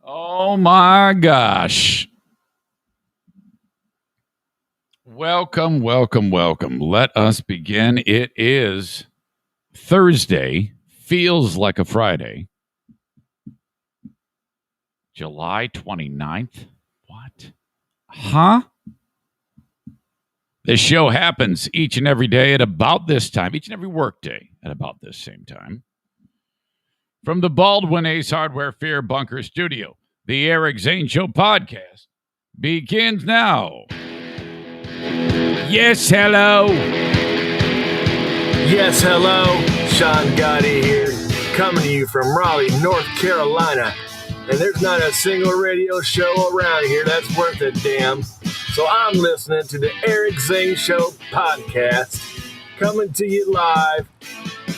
Oh my gosh. Welcome. Let us begin. It is Thursday. Feels like a Friday. July 29th. What? Huh? This show happens each and every day at about this time, each and every workday at about this same time. From the Baldwin Ace Hardware Fear Bunker Studio, the Eric Zane Show podcast begins now. Yes, hello. Yes, hello. Sean Gotti here, coming to you from Raleigh, North Carolina. And there's not a single radio show around here that's worth a damn. So I'm listening to the Eric Zane Show podcast, coming to you live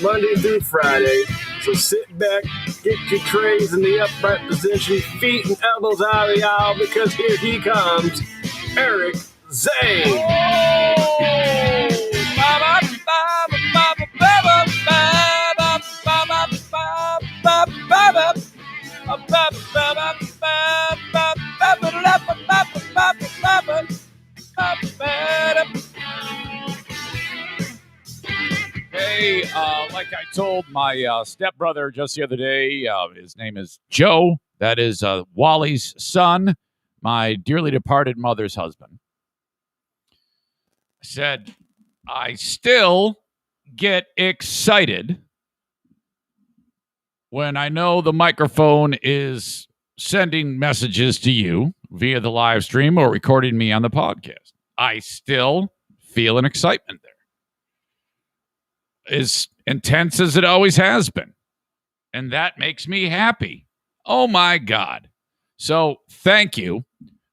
Monday through Friday. So sit back, get your trays in the upright position, feet and elbows out of the aisle, because here he comes, Eric Zane. Hey, like I told my stepbrother just the other day, his name is Joe. That is Wally's son, my dearly departed mother's husband. I said, I still get excited when I know the microphone is sending messages to you via the live stream or recording me on the podcast. I still feel an excitement there. As intense as it always has been. And that makes me happy. Oh, my God. So thank you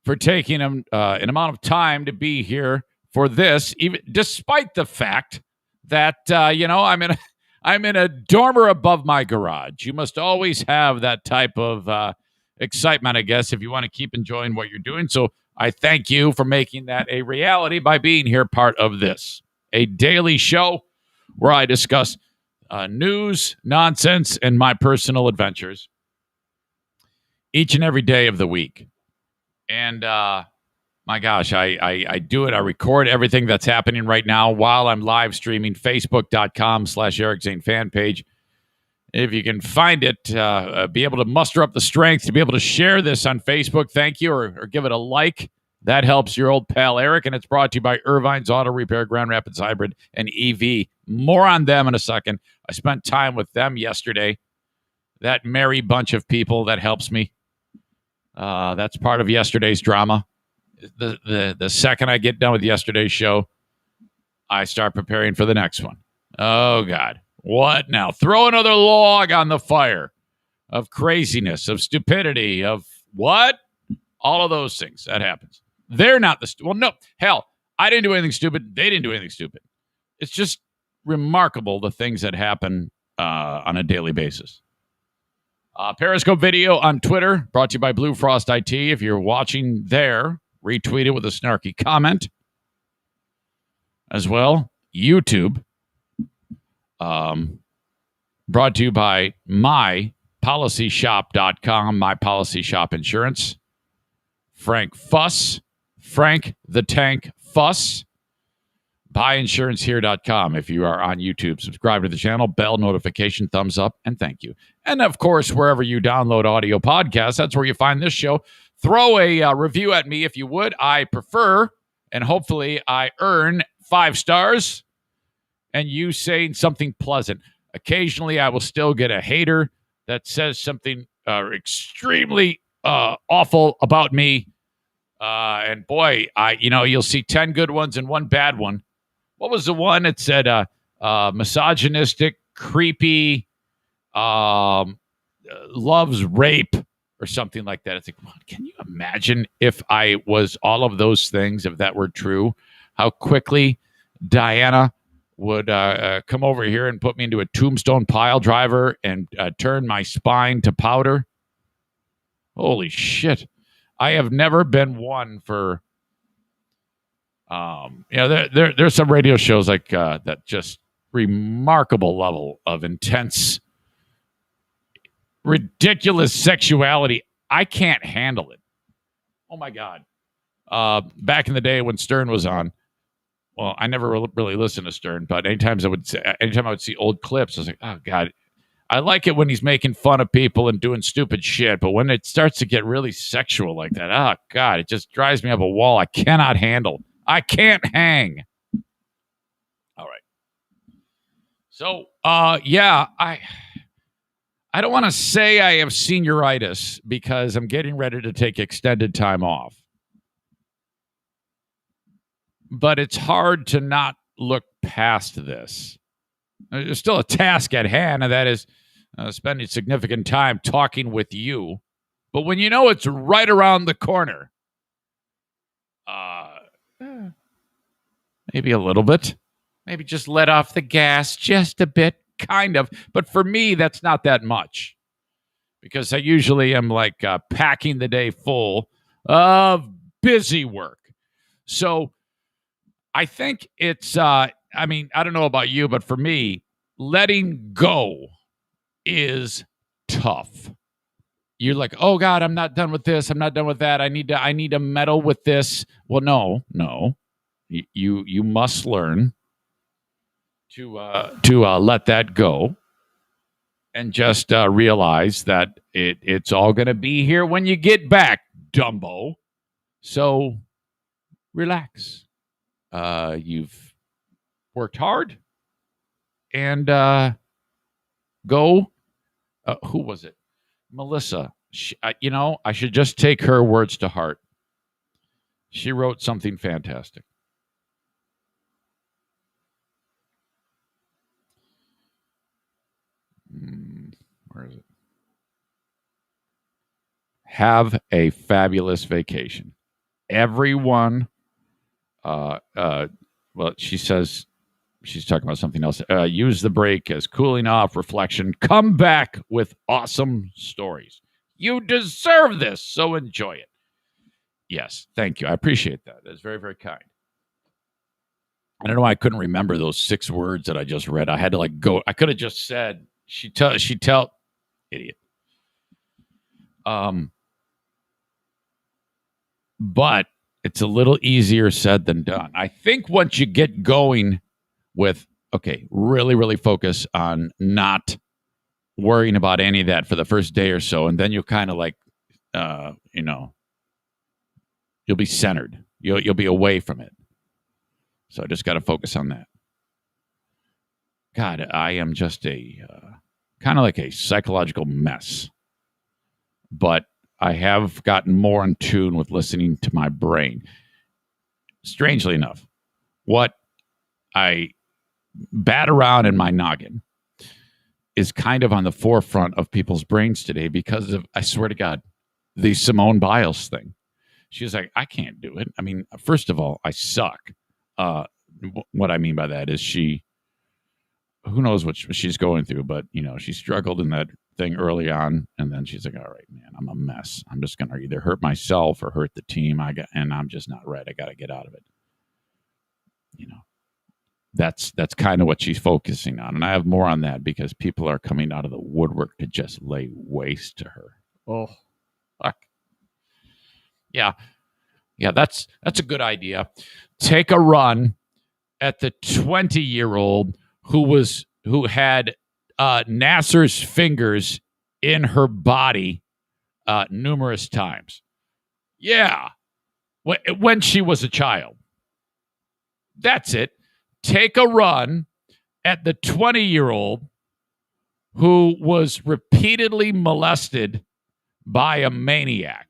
for taking an amount of time to be here for this, even despite the fact that, I'm in a dormer above my garage. You must always have that type of excitement, I guess, if you want to keep enjoying what you're doing. So I thank you for making that a reality by being here part of this, a daily show where I discuss news, nonsense, and my personal adventures each and every day of the week. And my gosh, I do it. I record everything that's happening right now while I'm live streaming, facebook.com/Eric Zane fan page. If you can find it, be able to muster up the strength to be able to share this on Facebook, thank you, or give it a like. That helps your old pal Eric, and it's brought to you by Irvine's Auto Repair, Grand Rapids Hybrid, and EV. More on them in a second. I spent time with them yesterday. That merry bunch of people that helps me. That's part of yesterday's drama. The second I get done with yesterday's show, I start preparing for the next one. Oh, God. What now? Throw another log on the fire of craziness, of stupidity, of what? All of those things. That happens. They're not well, no. Hell, I didn't do anything stupid. They didn't do anything stupid. It's just remarkable the things that happen on a daily basis. Periscope video on Twitter, brought to you by Blue Frost IT. If you're watching there, retweet it with a snarky comment. As well, YouTube, brought to you by mypolicyshop.com, My Policy Shop Insurance. Frank the Tank Fuss. BuyInsuranceHere.com. If you are on YouTube, subscribe to the channel, bell notification, thumbs up, and thank you. And of course, wherever you download audio podcasts, that's where you find this show. Throw a review at me if you would. I prefer, and hopefully I earn 5 stars, and you saying something pleasant. Occasionally, I will still get a hater that says something extremely awful about me. And boy, you'll see 10 good ones and 1 bad one. What was the one that said misogynistic, creepy, loves rape or something like that? It's like, can you imagine if I was all of those things, if that were true, how quickly Diana would come over here and put me into a tombstone pile driver and turn my spine to powder? Holy shit. I have never been one for, there's some radio shows like that, just remarkable level of intense, ridiculous sexuality I can't handle it. Oh my God. Back in the day when Stern was on, well, I never really listened to Stern, but anytime I would see old clips, I was like, oh God, I like it when he's making fun of people and doing stupid shit, but when it starts to get really sexual like that, oh God, it just drives me up a wall I cannot handle. I can't hang. All right. So, yeah, I don't want to say I have senioritis because I'm getting ready to take extended time off. But it's hard to not look past this. There's still a task at hand, and that is spending significant time talking with you. But when you know it's right around the corner, maybe a little bit. Maybe just let off the gas just a bit, kind of. But for me, that's not that much. Because I usually am like packing the day full of busy work. So I think it's, I don't know about you, but for me, letting go is tough. You're like, oh God, I'm not done with this. I'm not done with that. I need to meddle with this. Well, no. You must learn to let that go and just realize that it's all going to be here when you get back, Dumbo. So relax. You've worked hard and go. Who was it? Melissa. I should just take her words to heart. She wrote something fantastic. Where is it? Have a fabulous vacation. Everyone, well, she says she's talking about something else. Use the break as cooling off, reflection. Come back with awesome stories. You deserve this, so enjoy it. Yes, thank you. I appreciate that. That's very, very kind. I don't know why I couldn't remember those 6 words that I just read. I had to go. I could have just said, she tell, idiot. But it's a little easier said than done. I think once you get going with, okay, really, really focus on not worrying about any of that for the first day or so, and then you'll kind of you'll be centered. You'll be away from it. So I just got to focus on that. God, I am just a kind of like a psychological mess. But I have gotten more in tune with listening to my brain. Strangely enough, what I bat around in my noggin is kind of on the forefront of people's brains today because of, I swear to God, the Simone Biles thing. She's like, I can't do it. I mean, first of all, I suck. What I mean by that is who knows what she's going through, but, she struggled in that thing early on, and then she's like, all right, man, I'm a mess. I'm just going to either hurt myself or hurt the team, and I'm just not right. I got to get out of it. That's kind of what she's focusing on, and I have more on that because people are coming out of the woodwork to just lay waste to her. Oh, fuck. Yeah, that's a good idea. Take a run at the 20-year-old who had Nasser's fingers in her body numerous times. Yeah, when she was a child. That's it. Take a run at the 20-year-old who was repeatedly molested by a maniac.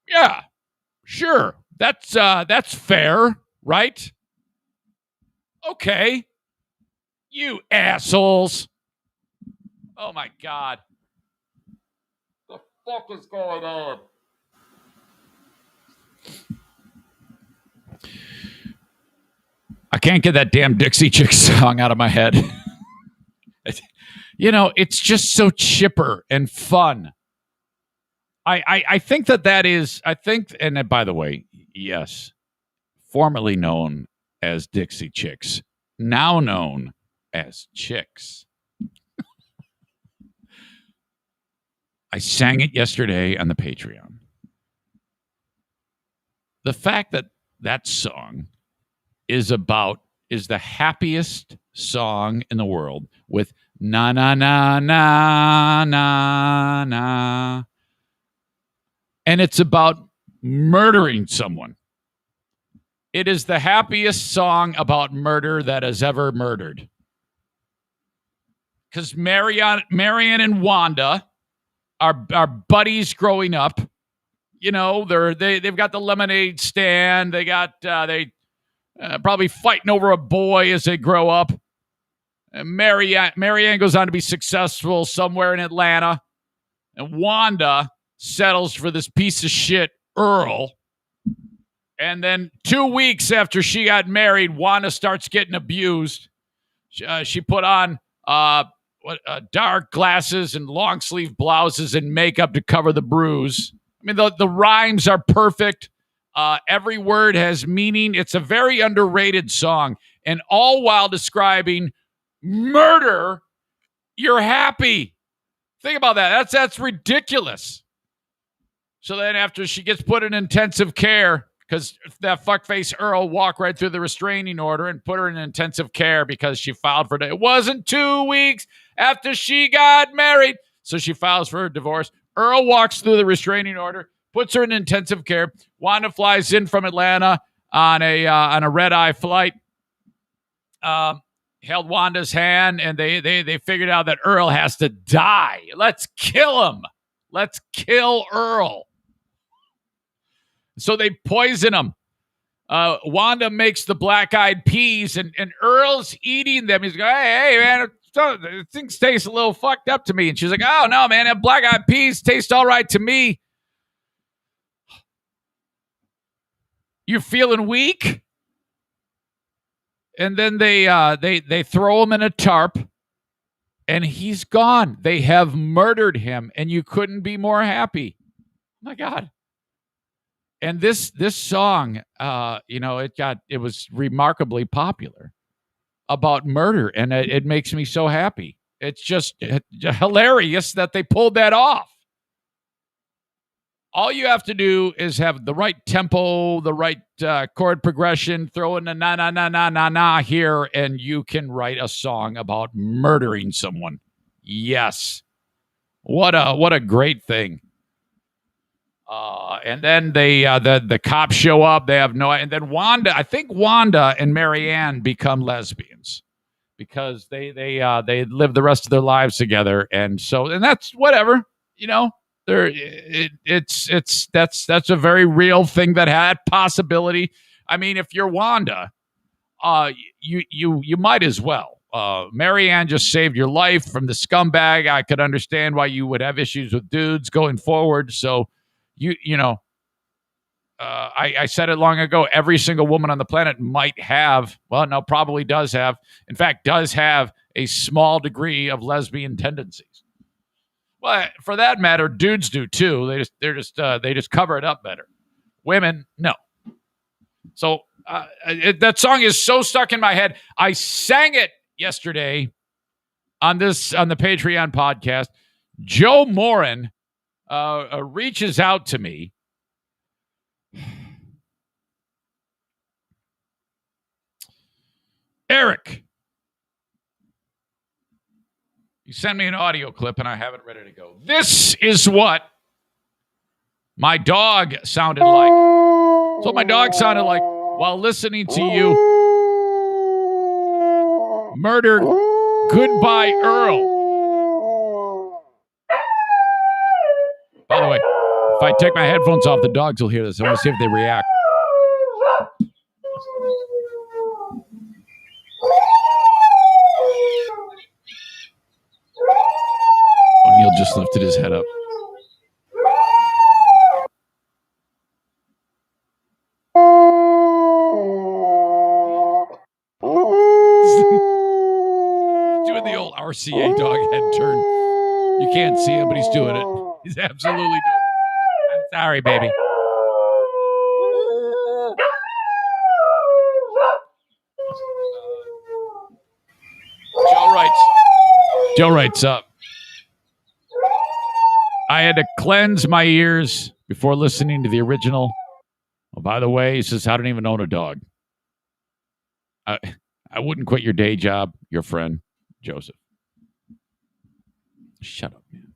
Yeah, sure. That's fair, right? Okay. You assholes. Oh my God. What the fuck is going on? I can't get that damn Dixie Chicks song out of my head. It's just so chipper and fun. I think that is, and by the way, yes, formerly known as Dixie Chicks, now known as Chicks. I sang it yesterday on the Patreon. The fact that that song is the happiest song in the world with na na na na na na, and it's about murdering someone. It is the happiest song about murder that has ever murdered. Because Marianne and Wanda are buddies growing up. You know, they've got the lemonade stand. They got probably fighting over a boy as they grow up. And Marianne goes on to be successful somewhere in Atlanta, and Wanda settles for this piece of shit Earl. And then 2 weeks after she got married, Wanda starts getting abused. She put on dark glasses and long sleeve blouses and makeup to cover the bruise. I mean, the rhymes are perfect. Every word has meaning. It's a very underrated song. And all while describing murder, you're happy. Think about that. That's ridiculous. So then after she gets put in intensive care, because that fuckface Earl walked right through the restraining order and put her in intensive care because she filed for it. It wasn't 2 weeks after she got married. So she files for a divorce. Earl walks through the restraining order, puts her in intensive care. Wanda flies in from Atlanta on a red-eye flight. Held Wanda's hand, and they figured out that Earl has to die. Let's kill him. Let's kill Earl. So they poison him. Wanda makes the black-eyed peas, and Earl's eating them. He's going, hey, man, things taste a little fucked up to me. And she's like, oh, no, man, that black-eyed peas taste all right to me. You feeling weak? And then they throw him in a tarp, and he's gone. They have murdered him, and you couldn't be more happy. Oh my God. And this song, it was remarkably popular about murder, and it makes me so happy. It's just hilarious that they pulled that off. All you have to do is have the right tempo, the right chord progression, throw in a na na na na na na here, and you can write a song about murdering someone. Yes, what a great thing. And then the cops show up. They have no, and then I think Wanda and Marianne become lesbians because they live the rest of their lives together, and that's whatever, you know. That's a very real thing that had possibility. I mean, if you're Wanda, you might as well. Marianne just saved your life from the scumbag. I could understand why you would have issues with dudes going forward. So I said it long ago. Every single woman on the planet might have, probably does have, in fact, does have a small degree of lesbian tendencies. Well, for that matter, dudes do too. They just cover it up better. Women, no. So that song is so stuck in my head. I sang it yesterday on the Patreon podcast. Joe Morin reaches out to me. Eric, you sent me an audio clip, and I have it ready to go. This is what my dog sounded like. So my dog sounded like while listening to you murder Goodbye Earl. By the way, if I take my headphones off, the dogs will hear this. I want to see if they react. O'Neill just lifted his head up. He's doing the old RCA dog head turn. You can't see him, but he's doing it. He's absolutely doing it. I'm sorry, baby. Joe writes up. I had to cleanse my ears before listening to the original. Oh, by the way, he says, I don't even own a dog. I wouldn't quit your day job, your friend, Joseph. Shut up, man.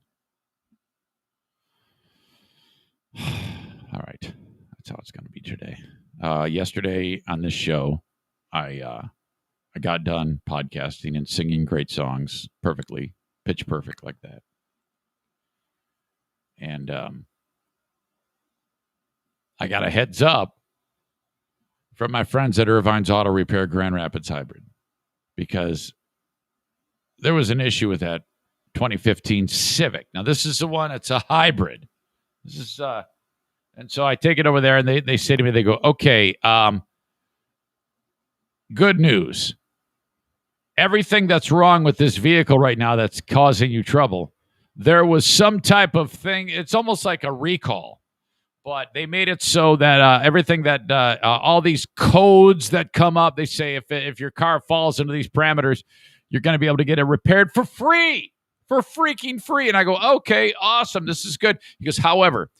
All right. That's how it's going to be today. Yesterday on this show, I got done podcasting and singing great songs perfectly, pitch perfect like that. And I got a heads up from my friends at Irvine's Auto Repair Grand Rapids Hybrid because there was an issue with that 2015 Civic. Now, this is the one, it's a hybrid. This is, and so I take it over there and they say to me, they go, okay, good news. Everything that's wrong with this vehicle right now that's causing you trouble, there was some type of thing. It's almost like a recall, but they made it so that everything that all these codes that come up, they say if your car falls into these parameters, you're going to be able to get it repaired for free, for freaking free. And I go, okay, awesome. This is good. He goes, however,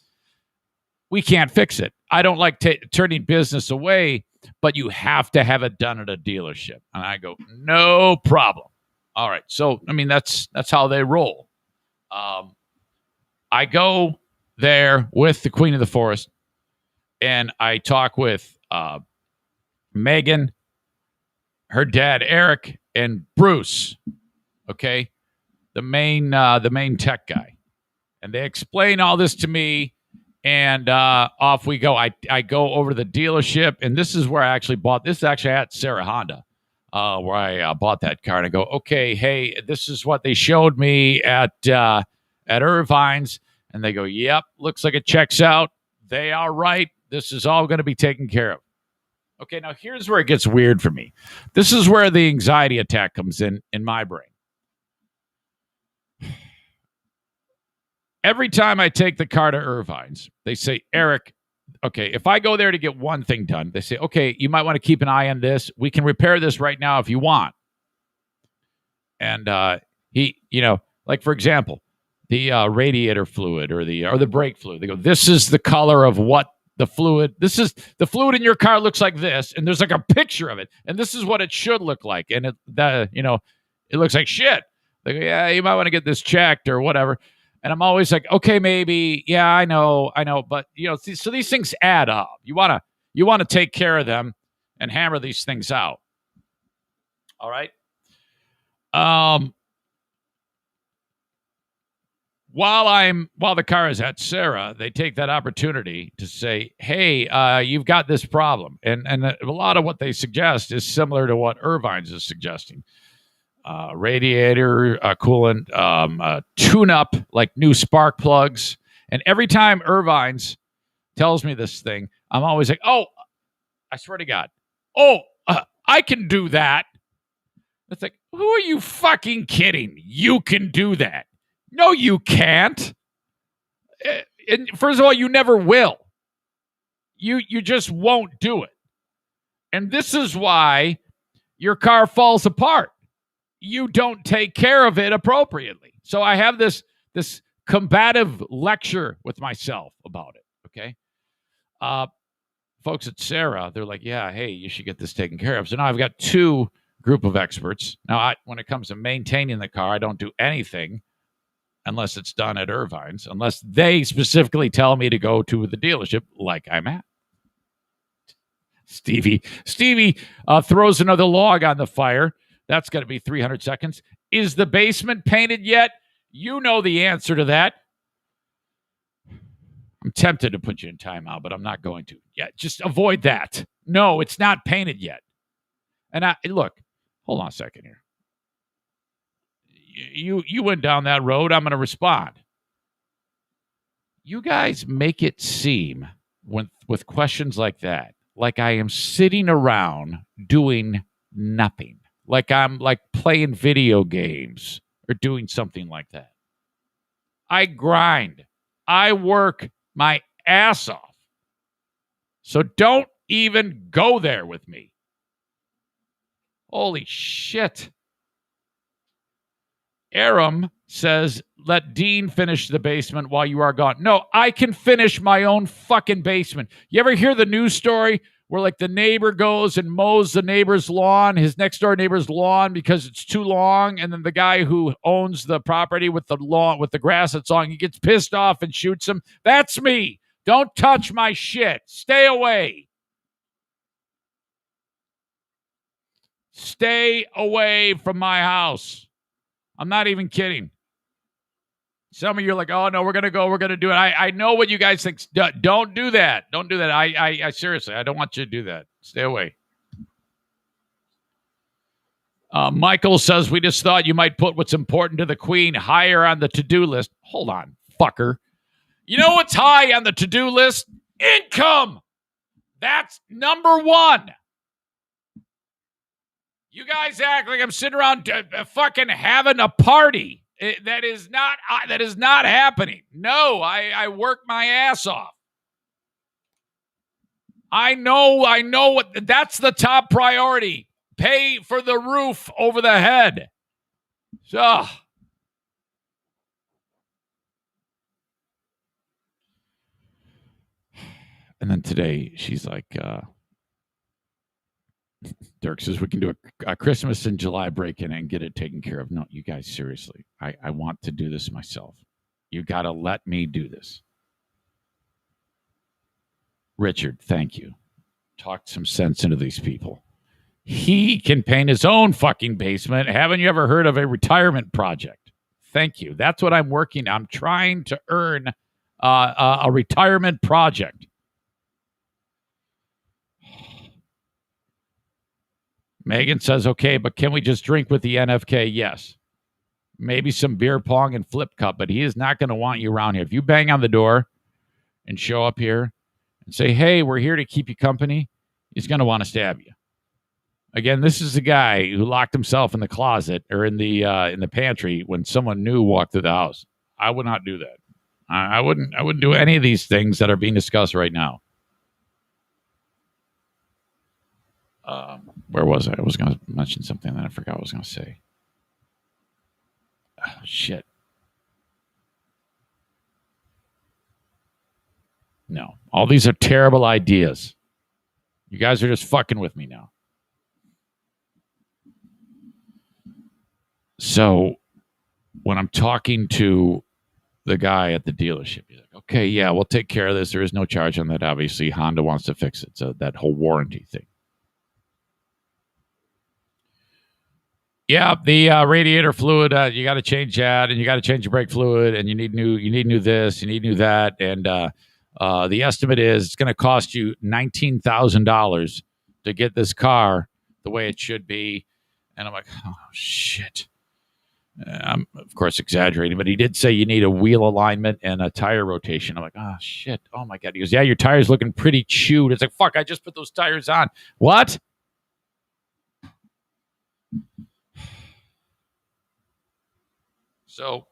we can't fix it. I don't like turning business away, but you have to have it done at a dealership. And I go, no problem. All right. So, I mean, that's how they roll. I go there with the Queen of the Forest, and I talk with Megan, her dad, Eric, and Bruce, okay, the main tech guy. And they explain all this to me, and off we go. I go over to the dealership, and this is where I actually bought this. Is actually at Sarah Honda, where I bought that car. And I go, okay, hey, this is what they showed me at Irvine's. And they go, yep, looks like it checks out. They are right. This is all going to be taken care of. Okay, now here's where it gets weird for me. This is where the anxiety attack comes in my brain. Every time I take the car to Irvine's, they say, Eric, okay, if I go there to get one thing done, they say, okay, you might want to keep an eye on this. We can repair this right now if you want. And he, like for example, the radiator fluid or the brake fluid. They go, this is the color of what the fluid. This is the fluid in your car looks like this, and there's like a picture of it, and this is what it should look like, and it looks like shit. They go, yeah, you might want to get this checked or whatever. And I'm always like, okay, maybe, yeah, I know, but so these things add up. You want to take care of them and hammer these things out. All right. While the car is at Sarah, they take that opportunity to say, hey, you've got this problem. And a lot of what they suggest is similar to what Irvine's is suggesting. Radiator, coolant, tune-up, like new spark plugs. And every time Irvine's tells me this thing, I'm always like, oh, I swear to God. Oh, I can do that. It's like, who are you fucking kidding? You can do that. No, you can't. And first of all, you never will. You just won't do it. And this is why your car falls apart. You don't take care of it appropriately. So I have this combative lecture with myself about it, okay? Folks at Sarah, they're like, yeah, hey, you should get this taken care of. So now I've got two group of experts. Now, when it comes to maintaining the car, I don't do anything unless it's done at Irvine's, unless they specifically tell me to go to the dealership like I'm at. Stevie throws another log on the fire. That's going to be 300 seconds. Is the basement painted yet? You know the answer to that. I'm tempted to put you in timeout, but I'm not going to. Yeah, just avoid that. No, it's not painted yet. And look, hold on a second here. You went down that road. I'm going to respond. You guys make it seem with questions like that, like I am sitting around doing nothing. Like I'm like playing video games or doing something like that. I grind. I work my ass off. So don't even go there with me. Holy shit. Aram says, let Dean finish the basement while you are gone. No, I can finish my own fucking basement. You ever hear the news story where like the neighbor goes and mows the neighbor's lawn, his next door neighbor's lawn, because it's too long, and then the guy who owns the property with the lawn with the grass that's long, he gets pissed off and shoots him? That's me. Don't touch my shit. Stay away. Stay away from my house. I'm not even kidding. Some of you are like, oh, no, we're going to do it. I know what you guys think. Don't do that. Don't do that. I seriously, I don't want you to do that. Stay away. Michael says, we just thought you might put what's important to the Queen higher on the to-do list. Hold on, fucker. You know what's high on the to-do list? Income. That's number one. You guys act like I'm sitting around fucking having a party. That is not happening. No, I work my ass off. I know what that's the top priority. Pay for the roof over the head. So and then today she's like, Dirk says we can do a Christmas in July break-in and get it taken care of. No, you guys, seriously. I want to do this myself. You got to let me do this. Richard, thank you. Talk some sense into these people. He can paint his own fucking basement. Haven't you ever heard of a retirement project? Thank you. That's what I'm working on. I'm trying to earn a retirement project. Megan says, okay, but can we just drink with the NFK? Yes. Maybe some beer pong and flip cup, but he is not going to want you around here. If you bang on the door and show up here and say, hey, we're here to keep you company, he's going to want to stab you. Again, this is the guy who locked himself in the closet or in the pantry when someone new walked through the house. I would not do that. I wouldn't do any of these things that are being discussed right now. Where was I? I was going to mention something, and then I forgot what I was going to say. Oh, shit. No. All these are terrible ideas. You guys are just fucking with me now. So, when I'm talking to the guy at the dealership, he's like, okay, yeah, we'll take care of this. There is no charge on that, obviously. Honda wants to fix it, so that whole warranty thing. Yeah, the radiator fluid, you got to change that, and you got to change your brake fluid, and you need new this, you need new that, and the estimate is it's going to cost you $19,000 to get this car the way it should be. And I'm like, oh shit. I'm of course exaggerating, but he did say you need a wheel alignment and a tire rotation. I'm like, oh shit, oh my god. He goes, yeah, your tire's looking pretty chewed. It's like, fuck, I just put those tires on. What? So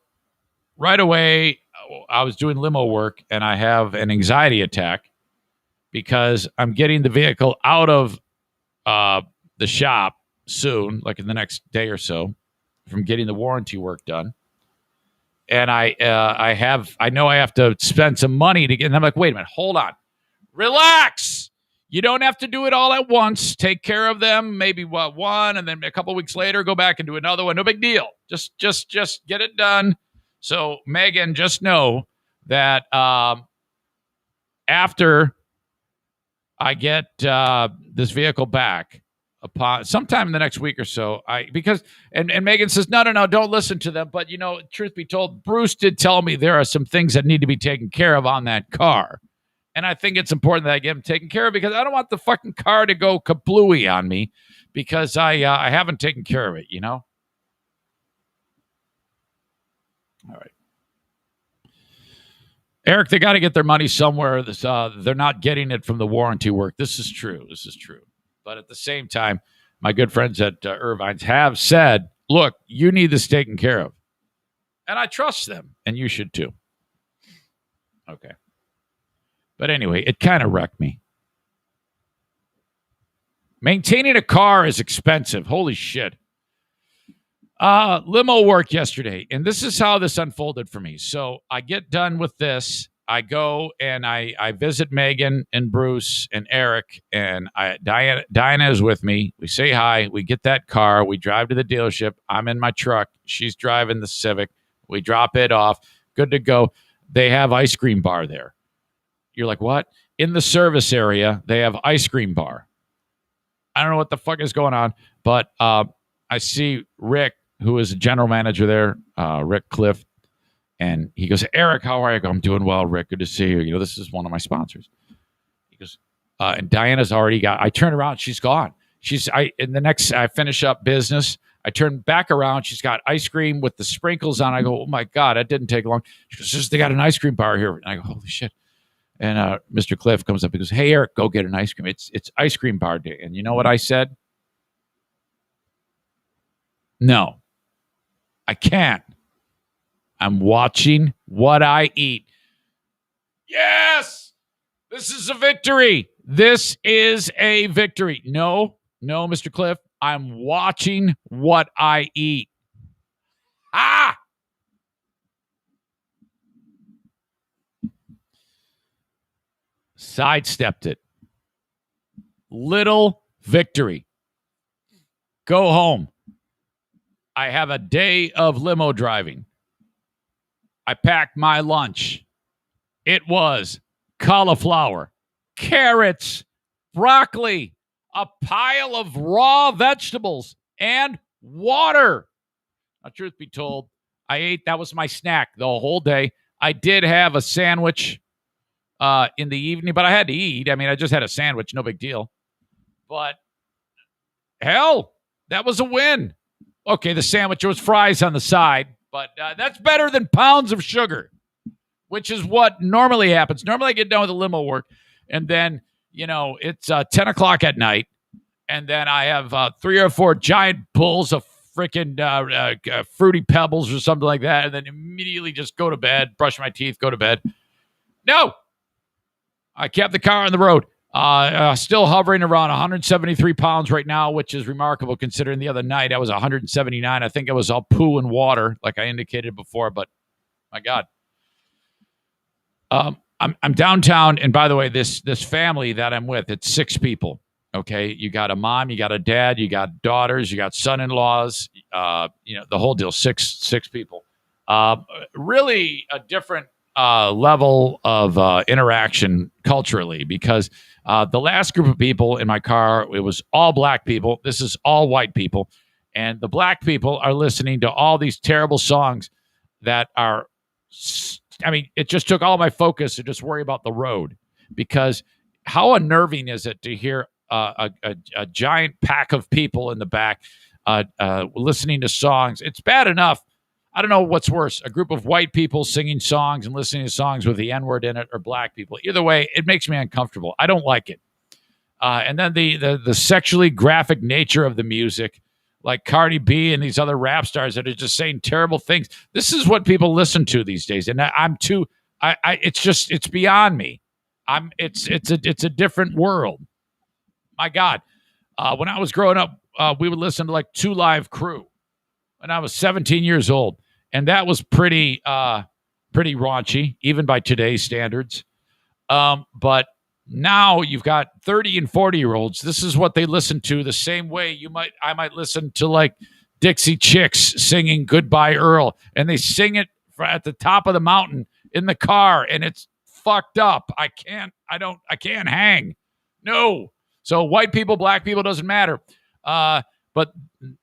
right away, I was doing limo work, and I have an anxiety attack because I'm getting the vehicle out of the shop soon, like in the next day or so, from getting the warranty work done. And I know I have to spend some money to get. And I'm like, wait a minute, hold on, relax. You don't have to do it all at once. Take care of them, maybe one, and then a couple weeks later, go back and do another one. No big deal. Just get it done. So, Megan, just know that after I get this vehicle back, upon sometime in the next week or so, and Megan says, no, don't listen to them. But, truth be told, Bruce did tell me there are some things that need to be taken care of on that car. And I think it's important that I get them taken care of because I don't want the fucking car to go kablooey on me because I haven't taken care of it, All right. Eric, they got to get their money somewhere. They're not getting it from the warranty work. This is true. But at the same time, my good friends at Irvine's have said, look, you need this taken care of. And I trust them, and you should too. Okay. But anyway, it kind of wrecked me. Maintaining a car is expensive. Holy shit. Limo work yesterday, and this is how this unfolded for me. So I get done with this. I go and I visit Megan and Bruce and Eric, and Diana is with me. We say hi. We get that car. We drive to the dealership. I'm in my truck. She's driving the Civic. We drop it off. Good to go. They have ice cream bar there. You're like, what? In the service area, they have ice cream bar. I don't know what the fuck is going on, but I see Rick, who is a general manager there, Rick Cliff, and he goes, Eric, how are you? I go, I'm doing well, Rick. Good to see you. You know, this is one of my sponsors. He goes, and Diana's already got, I turn around, she's gone. I finish up business. I turn back around. She's got ice cream with the sprinkles on. I go, oh my God, that didn't take long. She goes, just, they got an ice cream bar here. And I go, holy shit. And Mr. Cliff comes up. He goes, hey, Eric, go get an ice cream. It's ice cream bar day. And you know what I said? No, I can't. I'm watching what I eat. Yes, this is a victory. This is a victory. No, Mr. Cliff, I'm watching what I eat. Ah! Sidestepped it. Little victory. Go home. I have a day of limo driving. I packed my lunch. It was cauliflower, carrots, broccoli, a pile of raw vegetables, and water. Now, truth be told, that was my snack the whole day. I did have a sandwich in the evening, but I had to eat. I mean, I just had a sandwich, no big deal. But hell, that was a win. Okay, the sandwich was fries on the side, but that's better than pounds of sugar, which is what normally happens. Normally I get done with the limo work, and then, it's 10 o'clock at night, and then I have 3 or 4 giant bowls of freaking Fruity Pebbles or something like that, and then immediately just go to bed, brush my teeth, go to bed. No! I kept the car on the road. Still hovering around 173 pounds right now, which is remarkable considering the other night I was 179. I think it was all poo and water, like I indicated before, but my God. I'm downtown, and by the way, this family that I'm with, it's 6 people. Okay, you got a mom, you got a dad, you got daughters, you got son-in-laws, the whole deal. Six people. Really a different level of interaction culturally, because the last group of people in my car, it was all black people. This is all white people. And the black people are listening to all these terrible songs that are, it just took all my focus to just worry about the road, because how unnerving is it to hear a giant pack of people in the back listening to songs? It's bad enough. I don't know what's worse, a group of white people singing songs and listening to songs with the N-word in it, or black people. Either way, it makes me uncomfortable. I don't like it. And then the sexually graphic nature of the music, like Cardi B and these other rap stars that are just saying terrible things. This is what people listen to these days, and it's beyond me. It's a different world. My God, when I was growing up, we would listen to like 2 Live Crew when I was 17 years old. And that was pretty raunchy, even by today's standards. But now you've got 30 and 40-year-olds. This is what they listen to, the same way I might listen to like Dixie Chicks singing Goodbye Earl. And they sing it at the top of the mountain in the car, and it's fucked up. I can't hang. No. So white people, black people, doesn't matter. But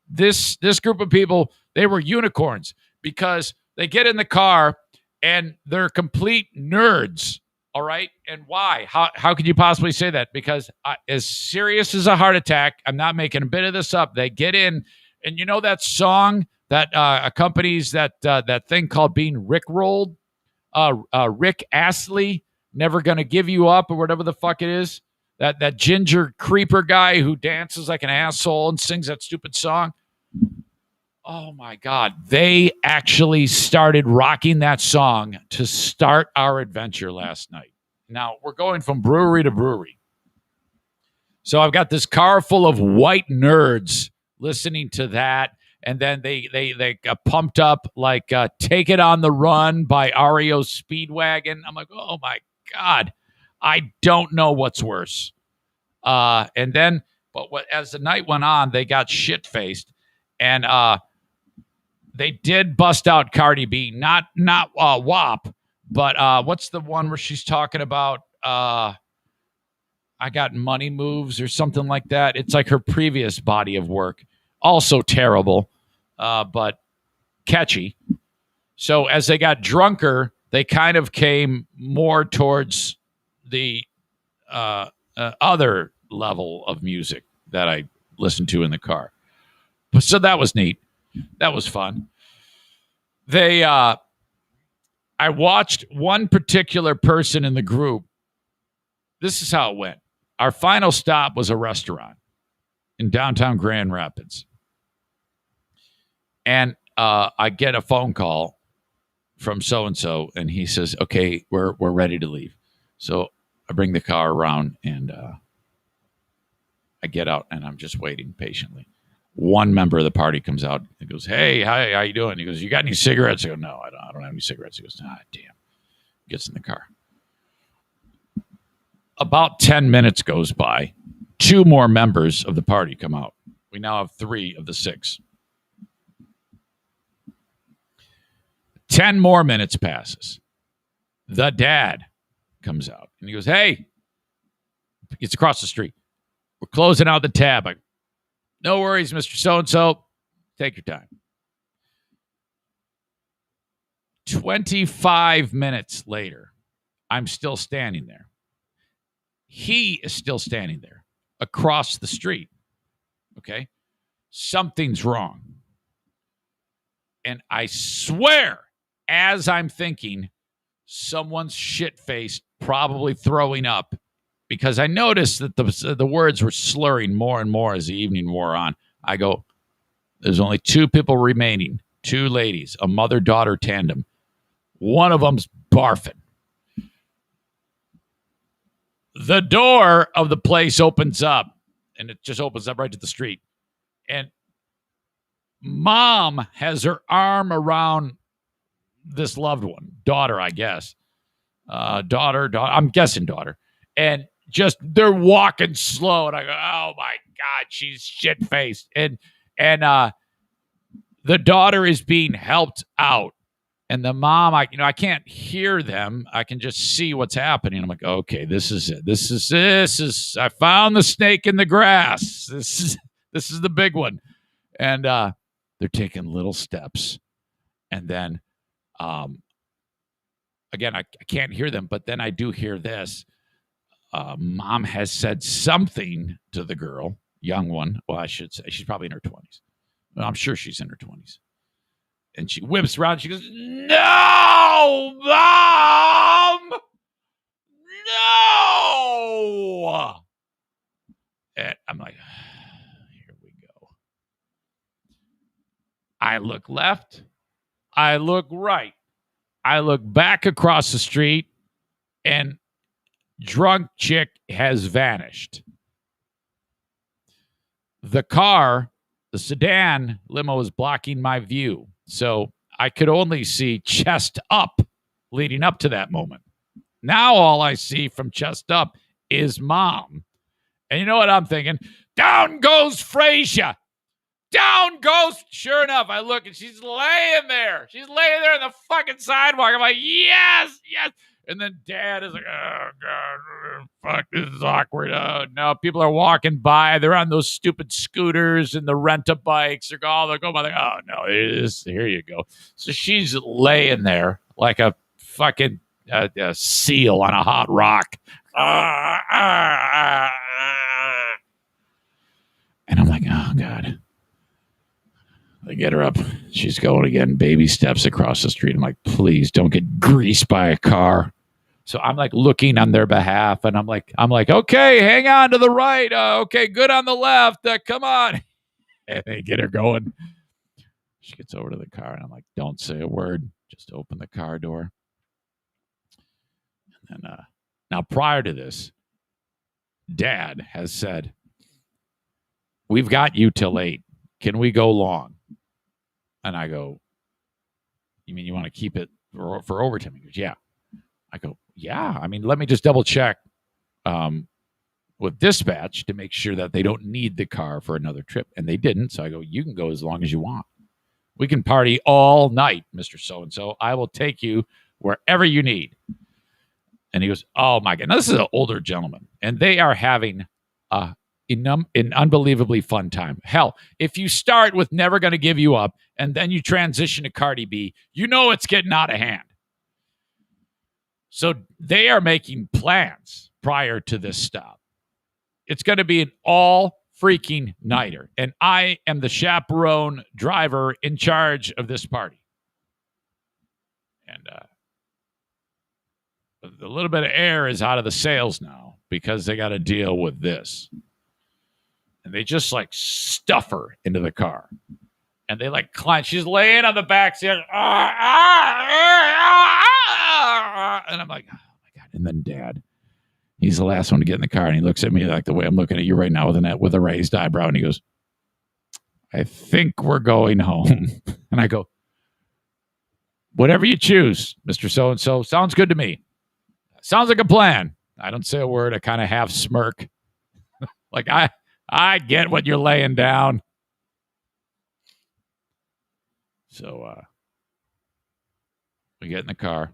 this group of people, they were unicorns, because they get in the car and they're complete nerds. All right. And why? How could you possibly say that? Because as serious as a heart attack, I'm not making a bit of this up. They get in, and you know that song that accompanies that thing called being rickrolled? Rick Astley, Never Gonna Give You Up, or whatever the fuck it is. That ginger creeper guy who dances like an asshole and sings that stupid song. Oh, my God. They actually started rocking that song to start our adventure last night. Now, we're going from brewery to brewery. So I've got this car full of white nerds listening to that. And then they pumped up like Take It on the Run by REO Speedwagon. I'm like, oh my God, I don't know what's worse. And then, as the night went on, they got shit-faced. And they did bust out Cardi B, not WAP, but what's the one where she's talking about I got money moves or something like that. It's like her previous body of work. Also terrible, but catchy. So as they got drunker, they kind of came more towards the other level of music that I listened to in the car. So that was neat. That was fun. I watched one particular person in the group. This is how it went. Our final stop was a restaurant in downtown Grand Rapids. And I get a phone call from so-and-so, and he says, okay, we're ready to leave. So I bring the car around, and I get out, and I'm just waiting patiently. One member of the party comes out and goes, hey, hi, how you doing? He goes, you got any cigarettes? I go, no, I don't have any cigarettes. He goes, damn. Gets in the car. About 10 minutes goes by. 2 more members of the party come out. We now have 3 of the 6. 10 more minutes passes. The dad comes out and he goes, hey, it's across the street. We're closing out the tab. I go, no worries, Mr. So-and-so. Take your time. 25 minutes later, I'm still standing there. He is still standing there across the street. Okay? Something's wrong. And I swear, as I'm thinking, someone's shit-faced, probably throwing up, because I noticed that the words were slurring more and more as the evening wore on. I go, there's only 2 people remaining, 2 ladies, a mother-daughter tandem. One of them's barfing. The door of the place opens up, and it just opens up right to the street. And mom has her arm around this loved one, daughter, I guess. Daughter, I'm guessing daughter. And just, they're walking slow, and I go, oh my God, she's shit-faced. And the daughter is being helped out. And the mom, I can't hear them. I can just see what's happening. I'm like, okay, this is it. This is. I found the snake in the grass. This is the big one. And they're taking little steps. And then, again, I can't hear them, but then I do hear this. Mom has said something to the girl, young one. Well, I should say she's probably in her 20s. Well, I'm sure she's in her 20s. And she whips around. And she goes, no, Mom! No! And I'm like, here we go. I look left. I look right. I look back across the street, and drunk chick has vanished. The car, the sedan limo, is blocking my view. So I could only see chest up leading up to that moment. Now all I see from chest up is mom. And you know what I'm thinking? Down goes Frasier. Down goes. Sure enough, I look and she's laying there. She's laying there on the fucking sidewalk. I'm like, yes, yes. And then dad is like, oh, God, fuck, this is awkward. Oh, no, people are walking by. They're on those stupid scooters and the rent-a-bikes. They're going by. Like, oh, no, it is. Here you go. So she's laying there like a fucking a seal on a hot rock. And I'm like, oh, God. I get her up. She's going again, baby steps across the street. I'm like, please don't get greased by a car. So I'm like looking on their behalf, and I'm like, okay, hang on to the right. Okay, good on the left. Come on. And they get her going. She gets over to the car, and I'm like, don't say a word. Just open the car door. And then, now prior to this, Dad has said, we've got you till 8. Can we go long? And I go, you mean you want to keep it for overtime? He goes, yeah. I go, yeah. I mean, let me just double check with dispatch to make sure that they don't need the car for another trip. And they didn't. So I go, you can go as long as you want. We can party all night, Mr. So-and-so. I will take you wherever you need. And he goes, oh, my God. Now, this is an older gentleman, and they are having an unbelievably fun time. Hell, if you start with Never Gonna Give You Up and then you transition to Cardi B, you know it's getting out of hand. So they are making plans prior to this stop. It's going to be an all freaking nighter. And I am the chaperone driver in charge of this party. And a little bit of air is out of the sails now because they got to deal with this. And they just like stuff her into the car. And they like climb. She's laying on the back seat. And I'm like, oh my God. And then Dad, he's the last one to get in the car. And he looks at me like the way I'm looking at you right now with a raised eyebrow. And he goes, I think we're going home. And I go, whatever you choose, Mr. So-and-so. Sounds good to me. Sounds like a plan. I don't say a word. I kind of half smirk. Like, I get what you're laying down. So we get in the car.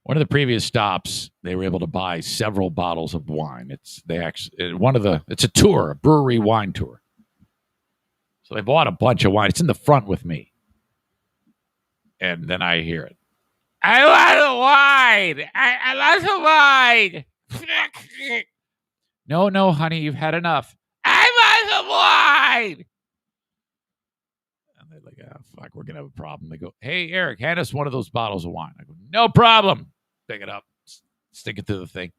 One of the previous stops, they were able to buy several bottles of wine. It's a tour, a brewery wine tour. So they bought a bunch of wine. It's in the front with me. And then I hear it. I want a wine. I want some wine. No, honey, you've had enough. I want some wine. And they're like, oh, fuck, we're going to have a problem. They go, hey, Eric, hand us one of those bottles of wine. I go, no problem. Pick it up. Stick it to the thing.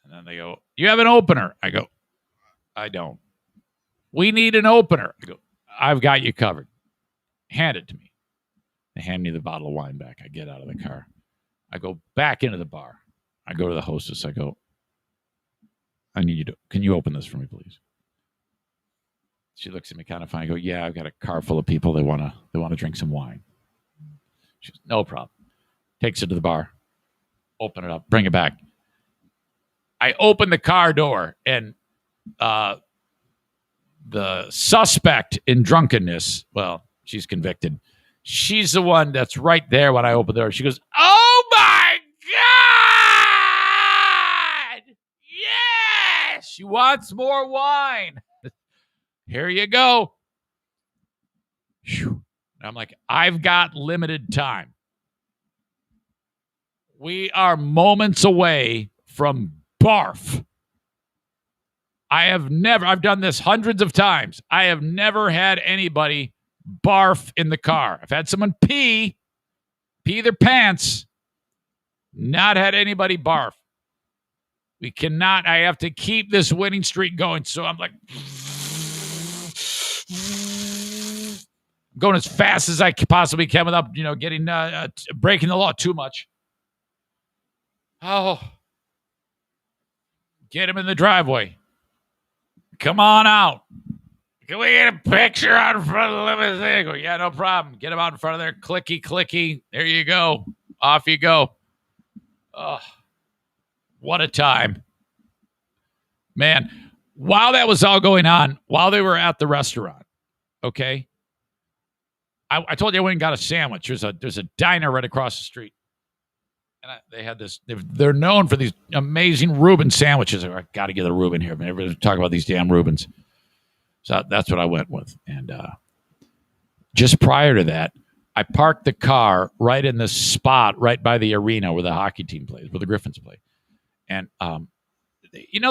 And then they go, you have an opener. I go, I don't. We need an opener. I go, I've got you covered. Hand it to me. They hand me the bottle of wine back. I get out of the car. I go back into the bar. I go to the hostess. I go, I need you to, can you open this for me, please? She looks at me kind of funny. I go, yeah, I've got a car full of people. They want to drink some wine. She goes, no problem. Takes it to the bar. Open it up. Bring it back. I open the car door, and the suspect in drunkenness, well, she's convicted. She's the one that's right there when I open the door. She goes, oh, my God! Yes! She wants more wine. Here you go. Whew. And I'm like, I've got limited time. We are moments away from barf. I've done this hundreds of times. I have never had anybody barf in the car. I've had someone pee their pants, not had anybody barf. We cannot, I have to keep this winning streak going. So I'm like, going as fast as I possibly can without, getting, breaking the law too much. Oh, get him in the driveway. Come on out. Can we get a picture out in front of the limousine? I go, yeah, no problem. Get him out in front of there. Clicky, clicky. There you go. Off you go. Oh, what a time. Man, while that was all going on, while they were at the restaurant, okay, I told you I went and got a sandwich. There's a diner right across the street. And they had this, they're known for these amazing Reuben sandwiches. I got to get a Reuben here. Everybody's talking about these damn Reubens. So that's what I went with. And just prior to that, I parked the car right in this spot right by the arena where the hockey team plays, where the Griffins play. And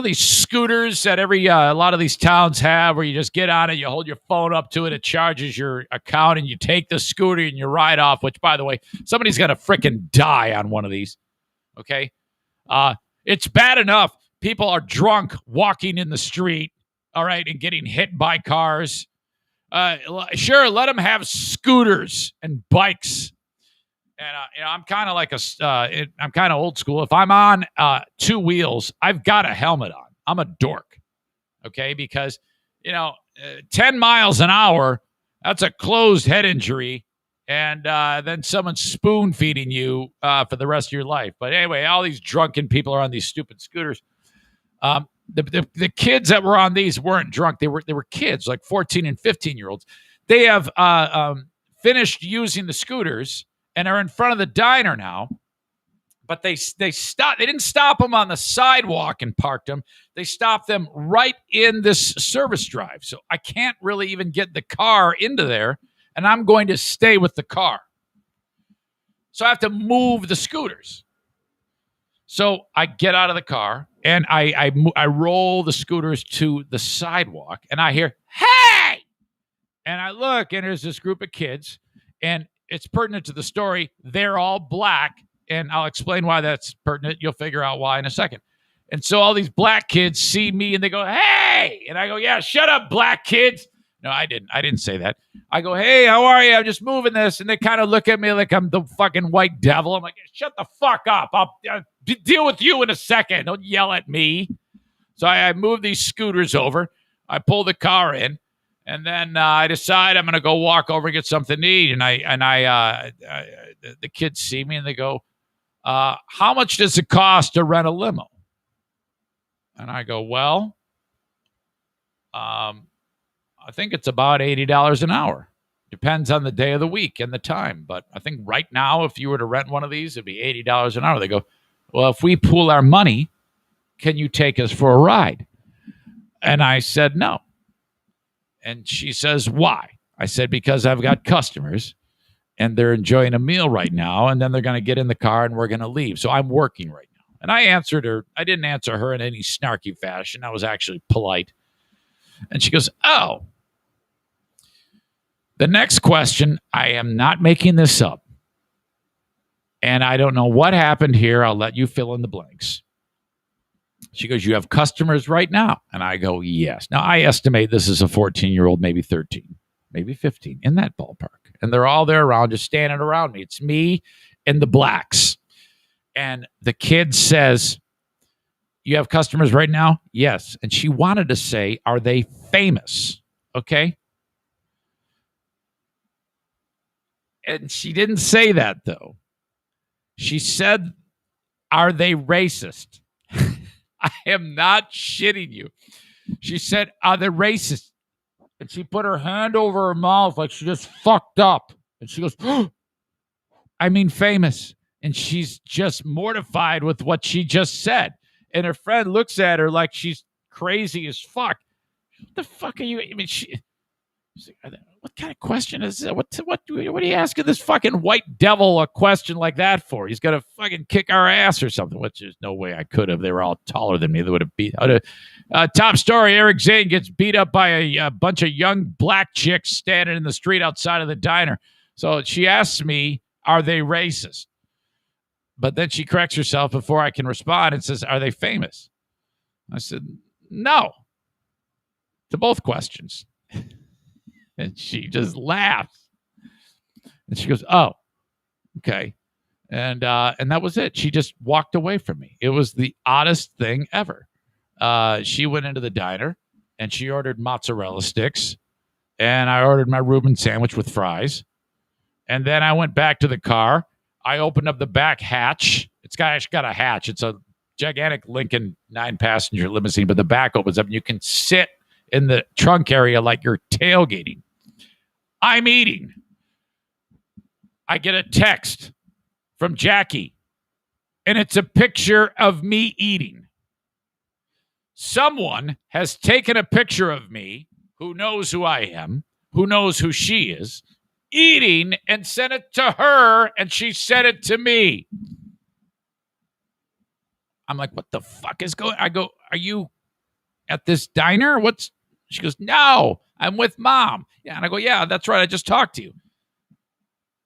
these scooters that a lot of these towns have where you just get on it, you hold your phone up to it, it charges your account, and you take the scooter and you ride off, which, by the way, somebody's going to frickin' die on one of these, okay? It's bad enough people are drunk walking in the street, all right, and getting hit by cars. Sure, let them have scooters and bikes. And I'm kind of like I'm kind of old school. If I'm on two wheels, I've got a helmet on. I'm a dork, okay? Because 10 miles an hour, that's a closed head injury. And then someone's spoon feeding you for the rest of your life. But anyway, all these drunken people are on these stupid scooters. The kids that were on these weren't drunk. They were kids, like 14 and 15-year-olds. They have finished using the scooters and are in front of the diner now. But they stopped. They didn't stop them on the sidewalk and parked them. They stopped them right in this service drive. So I can't really even get the car into there, and I'm going to stay with the car. So I have to move the scooters. So I get out of the car, and I roll the scooters to the sidewalk, and I hear, "Hey!" And I look, and there's this group of kids, and it's pertinent to the story. They're all black. And I'll explain why that's pertinent. You'll figure out why in a second. And so all these black kids see me and they go, "Hey!" And I go, "Yeah, shut up, black kids." No, I didn't say that. I go, "Hey, how are you? I'm just moving this." And they kind of look at me like I'm the fucking white devil. I'm like, "Shut the fuck up. I'll deal with you in a second. Don't yell at me." So I move these scooters over. I pull the car in. And then I decide I'm going to go walk over and get something to eat. And the kids see me and they go, "How much does it cost to rent a limo?" And I go, "Well, I think it's about $80 an hour. Depends on the day of the week and the time. But I think right now, if you were to rent one of these, it'd be $80 an hour." They go, "Well, if we pool our money, can you take us for a ride?" And I said, "No." And she says, "Why?" I said, "Because I've got customers. And they're enjoying a meal right now, and then they're going to get in the car and we're going to leave. So I'm working right now." And I answered her. I didn't answer her in any snarky fashion. I was actually polite. And she goes, "Oh, the next question, I am not making this up. And I don't know what happened here. I'll let you fill in the blanks." She goes, "You have customers right now?" And I go, "Yes." Now, I estimate this is a 14-year-old, maybe 13, maybe 15, in that ballpark. And they're all there around, just standing around me. It's me and the blacks. And the kid says, "You have customers right now?" "Yes." And she wanted to say, "Are they famous?" Okay. And she didn't say that, though. She said, "Are they racist?" I am not shitting you. She said, "Are they racist?" And she put her hand over her mouth like she just fucked up. And she goes, "Oh, I mean famous." And she's just mortified with what she just said. And her friend looks at her like she's crazy as fuck. "What the fuck are you?" I mean, she's like, "What kind of question is that? What are you asking this fucking white devil a question like that for? He's going to fucking kick our ass or something," which there's no way I could have. They were all taller than me. They would have beat out. Top story, Eric Zane gets beat up by a bunch of young black chicks standing in the street outside of the diner. So she asks me, "Are they racist?" But then she corrects herself before I can respond and says, "Are they famous?" I said, "No," to both questions. And she just laughs. And she goes, "Oh, okay." And that was it. She just walked away from me. It was the oddest thing ever. She went into the diner and she ordered mozzarella sticks. And I ordered my Reuben sandwich with fries. And then I went back to the car. I opened up the back hatch. It's got a hatch. It's a gigantic Lincoln 9-passenger limousine, but the back opens up and you can sit in the trunk area like you're tailgating. I'm eating. I get a text from Jackie, and it's a picture of me eating. Someone has taken a picture of me who knows who I am, who knows who she is, eating, and sent it to her, and she sent it to me. I'm like, "What the fuck is going on?" I go, "Are you at this diner? She goes, "No, I'm with Mom." Yeah, and I go, "Yeah, that's right. I just talked to you.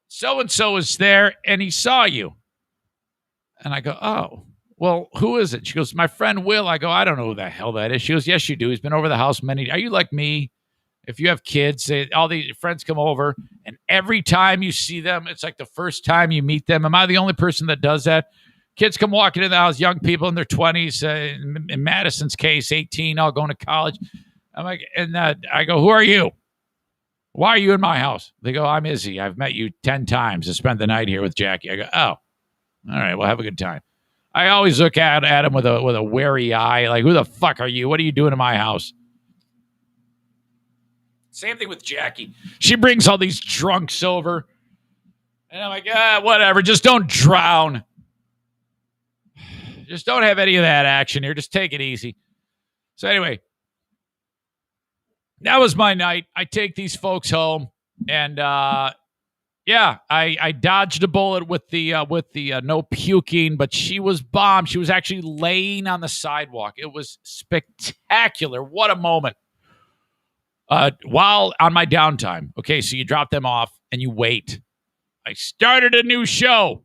So-and-so is there, and he saw you." And I go, "Oh, well, who is it?" She goes, "My friend Will." I go, "I don't know who the hell that is." She goes, "Yes, you do. He's been over the house many. Are you like me? If you have kids, all these friends come over, and every time you see them, it's like the first time you meet them. Am I the only person that does that? Kids come walking in the house, young people in their 20s, in Madison's case, 18, all going to college. I'm like, and I go, who are you? Why are you in my house? They go, I'm Izzy. I've met you 10 times and spent the night here with Jackie. I go, oh, all right, well, have a good time. I always look at him with a wary eye, like, who the fuck are you? What are you doing in my house? Same thing with Jackie. She brings all these drunks over. And I'm like, whatever. Just don't drown. Just don't have any of that action here. Just take it easy. So anyway, that was my night. I take these folks home. And, I dodged a bullet with the no puking, but she was bombed. She was actually laying on the sidewalk. It was spectacular. What a moment. While on my downtime, okay, so you drop them off and you wait. I started a new show.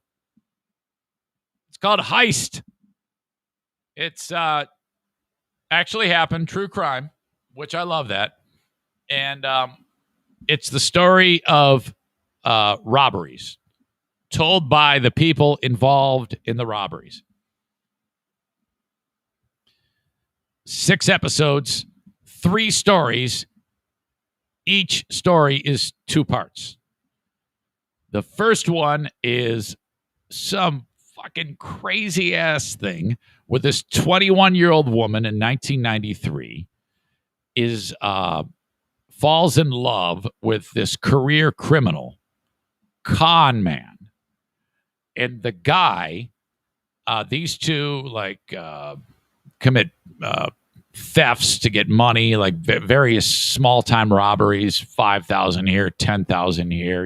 It's called Heist. It's actually happened, true crime, which I love that. And it's the story of robberies told by the people involved in the robberies. 6 episodes, 3 stories. Each story is 2 parts. The first one is some fucking crazy ass thing where this 21-year-old woman in 1993 is falls in love with this career criminal con man. And the guy, these two commit thefts to get money, like various small-time robberies, 5,000 here, 10,000 here,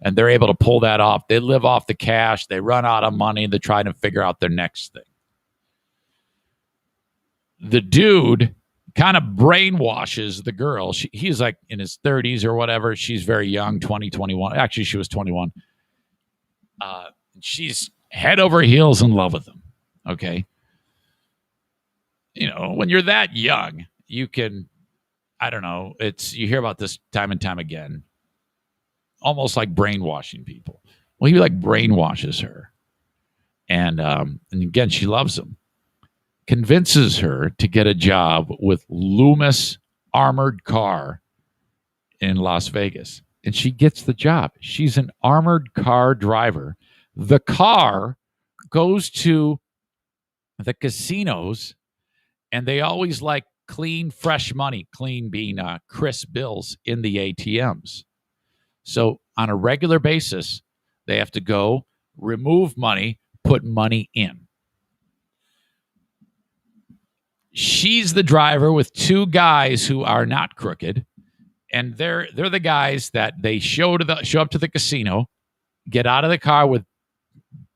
and they're able to pull that off. They live off the cash. They run out of money. They're trying to figure out their next thing. The dude kind of brainwashes the girl. He's like in his 30s or whatever. She's very young, 20, 21. Actually, she was 21. She's head over heels in love with him. Okay. When you're that young, you can, I don't know, you hear about this time and time again, almost like brainwashing people. Well, he brainwashes her. And again, she loves him. Convinces her to get a job with Loomis Armored Car in Las Vegas. And she gets the job. She's an armored car driver. The car goes to the casinos, and they always like clean, fresh money, clean being crisp bills in the ATMs. So on a regular basis, they have to go remove money, put money in. She's the driver with 2 guys who are not crooked, and they're the guys that they show up to the casino, get out of the car with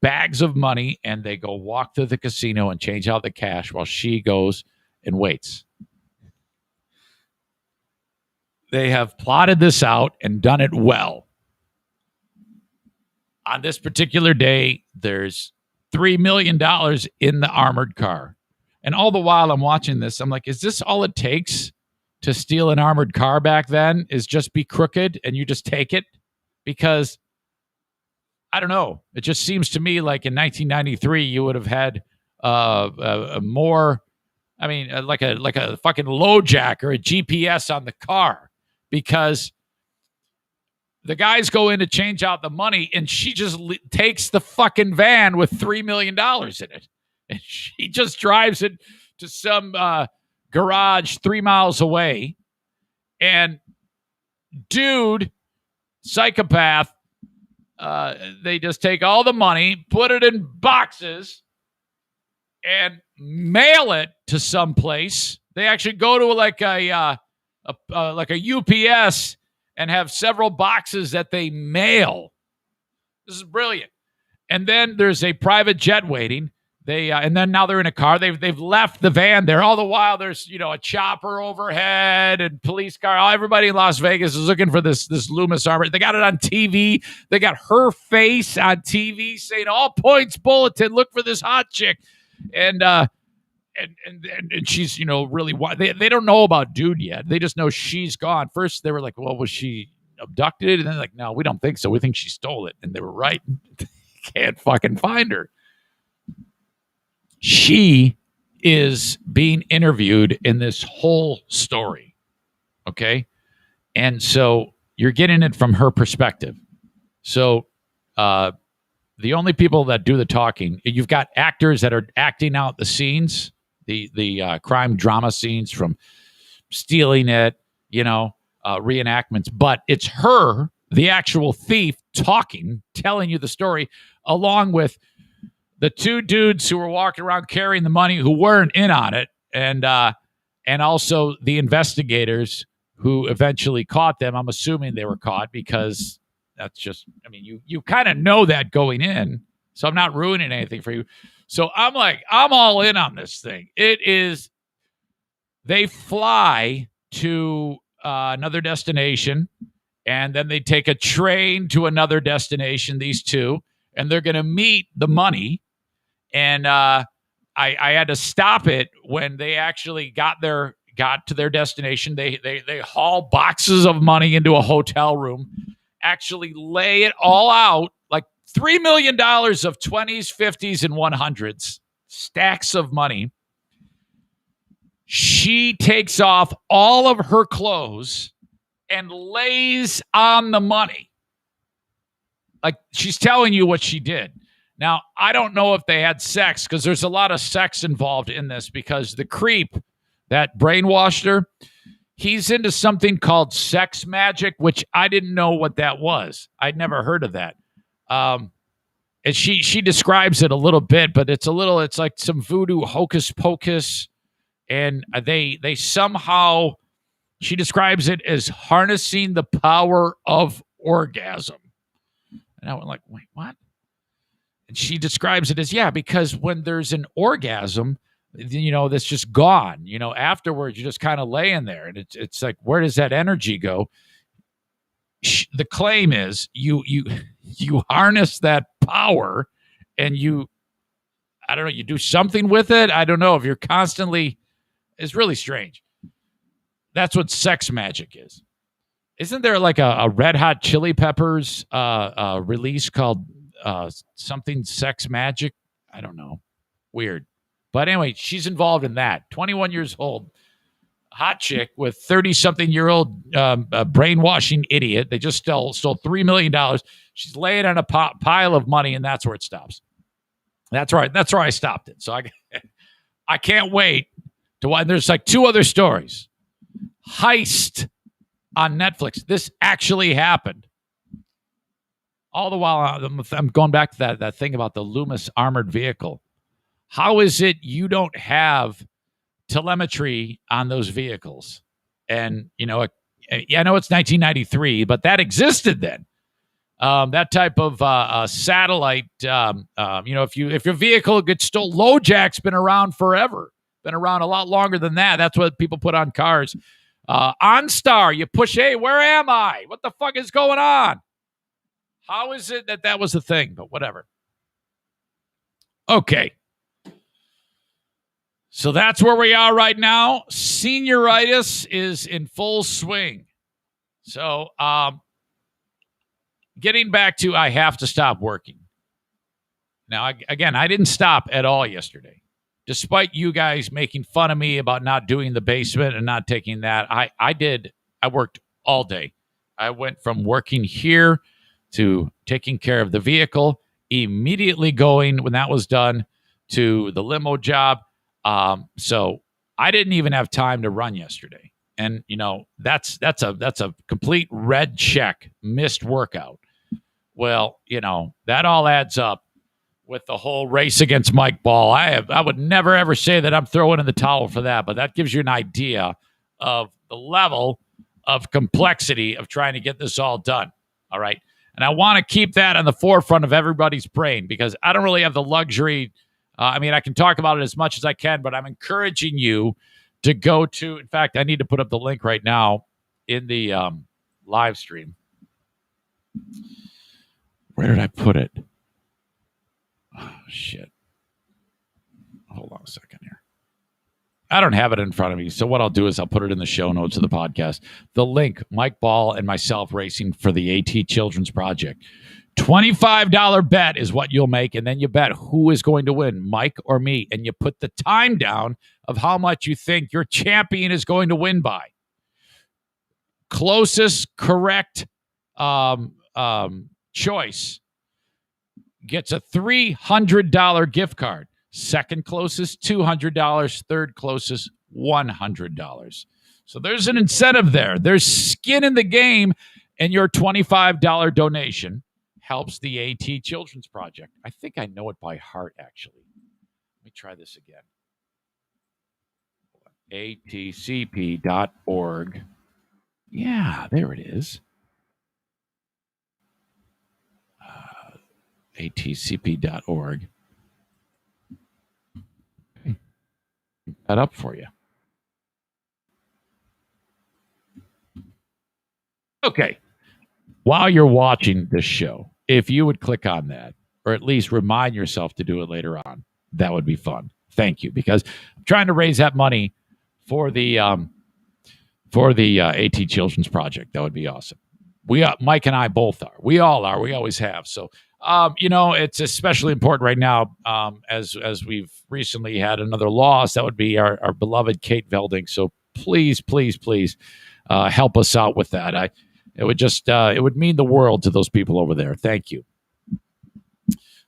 bags of money, and they go walk to the casino and change out the cash while she goes and waits. They have plotted this out and done it well. On this particular day, there's $3 million in the armored car. And all the while I'm watching this, I'm like, is this all it takes to steal an armored car back then? Is just be crooked and you just take it? Because I don't know. It just seems to me like in 1993, you would have had a more, like a fucking low jack or a GPS on the car, because the guys go in to change out the money and she just takes the fucking van with $3 million in it. And she just drives it to some garage 3 miles away. And dude, psychopath, they just take all the money, put it in boxes, and mail it to some place. They actually go to like a UPS and have several boxes that they mail. This is brilliant. And then there's a private jet waiting. And then now they're in a car. They've left the van there. All the while there's a chopper overhead and police car. Everybody in Las Vegas is looking for this Loomis Armor. They got it on TV. They got her face on TV saying all points bulletin. Look for this hot chick, and she's really they don't know about dude yet. They just know she's gone. First they were like, well, was she abducted? And then like, no, we don't think so. We think she stole it. And they were right. Can't fucking find her. She is being interviewed in this whole story. Okay. And so you're getting it from her perspective. So the only people that do the talking, you've got actors that are acting out the scenes, the crime drama scenes from stealing it, reenactments. But it's her, the actual thief, talking, telling you the story, along with the two dudes who were walking around carrying the money who weren't in on it, and also the investigators who eventually caught them. I'm assuming they were caught because that's just, you kind of know that going in. So I'm not ruining anything for you. So I'm all in on this thing. It is, they fly to another destination, and then they take a train to another destination, these two, and they're going to meet the money. And I had to stop it when they actually got to their destination. They haul boxes of money into a hotel room, actually lay it all out, like $3 million of 20s, 50s, and 100s, stacks of money. She takes off all of her clothes and lays on the money. Like, she's telling you what she did. Now, I don't know if they had sex, because there's a lot of sex involved in this, because the creep that brainwashed her, he's into something called sex magic, which I didn't know what that was. I'd never heard of that. And she describes it a little bit, but it's like some voodoo hocus pocus. And they somehow, she describes it as harnessing the power of orgasm. And I went like, wait, what? And she describes it as, because when there's an orgasm, that's just gone. Afterwards, you're just kind of laying there. And it's like, where does that energy go? The claim is you harness that power, and I don't know, you do something with it. I don't know if you're constantly, it's really strange. That's what sex magic is. Isn't there like a Red Hot Chili Peppers release called something sex magic? I don't know. Weird. But anyway, she's involved in that. 21 years old, hot chick with 30-something-year-old brainwashing idiot. They just stole $3 million. She's laying on a pile of money, and that's where it stops. That's right. That's where I stopped it. So I can't wait to watch. There's like two other stories. Heist on Netflix. This actually happened. All the while, I'm going back to that thing about the Loomis armored vehicle. How is it you don't have telemetry on those vehicles? And, I know it's 1993, but that existed then. That type of satellite, if your vehicle gets stolen, LoJack's been around forever. Been around a lot longer than that. That's what people put on cars. OnStar, you push, hey, where am I? What the fuck is going on? How is it that was a thing? But whatever. Okay. So that's where we are right now. Senioritis is in full swing. So getting back to, I have to stop working. Now, again, I didn't stop at all yesterday. Despite you guys making fun of me about not doing the basement and not taking that, I did. I worked all day. I went from working here to taking care of the vehicle, immediately going, when that was done, to the limo job. So I didn't even have time to run yesterday. And, that's a complete red check, missed workout. Well, that all adds up with the whole race against Mike Ball. I would never, ever say that I'm throwing in the towel for that, but that gives you an idea of the level of complexity of trying to get this all done. All right. And I want to keep that on the forefront of everybody's brain, because I don't really have the luxury. I can talk about it as much as I can, but I'm encouraging you to go to, in fact, I need to put up the link right now in the live stream. Where did I put it? Oh, shit. Hold on a second here. I don't have it in front of me. So what I'll do is I'll put it in the show notes of the podcast. The link, Mike Ball and myself racing for the AT Children's Project. $25 bet is what you'll make, and then you bet who is going to win, Mike or me, and you put the time down of how much you think your champion is going to win by. Closest correct choice gets a $300 gift card. Second closest, $200. Third closest, $100. So there's an incentive there. There's skin in the game, and your $25 donation helps the AT Children's Project. I think I know it by heart, actually. Let me try this again. atcp.org. Yeah, there it is. atcp.org. Okay. That up for you. Okay. While you're watching this show, if you would click on that, or at least remind yourself to do it later on, that would be fun. Thank you, because I'm trying to raise that money for the AT Children's Project. That would be awesome. Mike and I both are. We all are. We always have. So, it's especially important right now as we've recently had another loss. That would be our beloved Kate Velding. So please, please, please help us out with that. It would mean the world to those people over there. Thank you.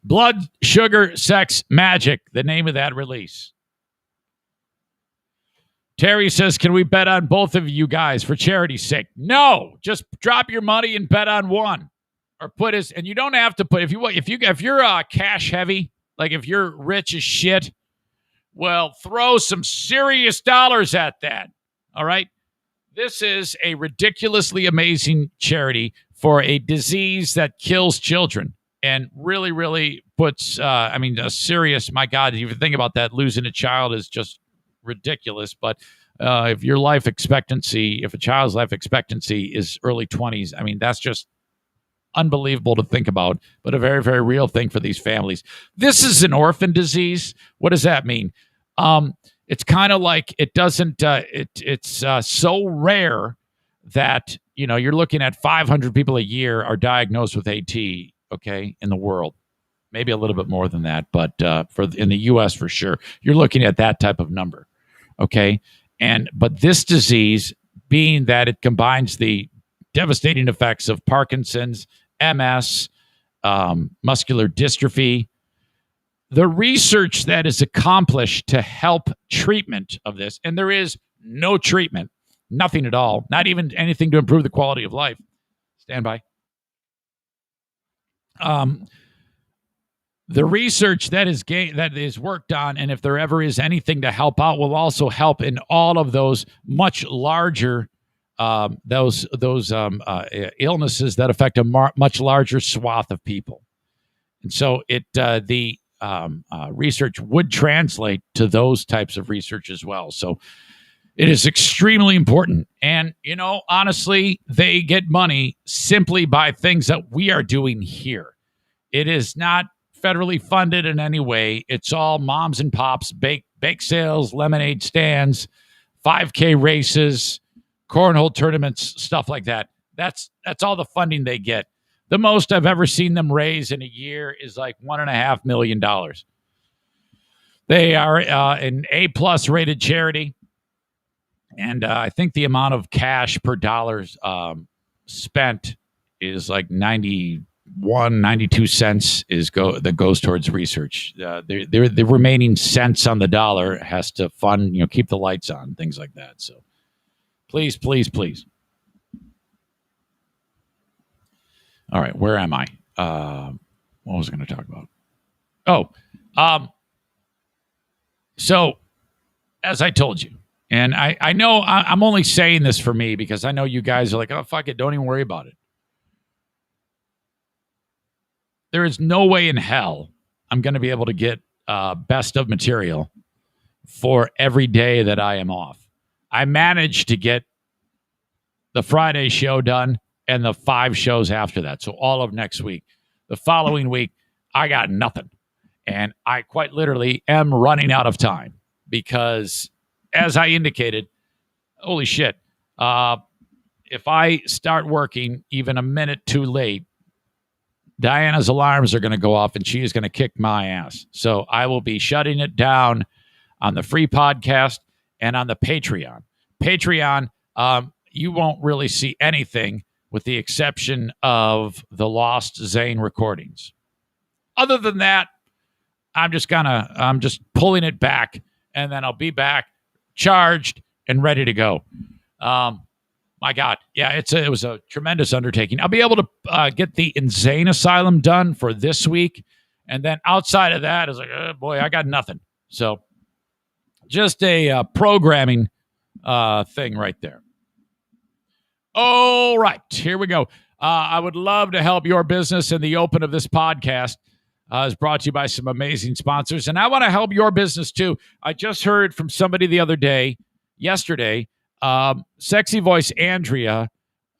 Blood, Sugar, Sex, Magic, the name of that release. Terry says, can we bet on both of you guys for charity's sake? No, just drop your money and bet on one. Or and you don't have to put, if you're cash heavy, like if you're rich as shit, well, throw some serious dollars at that. All right. This is a ridiculously amazing charity for a disease that kills children and really, really puts, a serious, my God, if you think about that, losing a child is just ridiculous. But if a child's life expectancy is early 20s, that's just unbelievable to think about, but a very, very real thing for these families. This is an orphan disease. What does that mean? It's kind of like it doesn't, it's so rare that, you're looking at 500 people a year are diagnosed with AT, okay, in the world. Maybe a little bit more than that, but in the U.S. for sure, you're looking at that type of number, okay? But this disease, being that it combines the devastating effects of Parkinson's, MS, muscular dystrophy, the research that is accomplished to help treatment of this, and there is no treatment, nothing at all, not even anything to improve the quality of life. Stand by. The research that is worked on, and if there ever is anything to help out, will also help in all of those much larger illnesses that affect a much larger swath of people. And so the research would translate to those types of research as well. So it is extremely important. And, honestly, they get money simply by things that we are doing here. It is not federally funded in any way. It's all moms and pops, bake sales, lemonade stands, 5K races, cornhole tournaments, stuff like that. That's all the funding they get. The most I've ever seen them raise in a year is like $1.5 million. They are an A+ rated charity. And I think the amount of cash per dollar spent is like 92 cents that goes towards research. The remaining cents on the dollar has to fund, keep the lights on, things like that. So please, please, please. All right, where am I? What was I going to talk about? So as I told you, and I know I'm only saying this for me because I know you guys are like, oh, fuck it, don't even worry about it. There is no way in hell I'm going to be able to get best of material for every day that I am off. I managed to get the Friday show done and the 5 shows after that. So all of next week. The following week, I got nothing. And I quite literally am running out of time because as I indicated, holy shit, if I start working even a minute too late, Diana's alarms are going to go off and she is going to kick my ass. So I will be shutting it down on the free podcast and on the Patreon. Patreon, you won't really see anything with the exception of the lost Zane recordings. Other than that, I'm just pulling it back, and then I'll be back charged and ready to go. My God. Yeah, it was a tremendous undertaking. I'll be able to get the Insane Asylum done for this week. And then outside of that, it's like, oh boy, I got nothing. So just a programming thing right there. All right, here we go. I would love to help your business, and the open of this podcast is brought to you by some amazing sponsors. And I want to help your business too. I just heard from somebody yesterday, Sexy Voice Andrea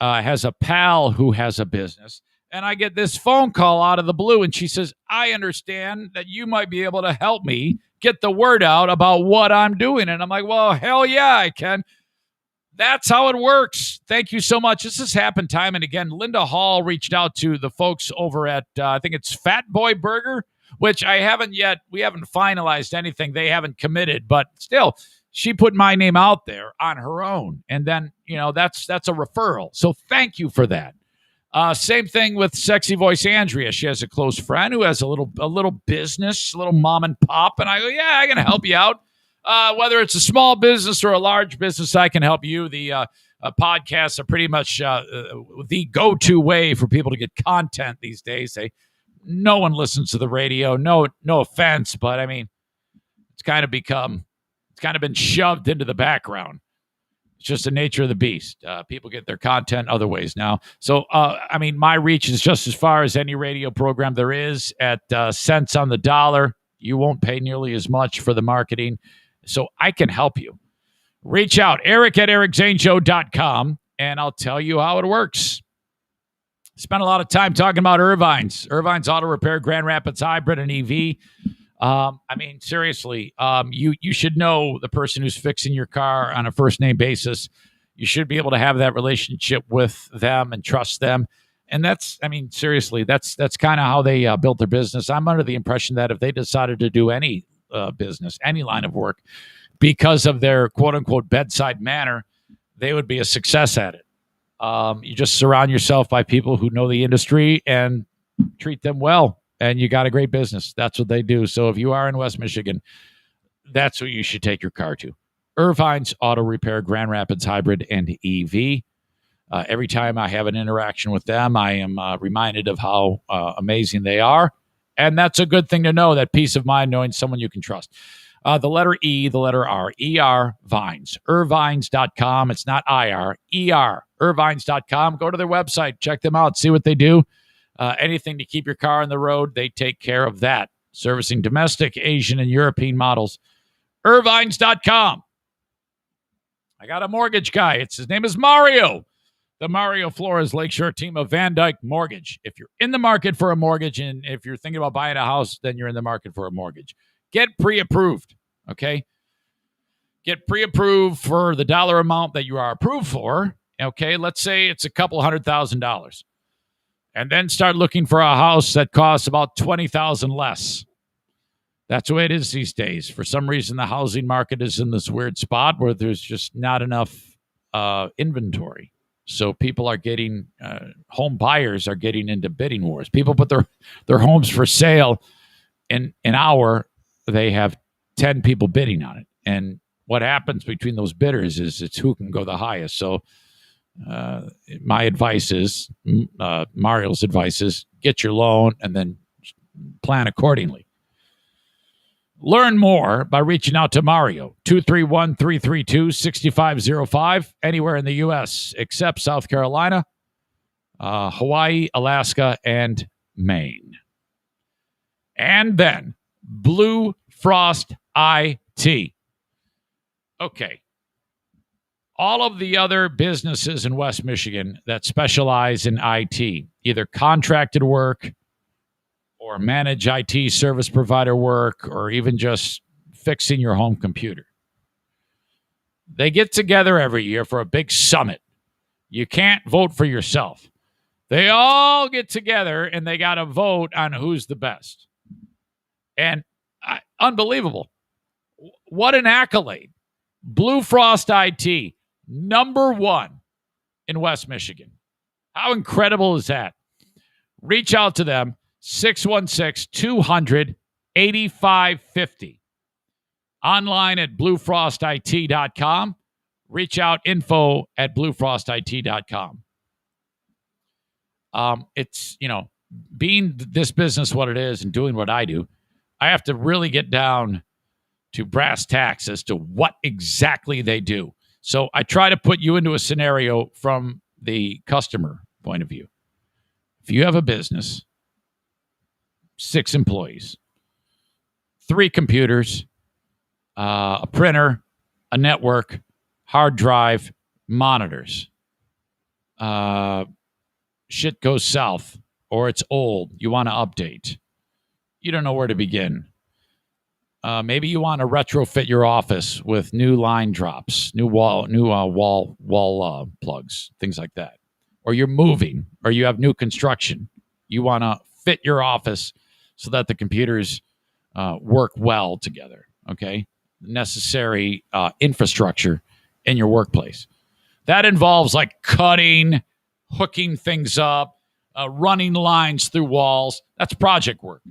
has a pal who has a business. And I get this phone call out of the blue, and she says, I understand that you might be able to help me get the word out about what I'm doing. And I'm like, well, hell yeah, I can. That's how it works. Thank you so much. This has happened time and again. Linda Hall reached out to the folks over at, I think it's Fat Boy Burger, which we haven't finalized anything. They haven't committed, but still, she put my name out there on her own. And then, that's a referral. So thank you for that. Same thing with Sexy Voice Andrea. She has a close friend who has a little business, a little mom and pop. And I go, yeah, I can help you out. Whether it's a small business or a large business, I can help you. The podcasts are pretty much the go-to way for people to get content these days. No one listens to the radio. No offense, but I mean, it's kind of been shoved into the background. It's just the nature of the beast. People get their content other ways now. So, my reach is just as far as any radio program there is at cents on the dollar. You won't pay nearly as much for the marketing. So I can help you. Reach out, eric@ericzaneshow.com, and I'll tell you how it works. Spent a lot of time talking about Irvine's Auto Repair, Grand Rapids Hybrid and EV. Seriously, you should know the person who's fixing your car on a first-name basis. You should be able to have that relationship with them and trust them. And that's kind of how they built their business. I'm under the impression that if they decided to do any business, any line of work, because of their quote-unquote bedside manner, they would be a success at it. You just surround yourself by people who know the industry and treat them well, and you got a great business. That's what they do. So if you are in West Michigan, that's who you should take your car to. Irvine's Auto Repair, Grand Rapids Hybrid and EV. Every time I have an interaction with them, I am reminded of how amazing they are. And that's a good thing to know, that peace of mind, knowing someone you can trust. The letter E, the letter R, ER Vines, irvines.com. It's not IR, ER, irvines.com. Go to their website, check them out, see what they do. Anything to keep your car on the road, they take care of that. Servicing domestic, Asian, and European models. Irvines.com. I got a mortgage guy. His name is Mario. The Mario Flores Lakeshore team of Van Dyke Mortgage. If you're in the market for a mortgage, and if you're thinking about buying a house, then you're in the market for a mortgage. Get pre-approved, okay? Get pre-approved for the dollar amount that you are approved for, okay? Let's say it's a couple $100,000. And then start looking for a house that costs about $20,000 less. That's the way it is these days. For some reason, the housing market is in this weird spot where there's just not enough inventory. So people are getting, home buyers are getting into bidding wars. People put their homes for sale. In an hour, they have 10 people bidding on it. And what happens between those bidders is it's who can go the highest. So my advice is, Mario's advice is, get your loan and then plan accordingly. Learn more by reaching out to Mario, 231-332-6505, anywhere in the U.S. except South Carolina, Hawaii, Alaska, and Maine. And then Blue Frost IT. Okay. All of the other businesses in West Michigan that specialize in IT, either contracted work or manage IT service provider work, or even just fixing your home computer. They get together every year for a big summit. You can't vote for yourself. They all get together and they got to vote on who's the best. And unbelievable. What an accolade. Blue Frost IT, number 1 in West Michigan. How incredible is that? Reach out to them, 616-200-8550. Online at bluefrostit.com. Reach out, info at bluefrostit.com. It's, being this business what it is and doing what I do, I have to really get down to brass tacks as to what exactly they do. So I try to put you into a scenario from the customer point of view. If you have a business, 6 employees, 3 computers, a printer, a network, hard drive, monitors. Shit goes south or it's old. You want to update. You don't know where to begin. Maybe you want to retrofit your office with new line drops, new wall plugs, things like that. Or you're moving, or you have new construction. You want to fit your office so that the computers work well together. Okay, necessary infrastructure in your workplace. That involves like cutting, hooking things up, running lines through walls. That's project work.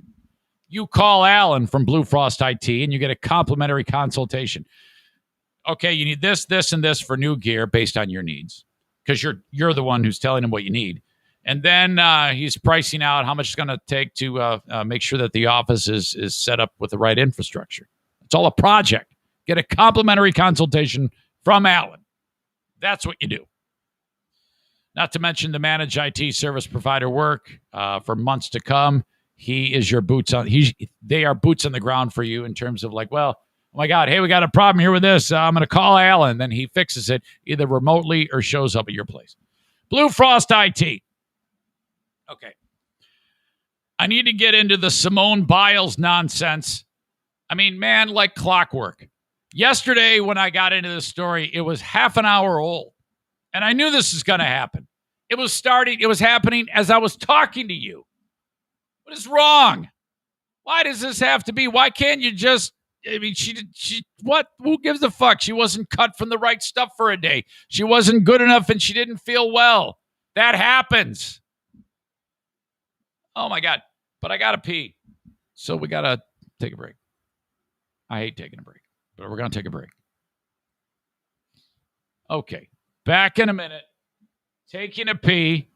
You call Alan from Blue Frost IT and you get a complimentary consultation. Okay, you need this, this, and this for new gear based on your needs because you're the one who's telling him what you need. And then he's pricing out how much it's going to take to make sure that the office is set up with the right infrastructure. It's all a project. Get a complimentary consultation from Alan. That's what you do. Not to mention the managed IT service provider work for months to come. He is your boots on. They are boots on the ground for you in terms of like, well, oh my God, hey, we got a problem here with this. I'm going to call Alan. Then he fixes it either remotely or shows up at your place. Blue Frost IT. Okay. I need to get into the Simone Biles nonsense. I mean, man, like clockwork. Yesterday when I got into this story, it was half an hour old. And I knew this was going to happen. It was happening as I was talking to you. What is wrong? Why does this have to be? Why can't you just, what? Who gives a fuck? She wasn't cut from the right stuff for a day. She wasn't good enough and she didn't feel well. That happens. Oh my God. But I got to pee. So we got to take a break. I hate taking a break, but we're going to take a break. Okay. Back in a minute. Taking a pee.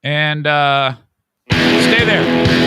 And, stay there.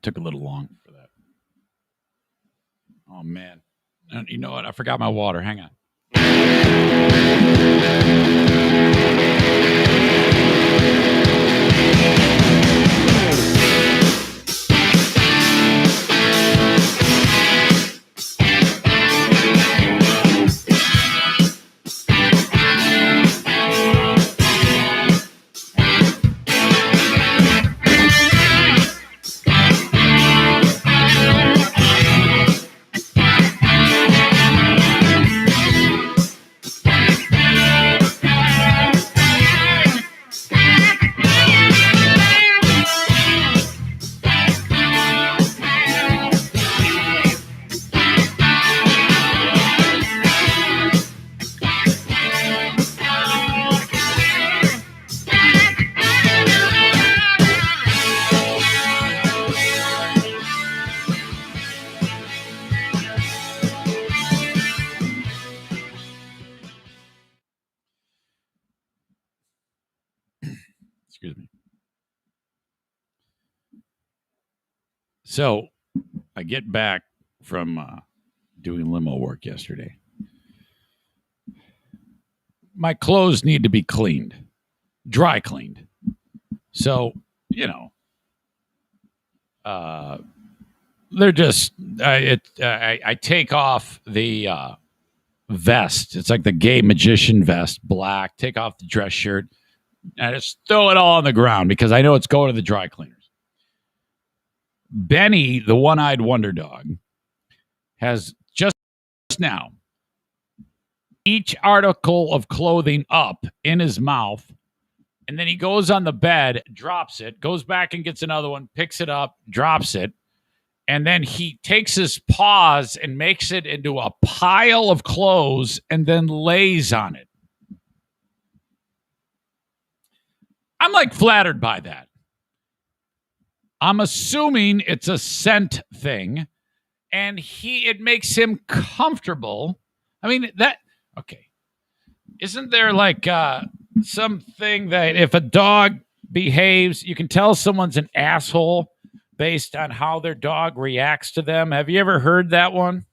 Took a little long for that. Oh, man. And you know what? I forgot my water. Hang on. Excuse me. So I get back from doing limo work yesterday. My clothes need to be cleaned, dry cleaned. So, they're just, I take off the vest. It's like the gay magician vest, black, take off the dress shirt. I just throw it all on the ground because I know it's going to the dry cleaners. Benny, the one-eyed wonder dog, has just now each article of clothing up in his mouth, and then he goes on the bed, drops it, goes back and gets another one, picks it up, drops it, and then he takes his paws and makes it into a pile of clothes and then lays on it. I'm like flattered by that. I'm assuming it's a scent thing, and it makes him comfortable. I mean, okay. Isn't there like something that if a dog behaves, you can tell someone's an asshole based on how their dog reacts to them? Have you ever heard that one?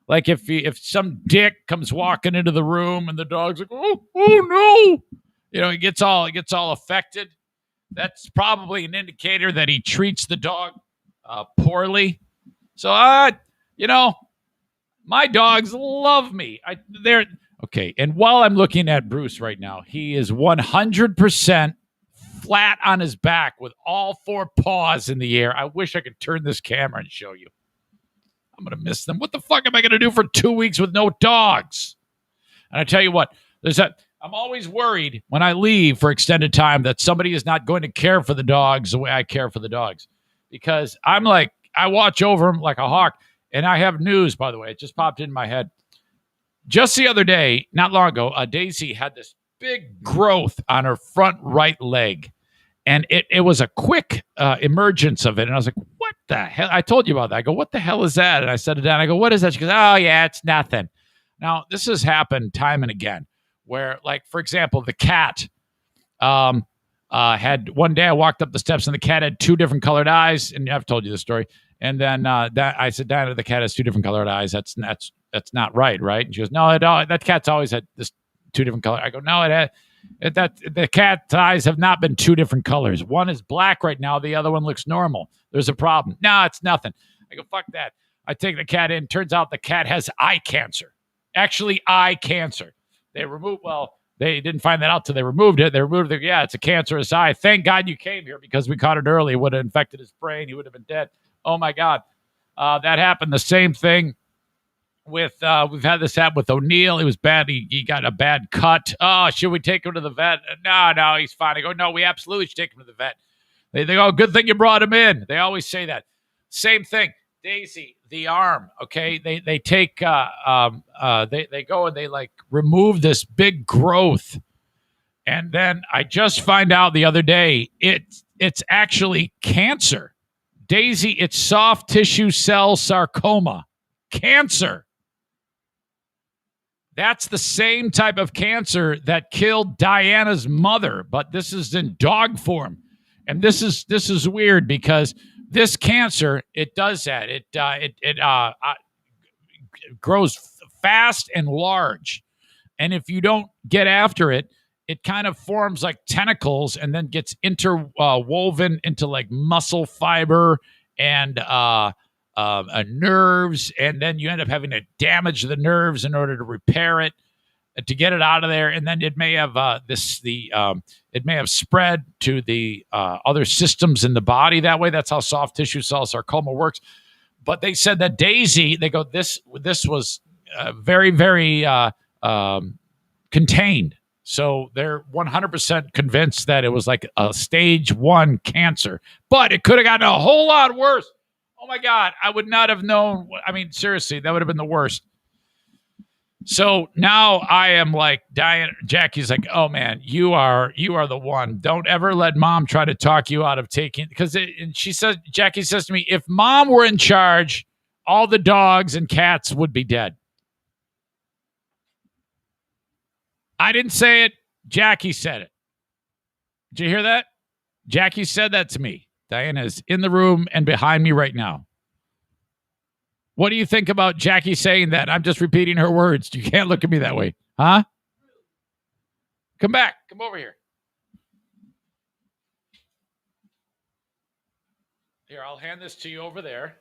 Like if some dick comes walking into the room and the dog's like, oh no. He gets all affected. That's probably an indicator that he treats the dog poorly. So, my dogs love me. They're okay. And while I'm looking at Bruce right now, he is 100% flat on his back with all four paws in the air. I wish I could turn this camera and show you. I'm going to miss them. What the fuck am I going to do for 2 weeks with no dogs? And I tell you what, I'm always worried when I leave for extended time that somebody is not going to care for the dogs the way I care for the dogs. Because I'm like, I watch over them like a hawk. And I have news, by the way. It just popped in my head. Just the other day, not long ago, Daisy had this big growth on her front right leg. And it was a quick emergence of it. And I was like, what the hell? I told you about that. I go, what the hell is that? And I set it down. I go, what is that? She goes, oh, yeah, it's nothing. Now, this has happened time and again. Where, like, for example, the cat had one day I walked up the steps and the cat had two different colored eyes. And I've told you the story. And then I said, Diana, the cat has two different colored eyes. That's not right? And she goes, no, that cat's always had this two different colors. I go, no, the cat's eyes have not been two different colors. One is black right now. The other one looks normal. There's a problem. No, it's nothing. I go, fuck that. I take the cat in. Turns out the cat has eye cancer. Actually, eye cancer. They didn't find that out till they removed it. They removed it. Yeah, it's a cancerous eye. Thank God you came here because we caught it early. It would have infected his brain. He would have been dead. Oh, my God. That happened. The same thing with, we've had this happen with O'Neill. It was bad. He got a bad cut. Oh, should we take him to the vet? No, he's fine. I go, no, we absolutely should take him to the vet. They go, good thing you brought him in. They always say that. Same thing. Daisy, the arm, okay? They take they go and they like remove this big growth. And then I just find out the other day it's actually cancer. Daisy, it's soft tissue cell sarcoma. Cancer. That's the same type of cancer that killed Diana's mother, but this is in dog form. And this is weird because this cancer, it does that. It grows fast and large. And if you don't get after it, it kind of forms like tentacles and then gets interwoven into like muscle fiber and nerves. And then you end up having to damage the nerves in order to repair it, to get it out of there. And then it may have it may have spread to the other systems in the body that way. That's how soft tissue cell sarcoma works. But they said that Daisy, they go, this was very, very contained. So they're 100% convinced that it was like a stage 1 cancer, but it could have gotten a whole lot worse. Oh my God, I would not have known. I mean, seriously, that would have been the worst. So now I am like dying. Jackie's like, oh man, you are the one. Don't ever let mom try to talk you out of taking, because Jackie says to me, if mom were in charge, all the dogs and cats would be dead. I didn't say it. Jackie said it. Did you hear that? Jackie said that to me. Diana is in the room and behind me right now. What do you think about Jackie saying that? I'm just repeating her words. You can't look at me that way. Huh? Come back. Come over here. Here, I'll hand this to you over there.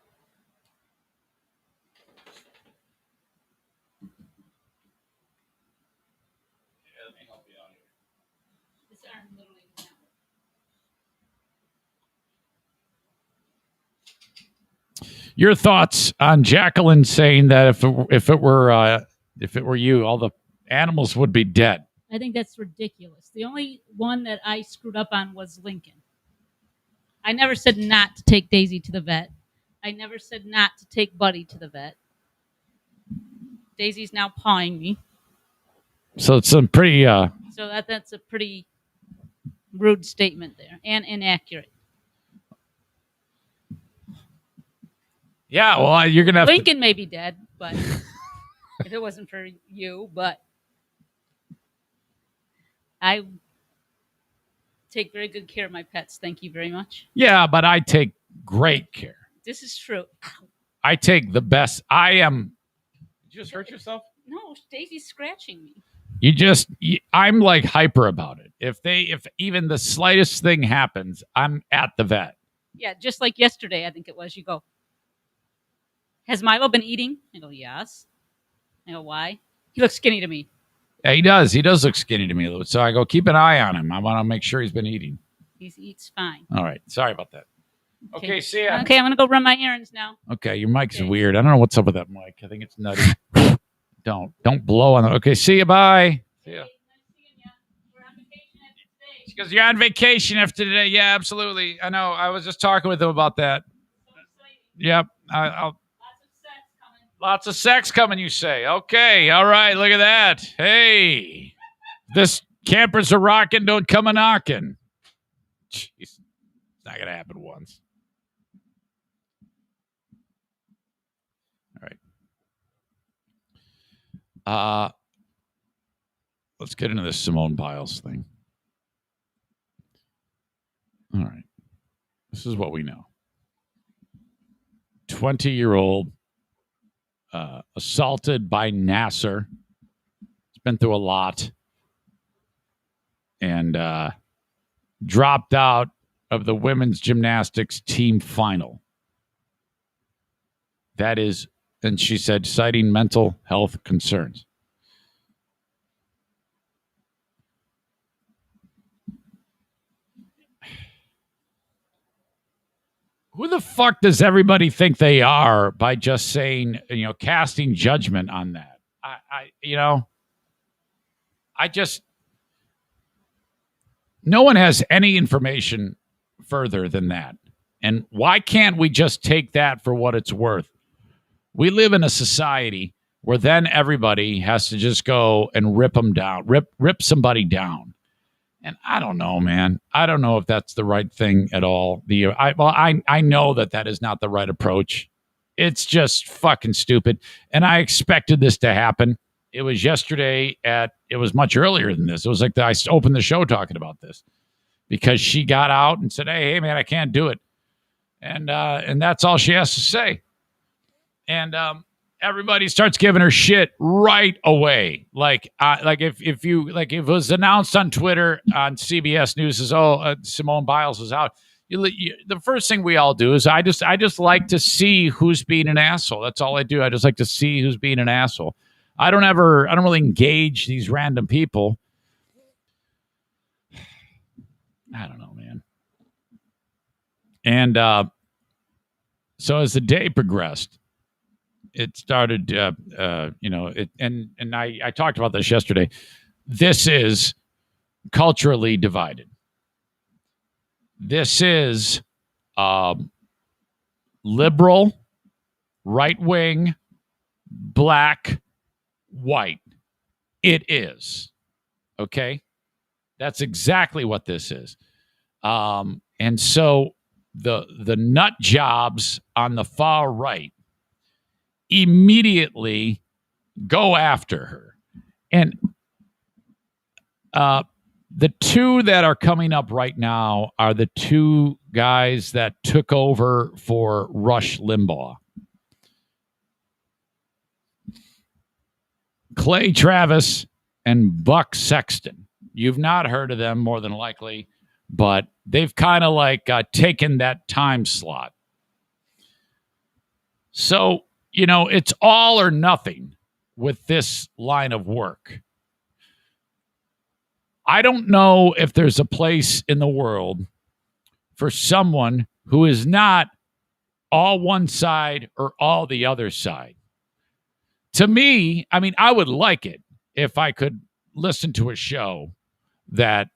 Your thoughts on Jacqueline saying that if it were you, all the animals would be dead? I think that's ridiculous. The only one that I screwed up on was Lincoln. I never said not to take Daisy to the vet. I never said not to take Buddy to the vet. Daisy's now pawing me. So it's some pretty. So that's a pretty rude statement there and inaccurate. Yeah, well, you're gonna have Lincoln may be dead, but if it wasn't for you, but I take very good care of my pets. Thank you very much. Yeah, but I take great care. This is true. I take the best. Did you just hurt yourself? No, Daisy's scratching me. I'm like hyper about it. If even the slightest thing happens, I'm at the vet. Yeah, just like yesterday, I think it was. You go, has Milo been eating? I go, yes. I go, why? He looks skinny to me. Yeah, he does. He does look skinny to me. So I go, keep an eye on him. I want to make sure he's been eating. He eats fine. All right. Sorry about that. Okay, see ya. Okay, I'm going to go run my errands now. Okay, your mic's weird. I don't know what's up with that mic. I think it's nutty. Don't blow on it. Okay, see you. Bye. See ya. We're on vacation after today. Because you're on vacation after today. Yeah, absolutely. I know. I was just talking with him about that. So exciting. Yep. Lots of sex coming, you say. Okay. All right. Look at that. Hey, this campers are rocking. Don't come a knocking. Jeez. It's not going to happen once. All right. Let's get into this Simone Biles thing. All right. This is what we know. 20-year-old assaulted by Nasser. He's been through a lot. And dropped out of the women's gymnastics team final. That is, and she said, citing mental health concerns. Who the fuck does everybody think they are by just saying, casting judgment on that? No one has any information further than that. And why can't we just take that for what it's worth? We live in a society where then everybody has to just go and rip them down, rip somebody down. And I don't know, man. I don't know if that's the right thing at all. I know that is not the right approach. It's just fucking stupid. And I expected this to happen. It was yesterday it was much earlier than this. It was like I opened the show talking about this. because she got out and said, hey man, I can't do it. And that's all she has to say. And everybody starts giving her shit right away. Like if it was announced on Twitter on CBS News is Simone Biles was out. The first thing we all do is I just like to see who's being an asshole. That's all I do. I just like to see who's being an asshole. I don't really engage these random people. I don't know, man. And so as the day progressed, it started, I talked about this yesterday. This is culturally divided. This is liberal, right-wing, black, white. It is. Okay? That's exactly what this is. And so the nut jobs on the far right immediately go after her. And the two that are coming up right now are the two guys that took over for Rush Limbaugh. Clay Travis and Buck Sexton. You've not heard of them, more than likely, but they've kind of like taken that time slot. So, it's all or nothing with this line of work. I don't know if there's a place in the world for someone who is not all one side or all the other side. To me, I would like it if I could listen to a show that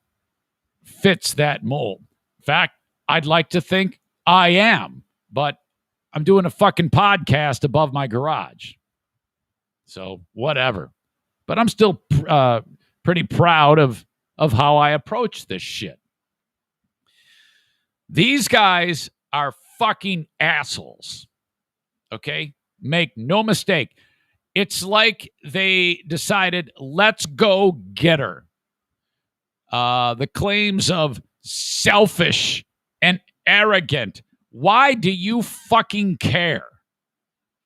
fits that mold. In fact, I'd like to think I am, but I'm doing a fucking podcast above my garage. So whatever. But I'm still pretty proud of how I approach this shit. These guys are fucking assholes. Okay? Make no mistake. It's like they decided, let's go get her. The claims of selfish and arrogant. Why do you fucking care?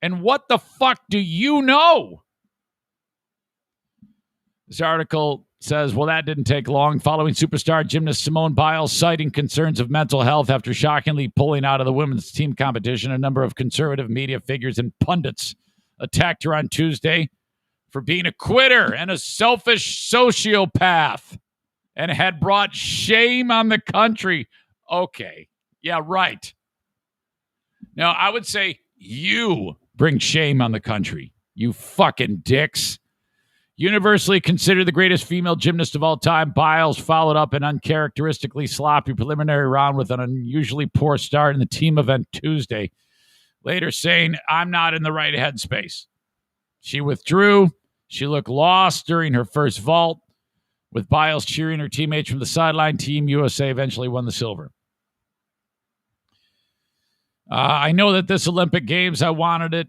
And what the fuck do you know? This article says, well, that didn't take long. Following superstar gymnast Simone Biles citing concerns of mental health after shockingly pulling out of the women's team competition, a number of conservative media figures and pundits attacked her on Tuesday for being a quitter and a selfish sociopath and had brought shame on the country. Okay. Yeah, right. Now, I would say you bring shame on the country, you fucking dicks. Universally considered the greatest female gymnast of all time, Biles followed up an uncharacteristically sloppy preliminary round with an unusually poor start in the team event Tuesday, later saying, I'm not in the right headspace. She withdrew. She looked lost during her first vault, with Biles cheering her teammates from the sideline. Team USA eventually won the silver. I know that this Olympic Games, I wanted it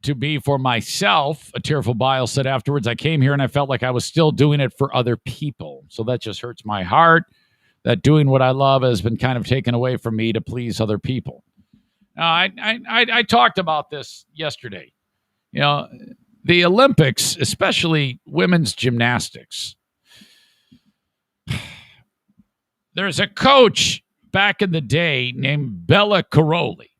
to be for myself, a tearful Biles said afterwards. I came here and I felt like I was still doing it for other people. So that just hurts my heart that doing what I love has been kind of taken away from me to please other people. I talked about this yesterday. The Olympics, especially women's gymnastics. There's a coach back in the day named Bella Caroli.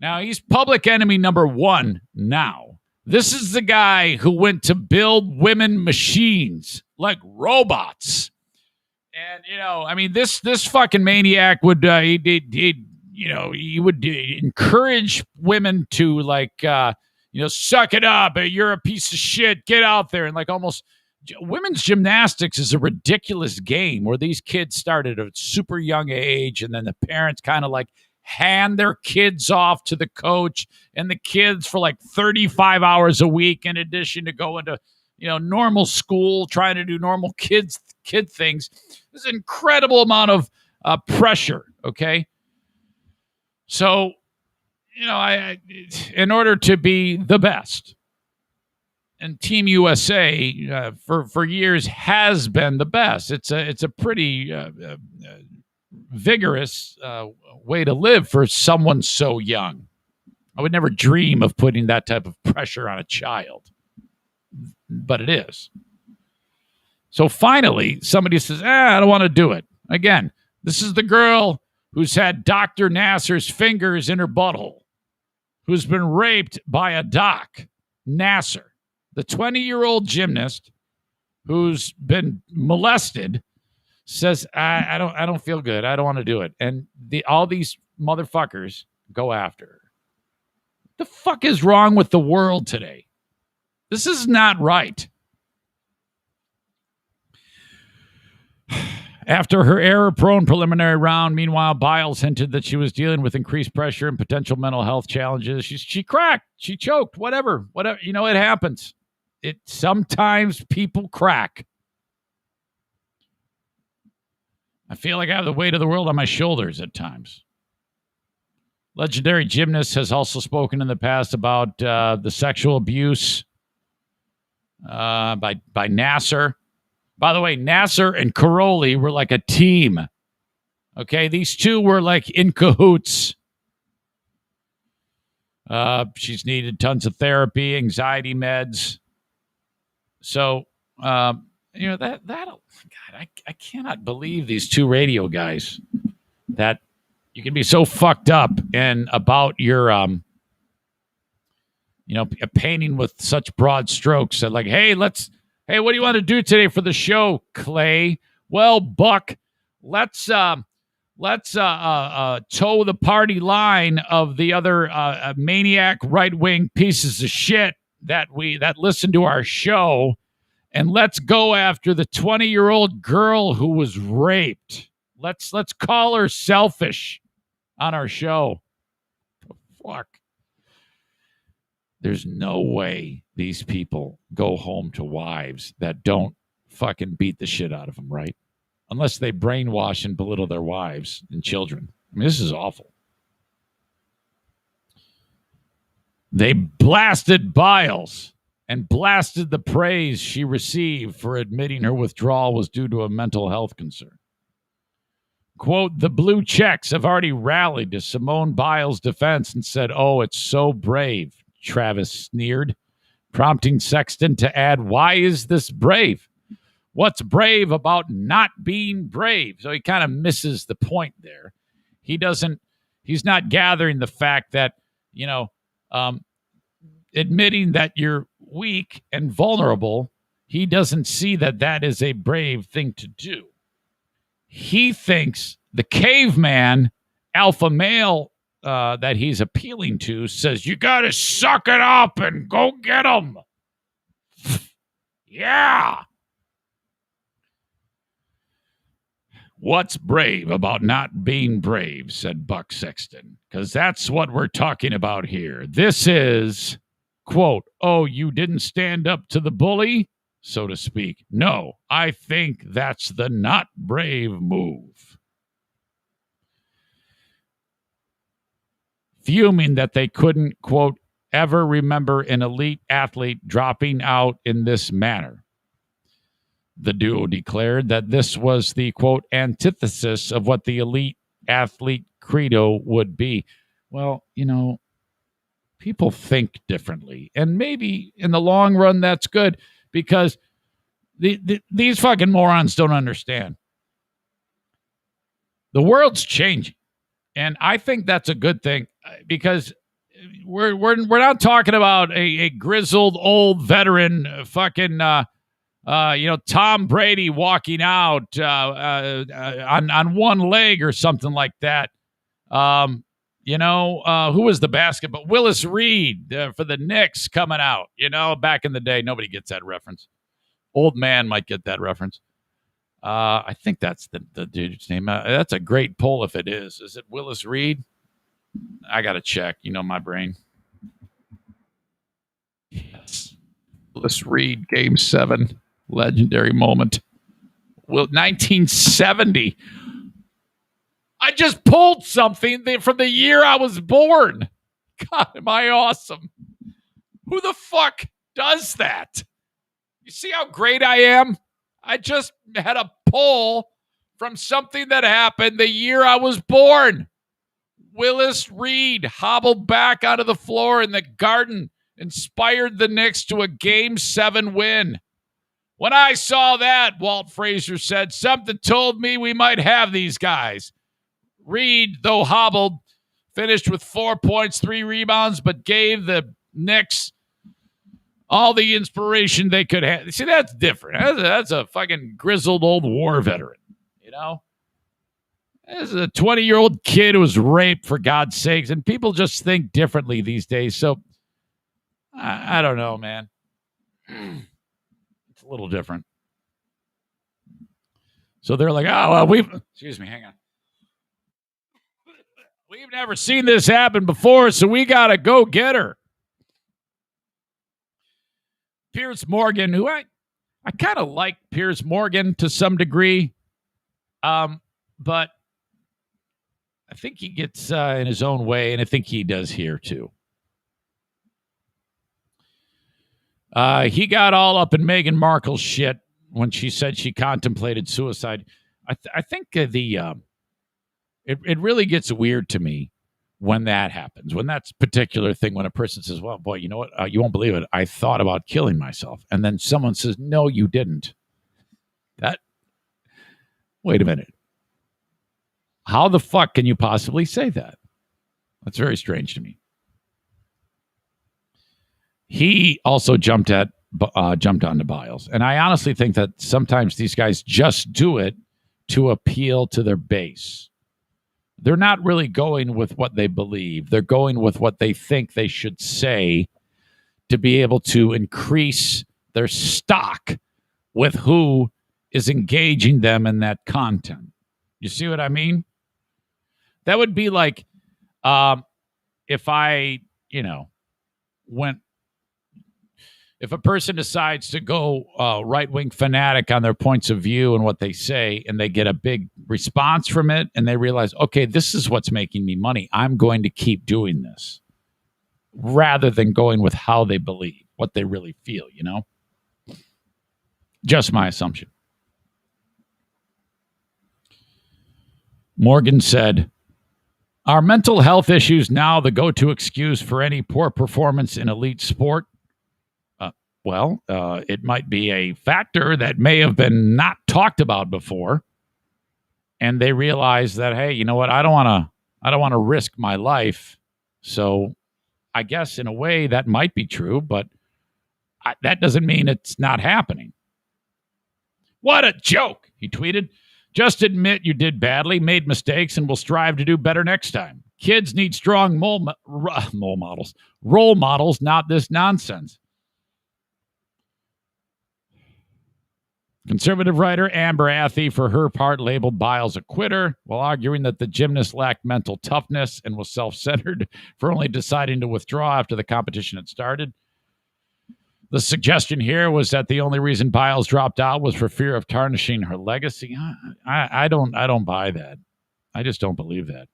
Now, he's public enemy number one now. This is the guy who went to build women machines like robots. And, this fucking maniac would, he would encourage women to suck it up. You're a piece of shit. Get out there. And almost women's gymnastics is a ridiculous game where these kids started at a super young age. And then the parents kind of hand their kids off to the coach and the kids for 35 hours a week in addition to going to, normal school, trying to do normal kid things. There's an incredible amount of pressure. Okay. So, in order to be the best, and Team USA for years has been the best. It's a pretty vigorous way to live for someone so young. I would never dream of putting that type of pressure on a child, but it is. So finally, somebody says, I don't want to do it. Again, this is the girl who's had Dr. Nasser's fingers in her butthole, who's been raped by a doc, Nasser, the 20-year-old gymnast who's been molested, says, I don't feel good. I don't want to do it. And all these motherfuckers go after her. What the fuck is wrong with the world today? This is not right. After her error-prone preliminary round, meanwhile, Biles hinted that she was dealing with increased pressure and potential mental health challenges. She cracked. She choked. Whatever. You know, it happens. Sometimes people crack. I feel like I have the weight of the world on my shoulders at times. Legendary gymnast has also spoken in the past about the sexual abuse by Nasser. By the way, Nasser and Karoli were like a team. Okay, these two were like in cahoots. She's needed tons of therapy, anxiety meds. So, God, I cannot believe these two radio guys that you can be so fucked up and about your, painting with such broad strokes. That like, hey, what do you want to do today for the show, Clay? Well, Buck, let's toe the party line of the other maniac right-wing pieces of shit that listen to our show, and let's go after the 20-year-old girl who was raped. Let's call her selfish on our show. Fuck. There's no way these people go home to wives that don't fucking beat the shit out of them, right? Unless they brainwash and belittle their wives and children. I mean, this is awful. They blasted Biles and blasted the praise she received for admitting her withdrawal was due to a mental health concern. Quote, the blue checks have already rallied to Simone Biles' defense and said, oh, it's so brave, Travis sneered, prompting Sexton to add, why is this brave? What's brave about not being brave? So he kind of misses the point there. He's not gathering the fact that, admitting that you're weak and vulnerable, he doesn't see that is a brave thing to do. He thinks the caveman alpha male that he's appealing to says, you got to suck it up and go get him. Yeah. What's brave about not being brave, said Buck Sexton, because that's what we're talking about here. This is, quote, oh, you didn't stand up to the bully, so to speak. No, I think that's the not brave move. Fuming that they couldn't, quote, ever remember an elite athlete dropping out in this manner. The duo declared that this was the, quote, antithesis of what the elite athlete credo would be. Well, people think differently. And maybe in the long run, that's good because these fucking morons don't understand. The world's changing. And I think that's a good thing because we're not talking about a grizzled old veteran fucking Tom Brady walking out on one leg or something like that. Who was the basketball? Willis Reed for the Knicks coming out. Back in the day, nobody gets that reference. Old man might get that reference. I think that's the dude's name. That's a great poll if it is. Is it Willis Reed? I got to check. My brain. Yes. Willis Reed, Game 7. Legendary moment. 1970. I just pulled something from the year I was born. God, am I awesome? Who the fuck does that? You see how great I am? I just had a pull from something that happened the year I was born. Willis Reed hobbled back onto the floor in the Garden, inspired the Knicks to a Game 7 win. When I saw that, Walt Frazier said, something told me we might have these guys. Reed, though hobbled, finished with 4 points, 3 rebounds, but gave the Knicks all the inspiration they could have. See, that's different. That's a fucking grizzled old war veteran, you know? This is a 20-year-old kid who was raped, for God's sakes, and people just think differently these days. So, I don't know, man. It's a little different. So they're like, oh, well, excuse me, hang on. We've never seen this happen before, so we got to go get her. Piers Morgan, who I kind of like Piers Morgan to some degree, but I think he gets in his own way, and I think he does here too. He got all up in Meghan Markle's shit when she said she contemplated suicide. I think it really gets weird to me when that happens, when that's particular thing, when a person says, well, boy, you know what? You won't believe it. I thought about killing myself. And then someone says, no, you didn't. Wait a minute. How the fuck can you possibly say that? That's very strange to me. He also jumped onto Biles. And I honestly think that sometimes these guys just do it to appeal to their base. They're not really going with what they believe. They're going with what they think they should say to be able to increase their stock with who is engaging them in that content. You see what I mean? That would be like if I, if a person decides to go right-wing fanatic on their points of view and what they say, and they get a big response from it, and they realize, okay, this is what's making me money. I'm going to keep doing this, rather than going with how they believe, what they really feel, Just my assumption. Morgan said, are mental health issues now the go-to excuse for any poor performance in elite sport? It might be a factor that may have been not talked about before. And they realize that, hey, you know what? I don't want to risk my life. So I guess in a way that might be true, but that doesn't mean it's not happening. What a joke, he tweeted. Just admit you did badly, made mistakes, and will strive to do better next time. Kids need strong role models, not this nonsense. Conservative writer Amber Athey, for her part, labeled Biles a quitter, while arguing that the gymnast lacked mental toughness and was self-centered for only deciding to withdraw after the competition had started. The suggestion here was that the only reason Biles dropped out was for fear of tarnishing her legacy. I don't buy that. I just don't believe that.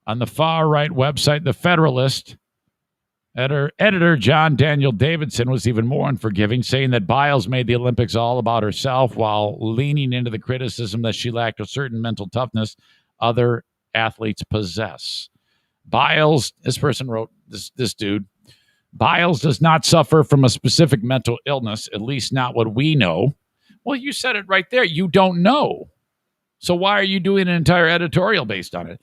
On the far-right website, The Federalist, editor John Daniel Davidson was even more unforgiving, saying that Biles made the Olympics all about herself while leaning into the criticism that she lacked a certain mental toughness other athletes possess. Biles, this person wrote, this dude, Biles does not suffer from a specific mental illness, at least not what we know. Well, you said it right there. You don't know. So why are you doing an entire editorial based on it?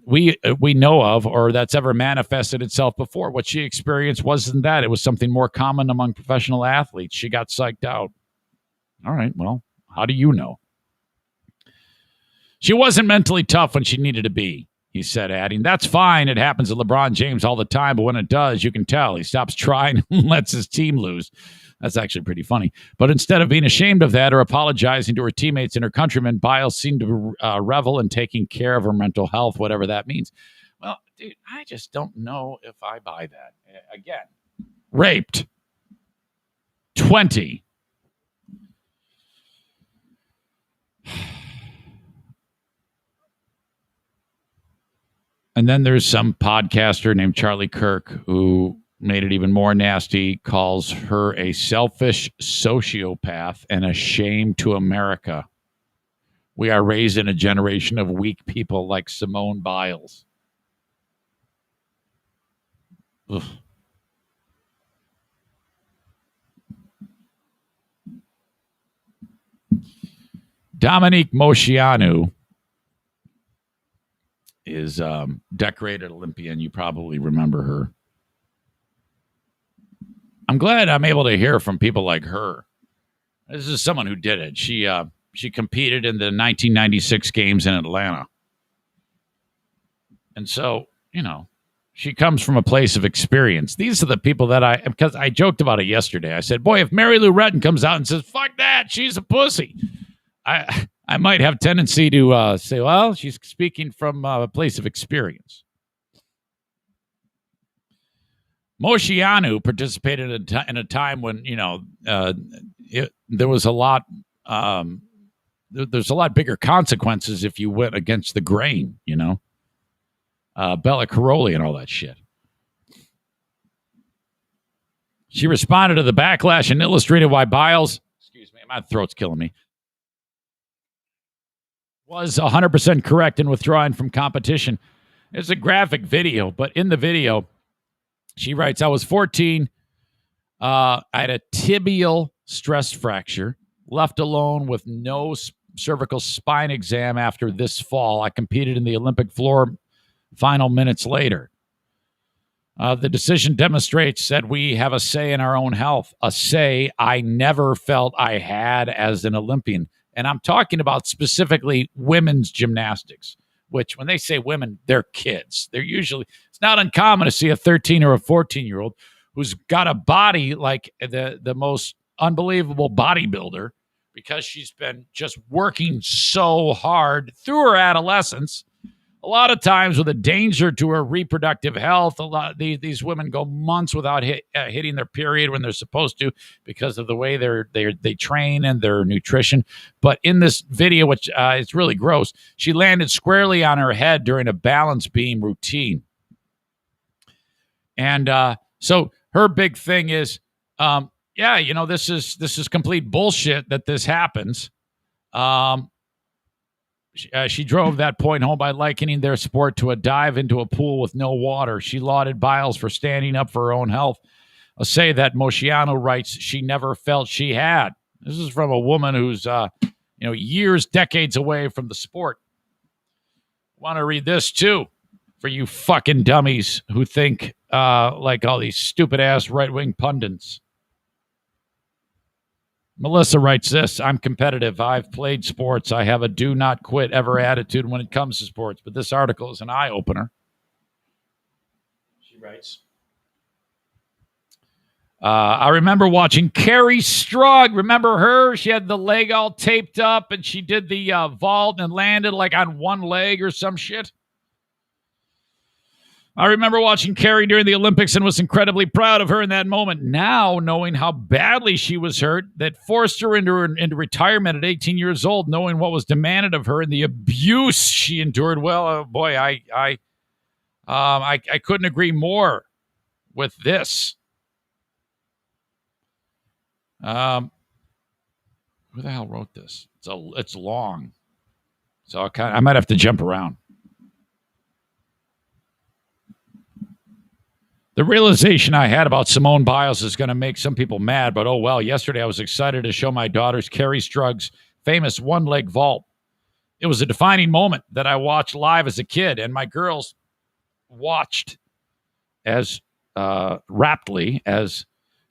We know of, or that's ever manifested itself before. What she experienced wasn't that. It was something more common among professional athletes. She got psyched out. All right, well, how do you know? She wasn't mentally tough when she needed to be, he said, adding, that's fine. It happens to LeBron James all the time, but when it does, you can tell. He stops trying and lets his team lose. That's actually pretty funny. But instead of being ashamed of that or apologizing to her teammates and her countrymen, Biles seemed to revel in taking care of her mental health, whatever that means. Well, dude, I just don't know if I buy that. Again, raped. 20. And then there's some podcaster named Charlie Kirk who made it even more nasty, calls her a selfish sociopath and a shame to America. We are raising a generation of weak people like Simone Biles. Ugh. Dominique Moceanu is decorated Olympian. You probably remember her. I'm glad I'm able to hear from people like her. This is someone who did it. She competed in the 1996 games in Atlanta. And so, she comes from a place of experience. These are the people that because I joked about it yesterday. I said, boy, if Mary Lou Retton comes out and says, fuck that, she's a pussy, I might have tendency to say, well, she's speaking from a place of experience. Moceanu participated in a time when, there was a lot, there's a lot bigger consequences if you went against the grain, Bella Caroli and all that shit. She responded to the backlash and illustrated why Biles, excuse me, my throat's killing me, was 100% correct in withdrawing from competition. It's a graphic video, but in the video, she writes, I was 14. I had a tibial stress fracture, left alone with no cervical spine exam after this fall. I competed in the Olympic floor final minutes later. The decision demonstrates that we have a say in our own health, a say I never felt I had as an Olympian. And I'm talking about specifically women's gymnastics, which when they say women, they're kids. They're usually, it's not uncommon to see a 13 or a 14-year-old who's got a body like the most unbelievable bodybuilder because she's been just working so hard through her adolescence. A lot of times with a danger to her reproductive health, a lot of these women go months without hitting their period when they're supposed to because of the way they train and their nutrition. But in this video, which it's really gross, she landed squarely on her head during a balance beam routine. And so her big thing is, this is complete bullshit that this happens. She drove that point home by likening their sport to a dive into a pool with no water. She lauded Biles for standing up for her own health, a say that Moceanu writes she never felt she had. This is from a woman who's, years, decades away from the sport. Want to read this, too, for you fucking dummies who think like all these stupid-ass right-wing pundits. Melissa writes this, I'm competitive. I've played sports. I have a do not quit ever attitude when it comes to sports, but this article is an eye-opener. She writes, I remember watching Carrie Strug. Remember her? She had the leg all taped up and she did the vault and landed like on one leg or some shit. I remember watching Carrie during the Olympics and was incredibly proud of her in that moment. Now, knowing how badly she was hurt, that forced her into retirement at 18 years old, knowing what was demanded of her and the abuse she endured. Well, boy, I couldn't agree more with this. Who the hell wrote this? It's long, so I might have to jump around. The realization I had about Simone Biles is going to make some people mad, but oh well. Yesterday I was excited to show my daughters Carrie Strug's famous one-leg vault. It was a defining moment that I watched live as a kid, and my girls watched as raptly as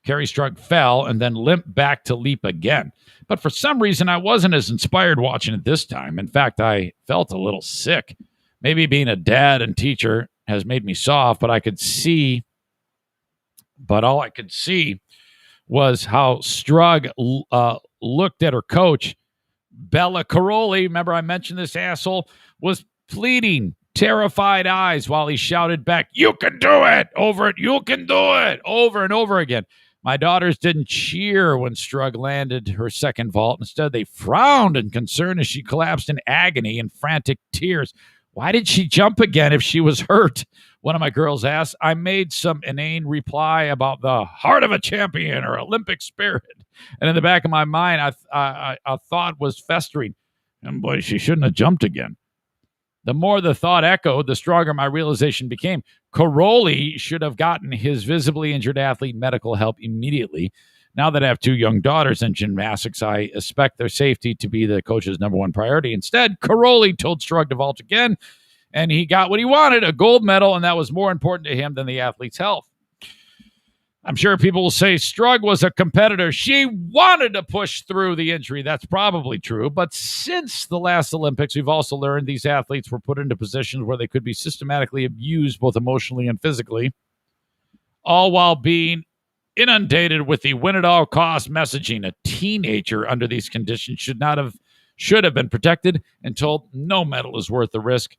Carrie Strug fell and then limped back to leap again. But for some reason, I wasn't as inspired watching it this time. In fact, I felt a little sick. Maybe being a dad and teacher has made me soft, but all I could see was how Strug looked at her coach, Bella Caroli. Remember I mentioned this asshole was pleading, terrified eyes while he shouted back, "You can do it!" over it. "You can do it!" over and over again. My daughters didn't cheer when Strug landed her second vault. Instead, they frowned in concern as she collapsed in agony and frantic tears. Why did she jump again if she was hurt? One of my girls asked. I made some inane reply about the heart of a champion or Olympic spirit. And in the back of my mind, a thought was festering. And boy, she shouldn't have jumped again. The more the thought echoed, the stronger my realization became. Caroli should have gotten his visibly injured athlete medical help immediately. Now that I have 2 young daughters in gymnastics, I expect their safety to be the coach's number one priority. Instead, Caroli told Strug to vault again, and he got what he wanted, a gold medal, and that was more important to him than the athlete's health. I'm sure people will say Strug was a competitor. She wanted to push through the injury. That's probably true. But since the last Olympics, we've also learned these athletes were put into positions where they could be systematically abused both emotionally and physically, all while being inundated with the win-at-all-cost messaging. A teenager under these conditions should have been protected and told no medal is worth the risk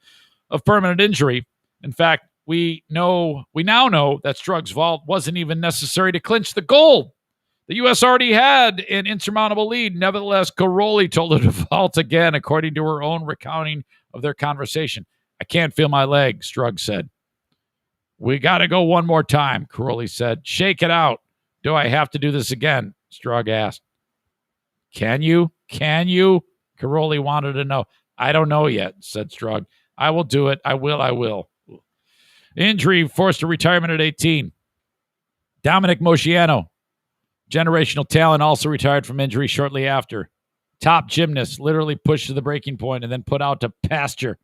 of permanent injury. In fact, we now know that Strug's vault wasn't even necessary to clinch the gold. The U.S. already had an insurmountable lead. Nevertheless, Caroli told her to vault again, according to her own recounting of their conversation. I can't feel my leg, Strug said. We got to go one more time, Caroli said. Shake it out. Do I have to do this again? Strug asked. Can you? Caroli wanted to know. I don't know yet, said Strug. I will do it. I will. Injury forced to retirement at 18. Dominic Mosciano, generational talent, also retired from injury shortly after. Top gymnast, literally pushed to the breaking point and then put out to pasture.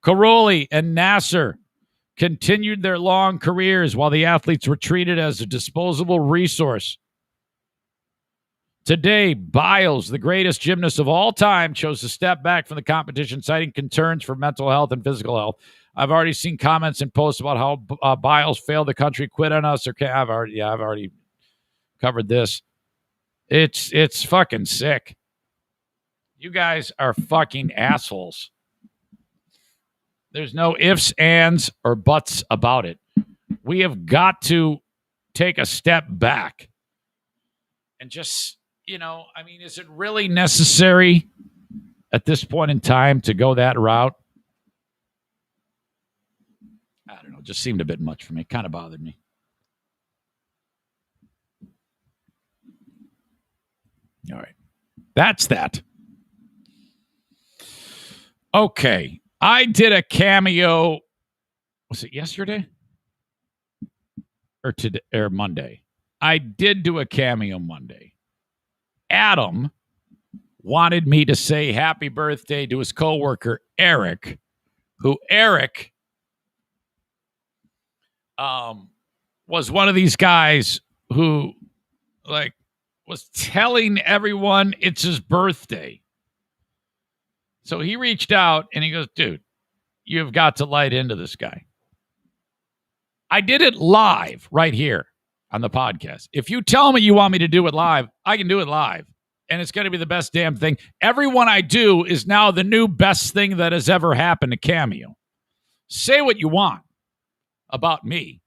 Caroli and Nasser continued their long careers while the athletes were treated as a disposable resource. Today, Biles, the greatest gymnast of all time, chose to step back from the competition, citing concerns for mental health and physical health. I've already seen comments and posts about how Biles failed the country, quit on us, or I've already covered this. It's fucking sick. You guys are fucking assholes. There's no ifs, ands, or buts about it. We have got to take a step back and just, is it really necessary at this point in time to go that route? I don't know. It just seemed a bit much for me. Kind of bothered me. All right. That's that. Okay. I did a cameo. Was it yesterday? Or today or Monday? I did do a cameo Monday. Adam wanted me to say happy birthday to his coworker, Eric, who Eric was one of these guys who was telling everyone it's his birthday. So he reached out and he goes, dude, you've got to light into this guy. I did it live right here on the podcast. If you tell me you want me to do it live, I can do it live. And it's going to be the best damn thing. Everyone I do is now the new best thing that has ever happened to Cameo. Say what you want about me.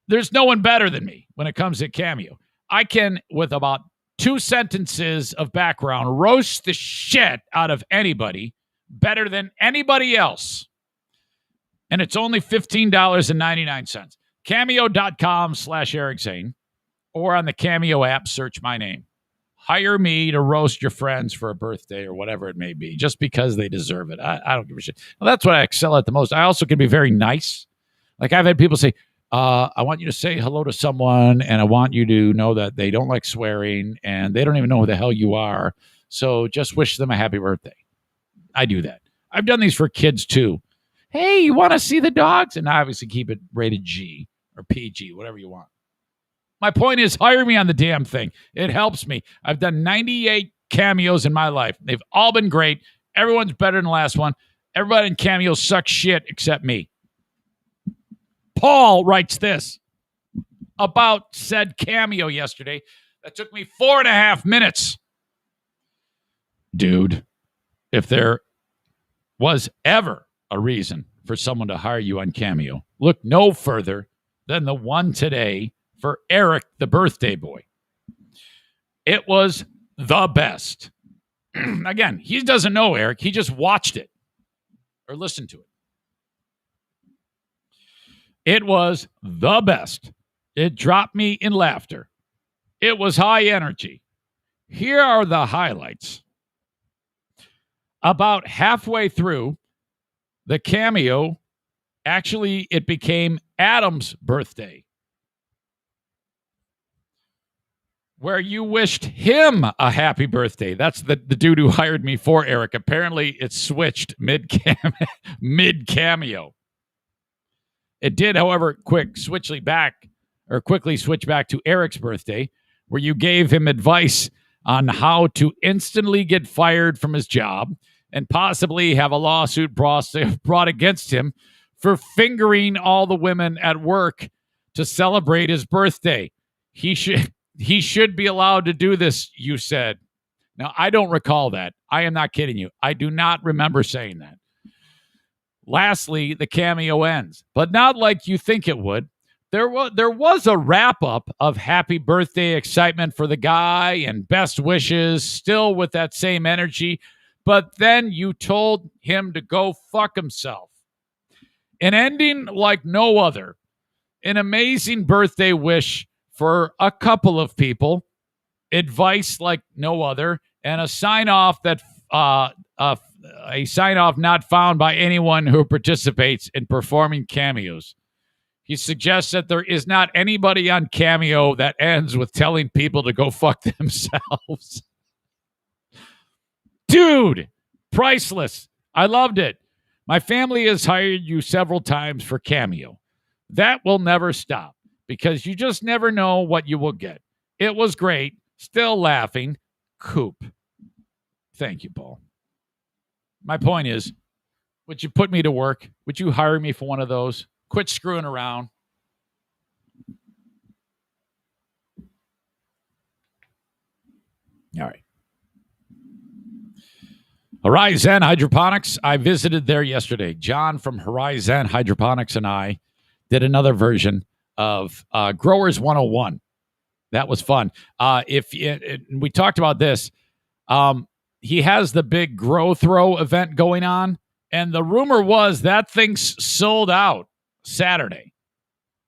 There's no one better than me when it comes to Cameo. I can, with about 2 sentences of background, roast the shit out of anybody better than anybody else. And it's only $15.99. Cameo.com/Eric Zane, or on the Cameo app, search my name. Hire me to roast your friends for a birthday or whatever it may be, just because they deserve it. I don't give a shit. Well, that's what I excel at the most. I also can be very nice. Like I've had people say, I want you to say hello to someone, and I want you to know that they don't like swearing, and they don't even know who the hell you are. So just wish them a happy birthday. I do that. I've done these for kids too. Hey, you want to see the dogs? And I obviously keep it rated G or PG, whatever you want. My point is, hire me on the damn thing. It helps me. I've done 98 cameos in my life. They've all been great. Everyone's better than the last one. Everybody in Cameo sucks shit except me. Paul writes this about said cameo yesterday. That took me 4.5 minutes. Dude, if there was ever a reason for someone to hire you on Cameo, look no further than the one today for Eric, the birthday boy. It was the best. Again, he doesn't know Eric. He just watched it. or listen to it. It was the best. It dropped me in laughter. It was high energy. Here are the highlights. About halfway through the cameo, actually, it became Adam's birthday, where you wished him a happy birthday. That's the dude who hired me for Eric. Apparently, it switched mid-cameo. It did, however, quickly switch back to Eric's birthday, where you gave him advice on how to instantly get fired from his job and possibly have a lawsuit brought against him for fingering all the women at work to celebrate his birthday. He should be allowed to do this, you said. Now, I don't recall that. I am not kidding you. I do not remember saying that. Lastly, the cameo ends, but not like you think it would. There was a wrap-up of happy birthday excitement for the guy and best wishes, still with that same energy, but then you told him to go fuck himself. An ending like no other. An amazing birthday wish for a couple of people, advice like no other, and a sign-off not found by anyone who participates in performing cameos. He suggests that there is not anybody on Cameo that ends with telling people to go fuck themselves. Dude, priceless. I loved it. My family has hired you several times for Cameo. That will never stop because you just never know what you will get. It was great. Still laughing. Coop. Thank you, Paul. My point is, would you put me to work? Would you hire me for one of those? Quit screwing around. All right. Horizon Hydroponics. I visited there yesterday. John from Horizon Hydroponics and I did another version of Growers 101. That was fun. We talked about this. He has the big Grow Throw event going on, and the rumor was that thing's sold out Saturday.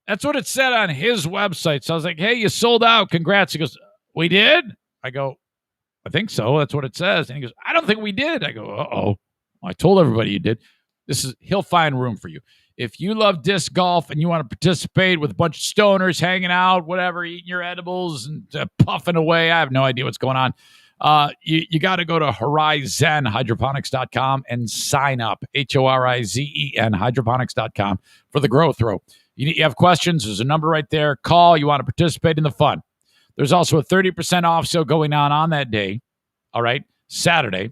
That's what it said on his website. So I was like, hey, you sold out. Congrats. He goes, we did? I go, I think so. That's what it says. And he goes, I don't think we did. I go, uh-oh. Well, I told everybody you did. He'll find room for you. If you love disc golf and you want to participate with a bunch of stoners hanging out, whatever, eating your edibles and puffing away, I have no idea what's going on. You got to go to horizonhydroponics.com and sign up, HORIZEN hydroponics.com for the Grow Throw. You have questions, there's a number right there. Call, you want to participate in the fun. There's also a 30% off sale going on that day, all right, Saturday,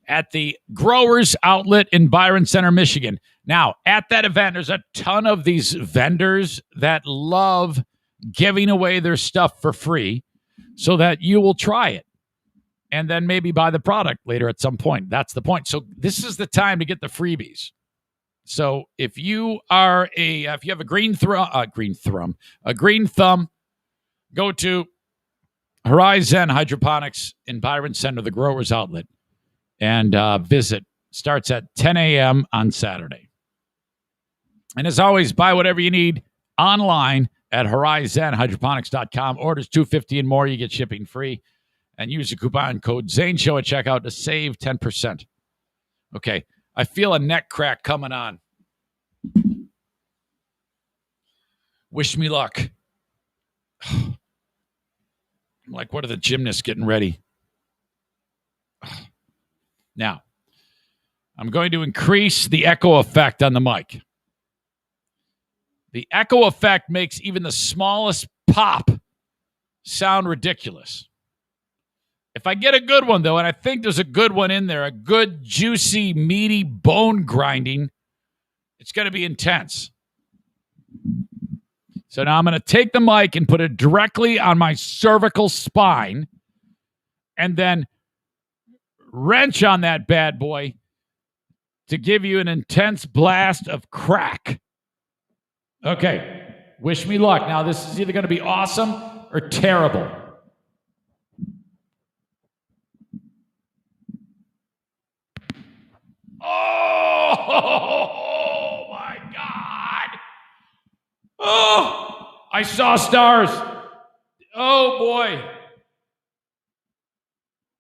at the Growers Outlet in Byron Center, Michigan. Now, at that event, there's a ton of these vendors that love giving away their stuff for free so that you will try it and then maybe buy the product later at some point. That's the point. So this is the time to get the freebies. So if you have a green thumb, go to Horizon Hydroponics in Byron Center, the Growers Outlet, and visit. Starts at 10 a.m. on Saturday. And as always, buy whatever you need online at horizonhydroponics.com. Orders $250 and more, you get shipping free. And use the coupon code ZaneShow at checkout to save 10%. Okay, I feel a neck crack coming on. Wish me luck. I'm like, what are the gymnasts getting ready? Now, I'm going to increase the echo effect on the mic. The echo effect makes even the smallest pop sound ridiculous. If I get a good one, though, and I think there's a good one in there, a good, juicy, meaty bone grinding, it's going to be intense. So now I'm going to take the mic and put it directly on my cervical spine and then wrench on that bad boy to give you an intense blast of crack. Okay, wish me luck. Now, this is either going to be awesome or terrible. Oh, my God. Oh, I saw stars. Oh, boy.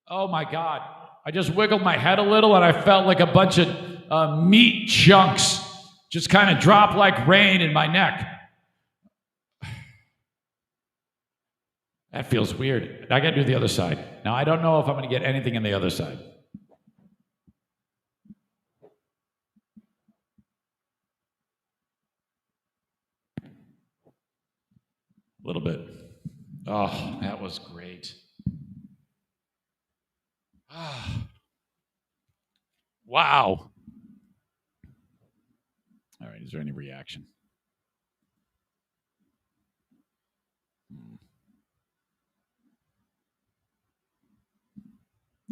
Oh, my God. I just wiggled my head a little, and I felt like a bunch of meat chunks just kind of drop like rain in my neck. That feels weird. I got to do the other side. Now, I don't know if I'm going to get anything in the other side. A little bit. Oh, that was great. Wow. All right, is there any reaction?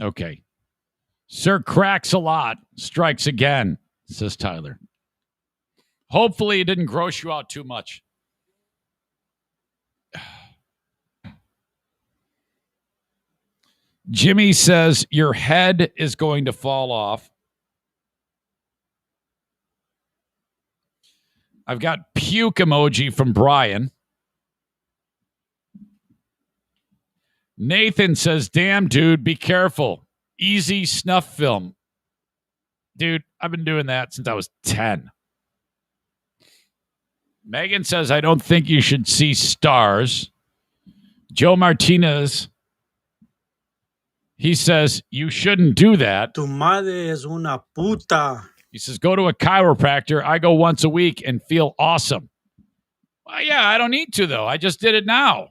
Okay. Sir cracks a lot, strikes again, says Tyler. Hopefully it didn't gross you out too much. Jimmy says your head is going to fall off. I've got puke emoji from Brian. Nathan says, damn, dude, be careful. Easy snuff film. Dude, I've been doing that since I was 10. Megan says, I don't think you should see stars. Joe Martinez, he says, you shouldn't do that. Tu madre es una puta. He says, go to a chiropractor. I go once a week and feel awesome. Well, yeah, I don't need to, though. I just did it now.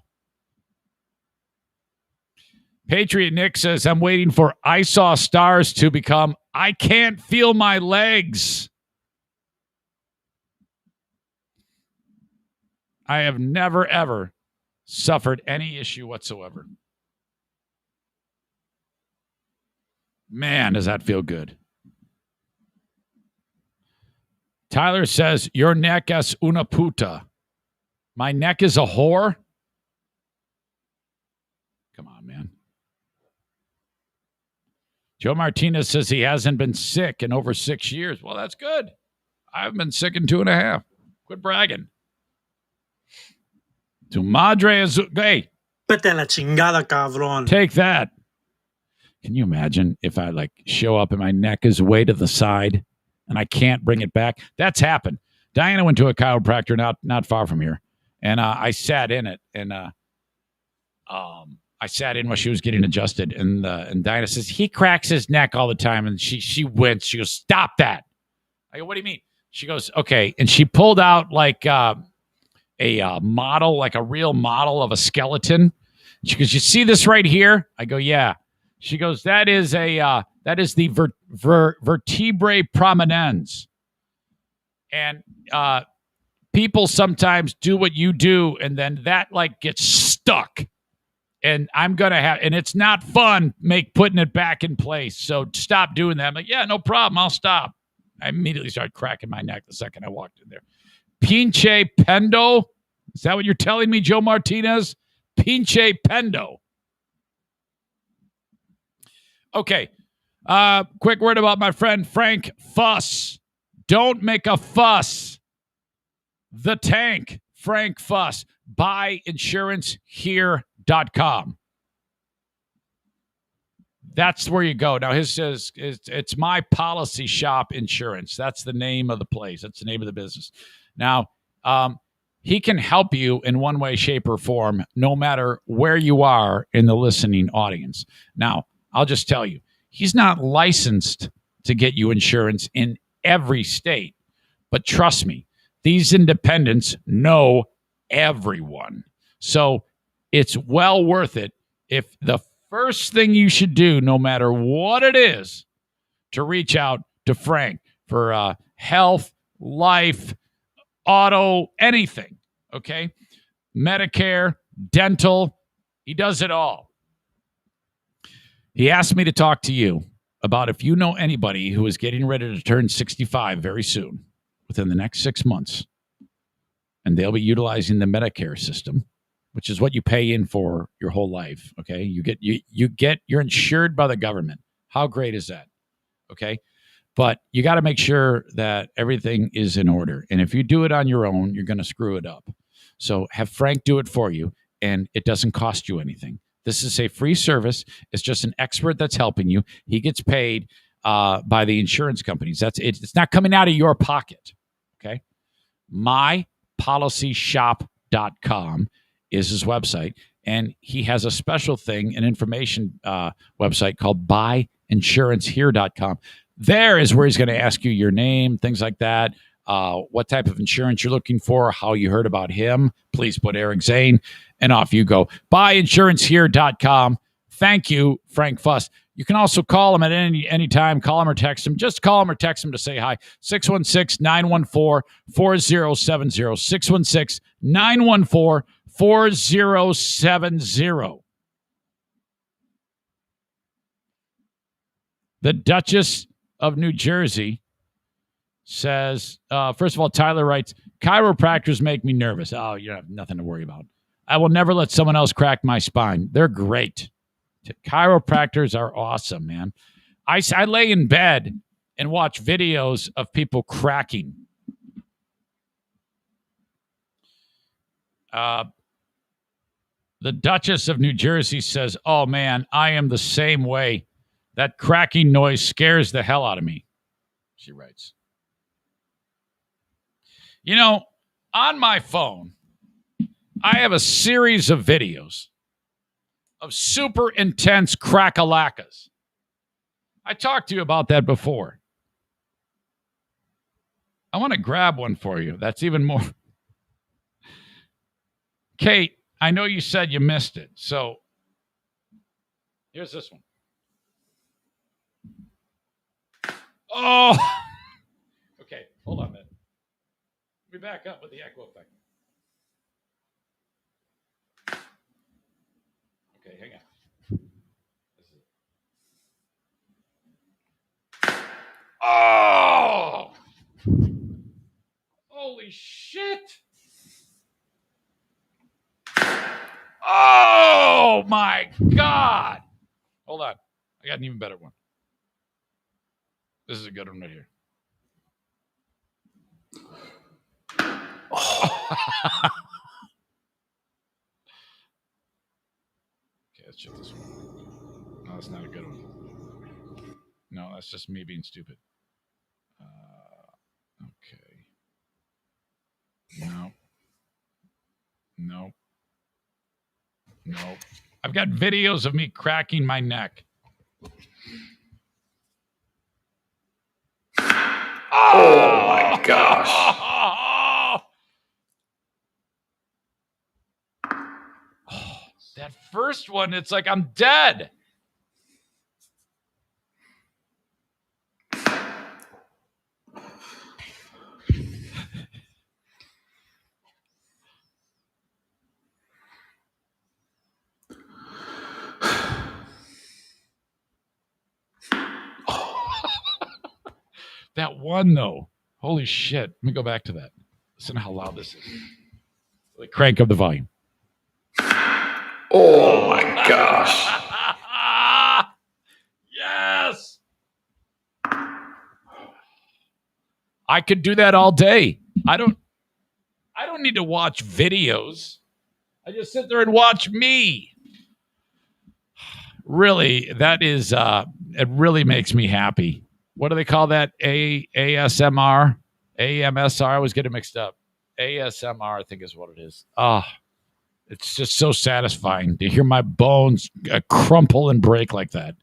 Patriot Nick says, I'm waiting for I Saw Stars to become I Can't Feel My Legs. I have never, ever suffered any issue whatsoever. Man, does that feel good. Tyler says, your neck es una puta. My neck is a whore? Come on, man. Joe Martinez says he hasn't been sick in over 6 years. Well, that's good. I haven't been sick in 2.5. Quit bragging. Tu madre es... Hey. Vete a la chingada, cabrón. Take that. Can you imagine if I show up and my neck is way to the side and I can't bring it back? That's happened. Diana went to a chiropractor not far from here, and I sat in it, and I sat in while she was getting adjusted, and Diana says he cracks his neck all the time, and she winced. She goes, "Stop that!" I go, "What do you mean?" She goes, "Okay," and she pulled out a model, like a real model of a skeleton. She goes, "You see this right here?" I go, "Yeah." She goes, that is the vertebrae prominens. And people sometimes do what you do, and then that gets stuck. And I'm going to have, and it's not fun putting it back in place. So stop doing that. I'm like, yeah, no problem. I'll stop. I immediately started cracking my neck the second I walked in there. Pinche pendo. Is that what you're telling me, Joe Martinez? Pinche pendo. Okay. Quick word about my friend Frank Fuss. Don't make a fuss. The Tank, Frank Fuss. Buyinsurancehere.com. That's where you go. Now, his says it's My Policy Shop Insurance. That's the name of the place. That's the name of the business. Now, he can help you in one way, shape, or form, no matter where you are in the listening audience. Now, I'll just tell you, he's not licensed to get you insurance in every state. But trust me, these independents know everyone. So it's well worth it if the first thing you should do, no matter what it is, to reach out to Frank for health, life, auto, anything, okay? Medicare, dental, he does it all. He asked me to talk to you about if you know anybody who is getting ready to turn 65 very soon, within the next 6 months, and they'll be utilizing the Medicare system, which is what you pay in for your whole life. Okay, you're insured by the government. How great is that? Okay, But you got to make sure that everything is in order. And if you do it on your own, you're going to screw it up. So have Frank do it for you, and it doesn't cost you anything. This is a free service. It's just an expert that's helping you. He gets paid by the insurance companies. That's it. It's not coming out of your pocket. Okay. MyPolicyShop.com is his website. And he has a special thing, an information website called BuyInsuranceHere.com. There is where he's going to ask you your name, things like that, what type of insurance you're looking for, how you heard about him. Please put Eric Zane, and off you go. BuyInsuranceHere.com. Thank you, Frank Fuss. You can also call him at any time. Call him or text him. Just call him or text him to say hi. 616-914-4070. 616-914-4070. The Duchess of New Jersey says, first of all, Tyler writes, chiropractors make me nervous. Oh, you have nothing to worry about. I will never let someone else crack my spine. They're great. Chiropractors are awesome, man. I lay in bed and watch videos of people cracking. The Duchess of New Jersey says, oh, man, I am the same way. That cracking noise scares the hell out of me, she writes. You know, on my phone, I have a series of videos of super intense crack-a-lackas. I talked to you about that before. I want to grab one for you. That's even more. Kate, I know you said you missed it, so here's this one. Oh, okay. Hold on a minute. Let me back up with the echo effect. Okay, hang on. Oh, holy shit. Oh, my God. Hold on. I got an even better one. This is a good one right here. Oh. Okay, let's check this one. No, that's not a good one. No, that's just me being stupid. Okay. No. Nope. Nope. I've got videos of me cracking my neck. Oh my gosh. That first one, it's like I'm dead. That one, though. Holy shit. Let me go back to that. Listen to how loud this is. Like, crank up the volume. Oh my gosh. Yes. I could do that all day. I don't need to watch videos. I just sit there and watch me. Really, that is it really makes me happy. What do they call that? ASMR? AMSR? I always get it mixed up. ASMR, I think is what it is. It's just so satisfying to hear my bones crumple and break like that.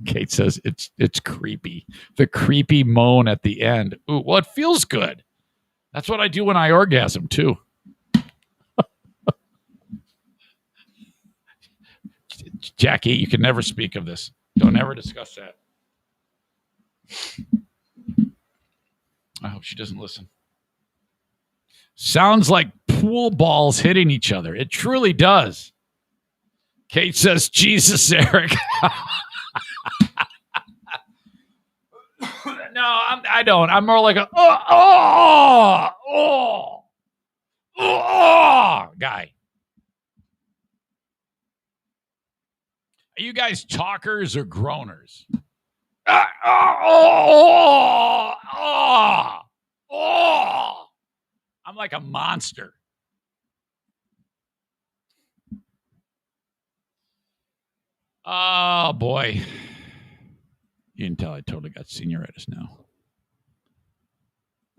Kate says it's creepy. The creepy moan at the end. Ooh, well, it feels good. That's what I do when I orgasm, too. Jackie, you can never speak of this. Don't ever discuss that. I hope she doesn't listen. Sounds like pool balls hitting each other. It truly does. Kate says, Jesus, Eric. No, I don't. I'm more like a guy. Are you guys talkers or groaners? I'm like a monster. Oh, boy. You can tell I totally got senioritis now.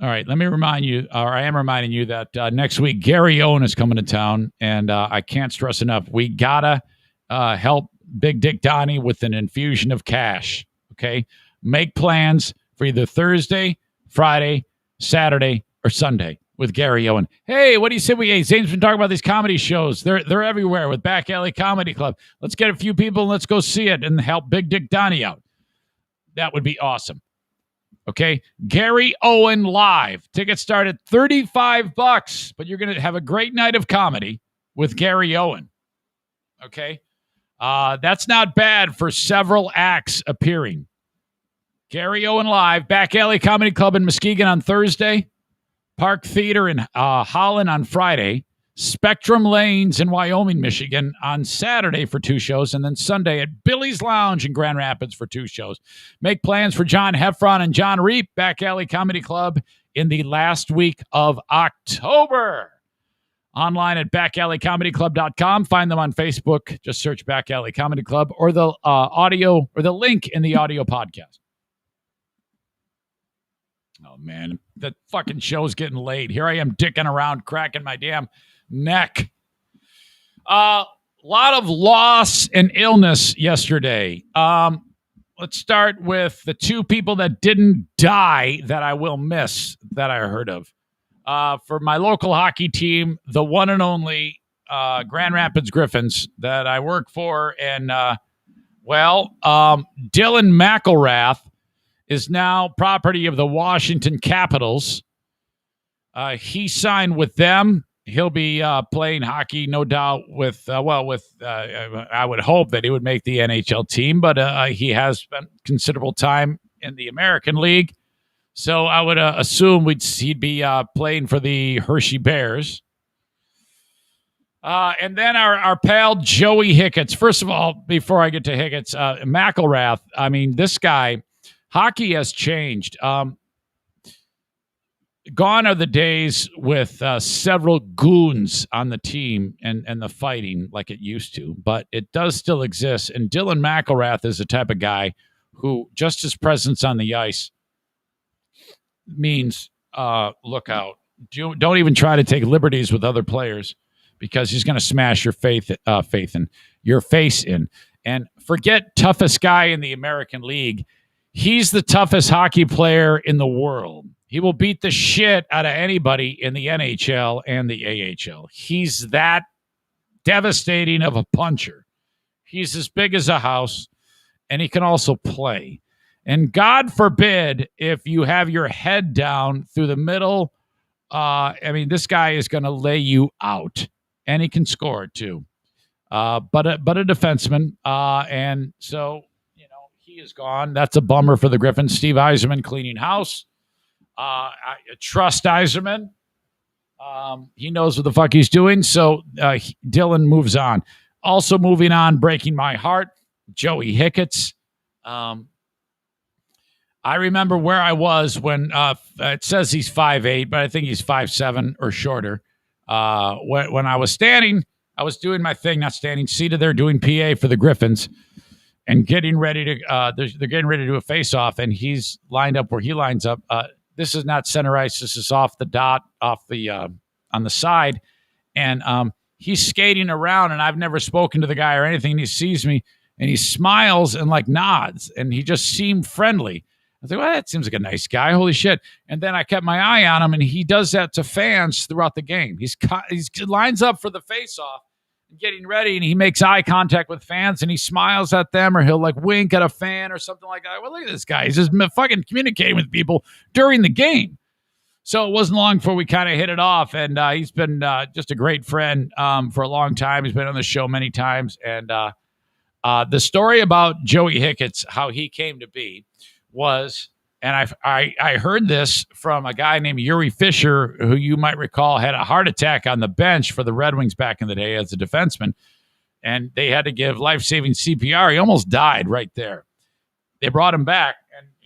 All right, let me remind you, or I am reminding you that next week, Gary Owen is coming to town, and I can't stress enough, we got to help Big Dick Donnie with an infusion of cash, okay? Make plans for either Thursday, Friday, Saturday, or Sunday with Gary Owen. Hey, what do you say Zane's been talking about these comedy shows. They're everywhere with Back Alley Comedy Club. Let's get a few people and let's go see it and help Big Dick Donnie out. That would be awesome. Okay, Gary Owen live. Tickets start at $35, but you're going to have a great night of comedy with Gary Owen. Okay, that's not bad for several acts appearing. Gary Owen live, Back Alley Comedy Club in Muskegon on Thursday, Park Theater in Holland on Friday, Spectrum Lanes in Wyoming, Michigan on Saturday for 2 shows, and then Sunday at Billy's Lounge in Grand Rapids for 2 shows. Make plans for John Heffron and John Reap, Back Alley Comedy Club in the last week of October. Online at backalleycomedyclub.com. Find them on Facebook. Just search Back Alley Comedy Club or the audio or the link in the audio podcast. Oh, man, that fucking show's getting late. Here I am dicking around, cracking my damn neck. A lot of loss and illness yesterday. Let's start with the 2 people that didn't die that I will miss that I heard of. For my local hockey team, the one and only Grand Rapids Griffins that I work for. And, Dylan McElrath is now property of the Washington Capitals. He signed with them. He'll be playing hockey, no doubt, I would hope that he would make the NHL team, but he has spent considerable time in the American League. So I would assume he'd be playing for the Hershey Bears. And then our pal Joey Hicketts. First of all, before I get to Hicketts, McElrath, I mean, this guy, hockey has changed. Gone are the days with several goons on the team and the fighting like it used to, but it does still exist. And Dylan McElrath is the type of guy who just his presence on the ice means look out. Don't even try to take liberties with other players because he's going to smash your face in. And forget toughest guy in the American League. He's the toughest hockey player in the world. He will beat the shit out of anybody in the NHL and the AHL. He's that devastating of a puncher. He's as big as a house, and he can also play. And God forbid if you have your head down through the middle. This guy is going to lay you out, and he can score too. But a defenseman, and so he is gone. That's a bummer for the Griffins. Steve Yzerman cleaning house. I trust Yzerman. He knows what the fuck he's doing. So Dylan moves on. Also moving on, breaking my heart, Joey Hicketts. I remember where I was when it says he's 5'8", but I think he's 5'7" or shorter. When I was standing, I was doing my thing, not standing, seated there doing PA for the Griffins and getting ready to they're getting ready to do a face-off, and he's lined up where he lines up. This is not center ice. This is off the dot, off the on the side. And he's skating around, and I've never spoken to the guy or anything. And he sees me, and he smiles and like nods, and he just seemed friendly. I was like, well, that seems like a nice guy. Holy shit. And then I kept my eye on him, and he does that to fans throughout the game. He lines up for the face-off, getting ready, and he makes eye contact with fans, and he smiles at them, or he'll like wink at a fan or something like that. Well, look at this guy. He's just fucking communicating with people during the game. So it wasn't long before we kind of hit it off, and he's been just a great friend for a long time. He's been on the show many times, and the story about Joey Hicketts, how he came to be, was, and I heard this from a guy named Yuri Fisher, who you might recall had a heart attack on the bench for the Red Wings back in the day as a defenseman, and they had to give life-saving CPR. He almost died right there. They brought him back,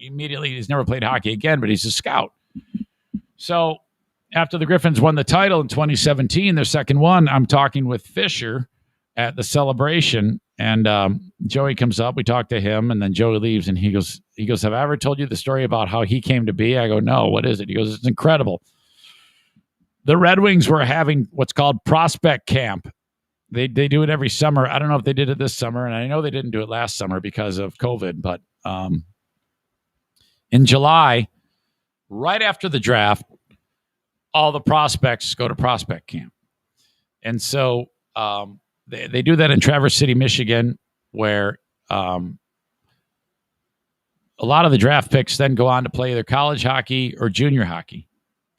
immediately he's never played hockey again, but he's a scout. So after the Griffins won the title in 2017, their second one, I'm talking with Fisher at the celebration, and Joey comes up. We talk to him, and then Joey leaves, and he goes, have I ever told you the story about how he came to be? I go, no, what is it? He goes, it's incredible. The Red Wings were having what's called prospect camp. They do it every summer. I don't know if they did it this summer, and I know they didn't do it last summer because of COVID, but in July, right after the draft, all the prospects go to prospect camp. And so they do that in Traverse City, Michigan, where a lot of the draft picks then go on to play either college hockey or junior hockey,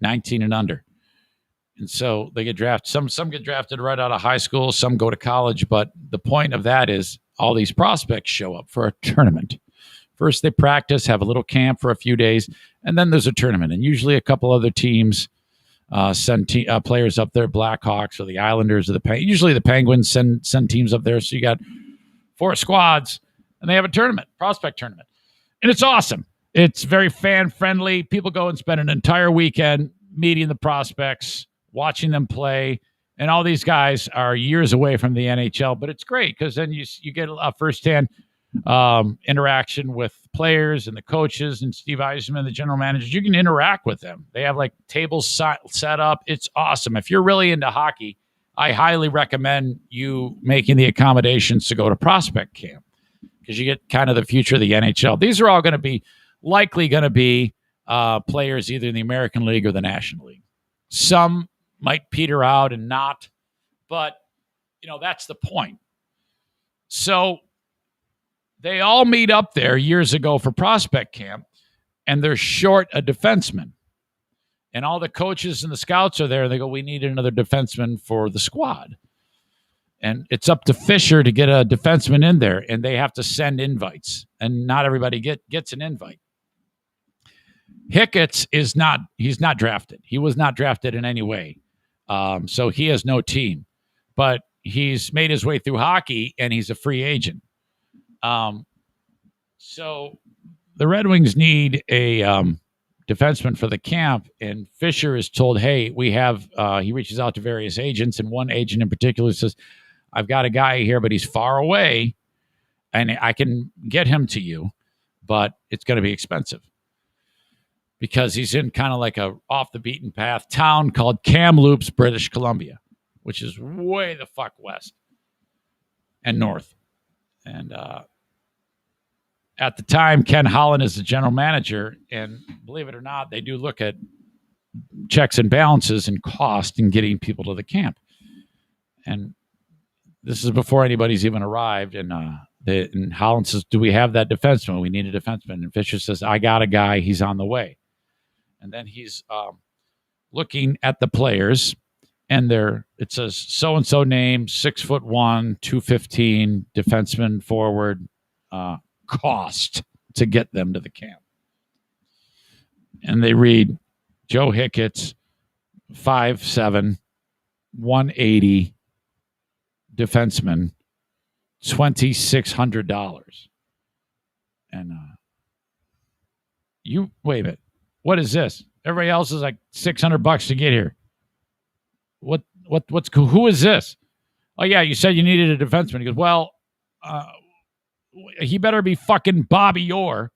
19 and under. And so they get drafted. Some get drafted right out of high school. Some go to college. But the point of that is all these prospects show up for a tournament. First, they practice, have a little camp for a few days, and then there's a tournament. And usually a couple other teams send players up there, Blackhawks or the Islanders or usually the Penguins send teams up there. So you got 4 squads, and they have a tournament, prospect tournament. And it's awesome. It's very fan-friendly. People go and spend an entire weekend meeting the prospects, watching them play, and all these guys are years away from the NHL, but it's great because then you get a firsthand interaction with players and the coaches and Steve Yzerman, the general managers. You can interact with them. They have like tables set up. It's awesome. If you're really into hockey, I highly recommend you making the accommodations to go to prospect camp because you get kind of the future of the NHL. These are all likely going to be players either in the American League or the National League. Some might peter out and not, but that's the point. So they all meet up there years ago for prospect camp, and they're short a defenseman. And all the coaches and the scouts are there. They go, we need another defenseman for the squad. And it's up to Fisher to get a defenseman in there, and they have to send invites. And not everybody gets an invite. Hickett's he's not drafted. He was not drafted in any way. So he has no team. But he's made his way through hockey, and he's a free agent. So the Red Wings need a defenseman for the camp, and Fisher is told, hey, we have, he reaches out to various agents, and one agent in particular says, I've got a guy here, but he's far away, and I can get him to you, but it's going to be expensive because he's in kind of like a off the beaten path town called Kamloops, British Columbia, which is way the fuck west and north. And at the time, Ken Holland is the general manager, and believe it or not, they do look at checks and balances and cost in getting people to the camp. And this is before anybody's even arrived, and Holland says, do we have that defenseman? We need a defenseman. And Fisher says, I got a guy. He's on the way. And then he's looking at the players, and it says so-and-so name, 6'1", 215, defenseman, forward, cost to get them to the camp. And they read Joe Hickett's 5'7", 180 defenseman, $2,600. And you wait a minute. What is this? Everybody else is like $600 to get here. Who is this? Oh yeah, you said you needed a defenseman. He goes, well, he better be fucking Bobby Orr.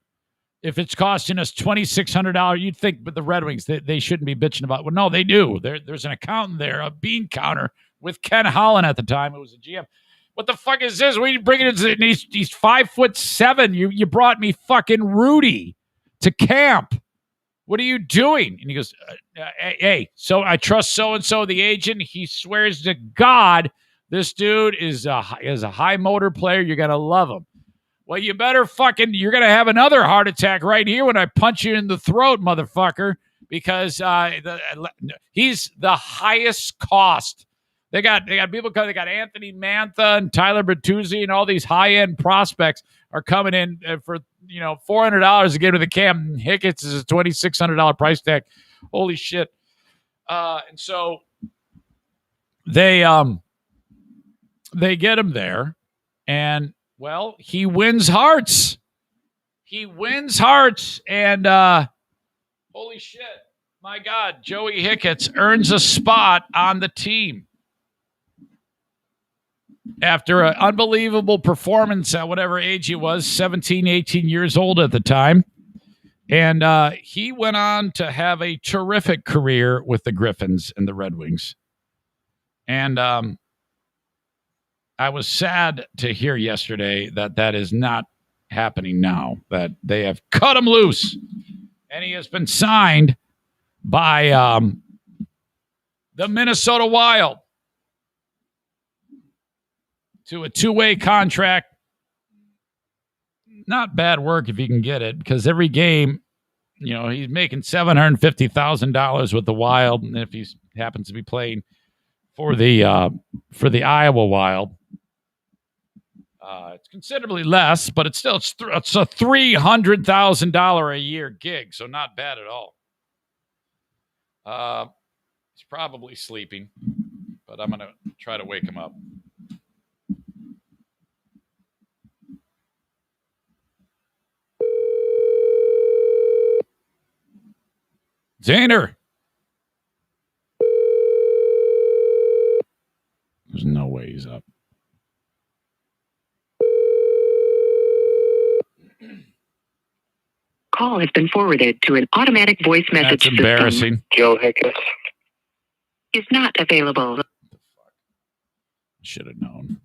If it's costing us $2,600, you'd think, but the Red Wings, they shouldn't be bitching about it. Well, no, they do. There's an accountant there, a bean counter with Ken Holland at the time. It was a GM. What the fuck is this? We bring it in. He's 5'7". You brought me fucking Rudy to camp. What are you doing? And he goes, hey, so I trust so-and-so, the agent. He swears to God this dude is a high motor player. You're going to love him. Well, you're going to have another heart attack right here when I punch you in the throat, motherfucker, because he's the highest cost. They got people coming. They got Anthony Mantha and Tyler Bertuzzi and all these high-end prospects are coming in for $400 to get to the camp. And Hickett's is a $2,600 price tag. Holy shit! And so they get him there, and well, he wins hearts. He wins hearts, and holy shit, my God, Joey Hicketts earns a spot on the team after an unbelievable performance at whatever age he was, 17, 18 years old at the time. And he went on to have a terrific career with the Griffins and the Red Wings. And I was sad to hear yesterday that is not happening now, that they have cut him loose. And he has been signed by the Minnesota Wild to a 2-way contract. Not bad work if you can get it, because every game, he's making $750,000 with the Wild, and if he happens to be playing for the Iowa Wild, it's considerably less, but it's a $300,000 a year gig, so not bad at all. He's probably sleeping, but I'm gonna try to wake him up. Zaner. There's no way he's up. Call has been forwarded to an automatic voice message That's embarrassing. system. Joe Hicketts. Is not available. Should have known.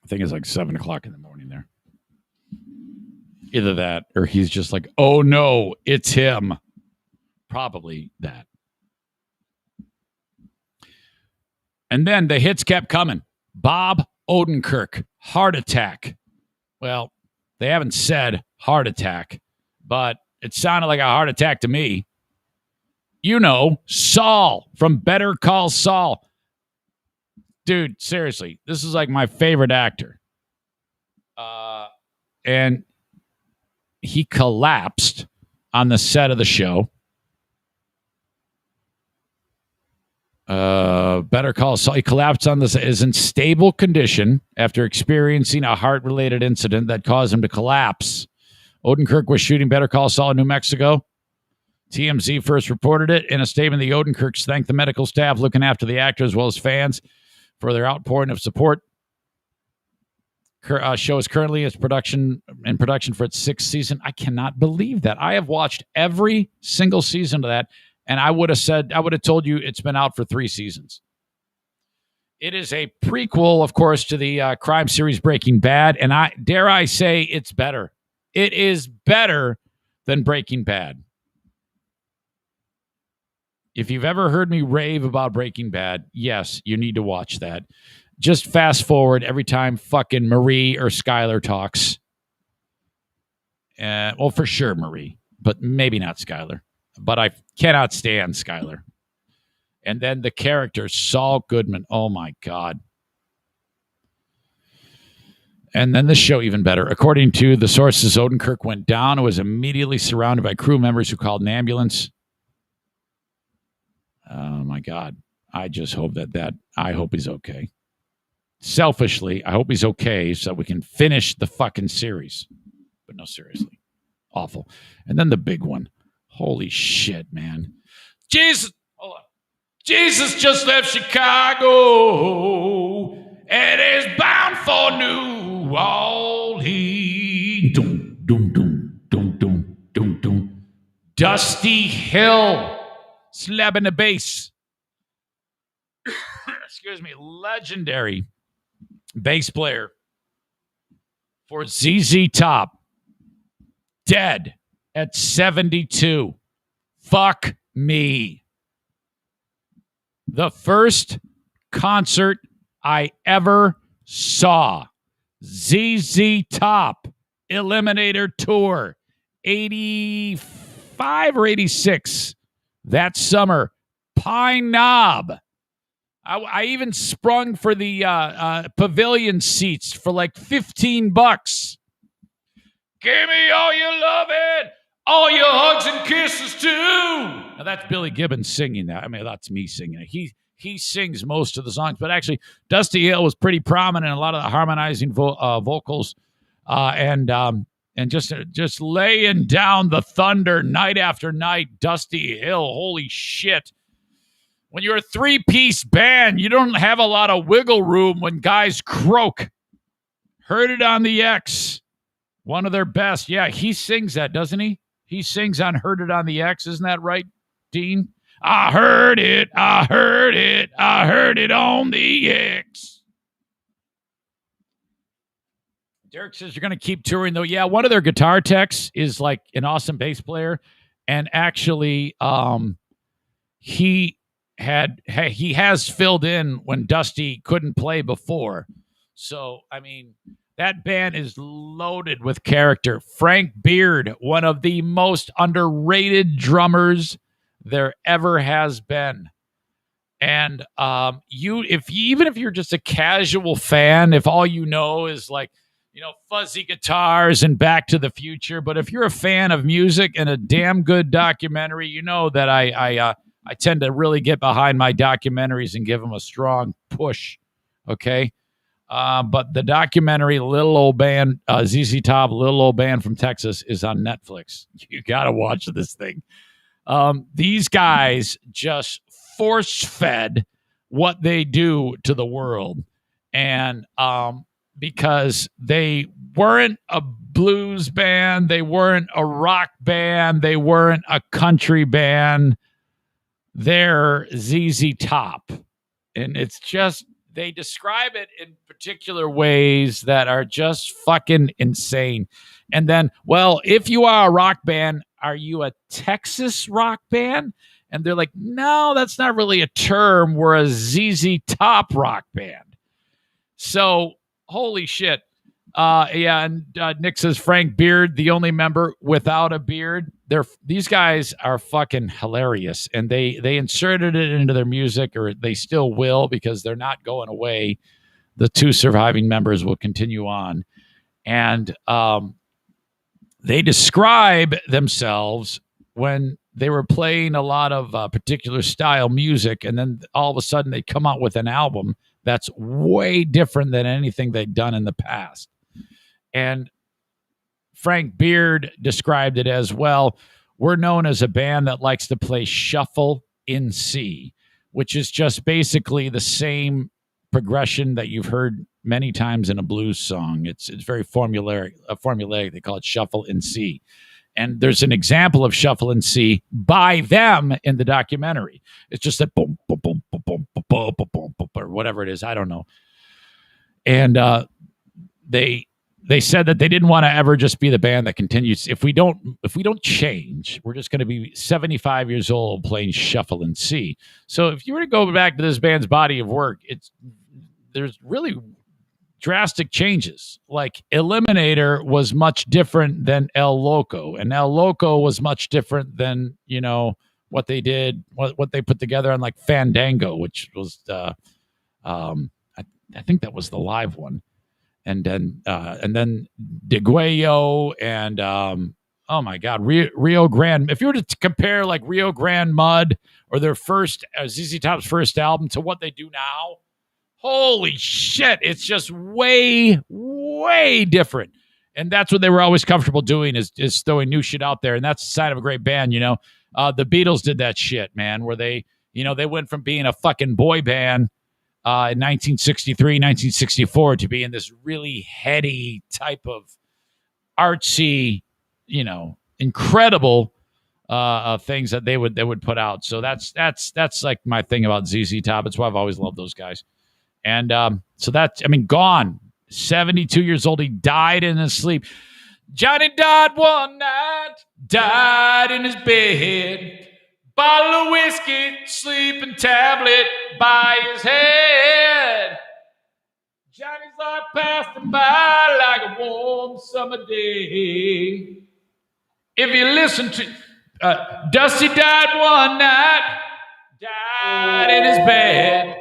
I think it's like 7 o'clock in the morning there. Either that or he's just like, oh no, it's him. Probably that. And then the hits kept coming. Bob Odenkirk, heart attack. Well, they haven't said heart attack, but it sounded like a heart attack to me. Saul from Better Call Saul. Dude, seriously, this is like my favorite actor. And he collapsed on the set of the show. Better Call Saul. He collapsed on this, is in stable condition after experiencing a heart-related incident that caused him to collapse. Odenkirk was shooting Better Call Saul in New Mexico. TMZ first reported it. In a statement, the Odenkirks thanked the medical staff looking after the actor as well as fans for their outpouring of support. Show is currently in production for its 6th season. I cannot believe that. I have watched every single season of that, and I would have told you it's been out for 3 seasons. It is a prequel, of course, to the crime series Breaking Bad, and dare I say it's better. It is better than Breaking Bad. If you've ever heard me rave about Breaking Bad, yes, you need to watch that. Just fast forward every time fucking Marie or Skyler talks. Well, for sure Marie, but maybe not Skyler. But I cannot stand Skyler. And then the character, Saul Goodman. Oh, my God. And then the show even better. According to the sources, Odenkirk went down and was immediately surrounded by crew members who called an ambulance. Oh, my God. I just hope I hope he's okay. Selfishly, I hope he's okay so we can finish the fucking series. But no, seriously. Awful. And then the big one. Holy shit, man. Jesus. Hold on. Jesus just left Chicago and is bound for New Orleans. Dum, dum, dum, dum, dum, dum, dum. Dusty Hill. Slapping the bass. Excuse me. Legendary bass player for ZZ Top. Dead at 72. Fuck me. The first concert I ever saw. ZZ Top Eliminator Tour. 85 or 86. That summer. Pine Knob. I even sprung for the pavilion seats for like $15. Give me all your loving, all your hugs and kisses too. Now that's Billy Gibbons singing that. I mean, that's me singing it. He sings most of the songs, but actually Dusty Hill was pretty prominent in a lot of the harmonizing vocals and just laying down the thunder night after night. Dusty Hill, holy shit. When you're a three-piece band, you don't have a lot of wiggle room when guys croak. Heard It on the X, one of their best. Yeah, he sings that, doesn't he? He sings on Heard It on the X. Isn't that right, Dean? I heard it, I heard it, I heard it on the X. Derek says you're going to keep touring, though. Yeah, one of their guitar techs is like an awesome bass player. And actually, he has filled in when Dusty couldn't play before. So, I mean, that band is loaded with character. Frank Beard, one of the most underrated drummers there ever has been. And even if you're just a casual fan, if all you know is like, fuzzy guitars and Back to the Future, but if you're a fan of music and a damn good documentary, you know that I tend to really get behind my documentaries and give them a strong push. Okay. But the documentary, Little Old Band, ZZ Top, Little Old Band from Texas, is on Netflix. You got to watch this thing. These guys just force-fed what they do to the world. And because they weren't a blues band, they weren't a rock band, they weren't a country band, they're ZZ Top. And it's just, they describe it in particular ways that are just fucking insane. And then, well, if you are a rock band, are you a Texas rock band? And they're like, no, that's not really a term. We're a ZZ Top rock band. So, holy shit. And Nick says Frank Beard, the only member without a beard. These guys are fucking hilarious, and they inserted it into their music, or they still will, because they're not going away. The two surviving members will continue on, and they describe themselves when they were playing a lot of particular style music, and then all of a sudden they come out with an album that's way different than anything they'd done in the past. And Frank Beard described it as, well, we're known as a band that likes to play shuffle in C, which is just basically the same progression that you've heard many times in a blues song. It's very formulaic. They call it shuffle in C. And there's an example of shuffle in C by them in the documentary. It's just that boom, boom, boom, boom, boom, boom, boom, boom, boom, boom, or whatever it is. I don't know. And they said that they didn't want to ever just be the band that continues. If we don't change, we're just going to be 75 years old playing shuffle in C. So if you were to go back to this band's body of work, there's really drastic changes. Like Eliminator was much different than El Loco, and El Loco was much different than what they did, what they put together on like Fandango, which was I think that was the live one. And then DeGuello and oh my God, Rio Grande. If you were to compare like Rio Grande Mud or their first ZZ Top's first album to what they do now, holy shit, it's just way, way different. And that's what they were always comfortable doing is throwing new shit out there. And that's the sign of a great band, The Beatles did that shit, man, where they went from being a fucking boy band in 1963, 1964 to be in this really heady type of artsy, incredible things that they would put out. So that's like my thing about ZZ Top. It's why I've always loved those guys. And so gone. 72 years old. He died in his sleep. Johnny died one night, died in his bed. Bottle of whiskey, sleeping tablet by his head. Johnny's life passed him by like a warm summer day. If you listen to Dusty died one night, died in his bed.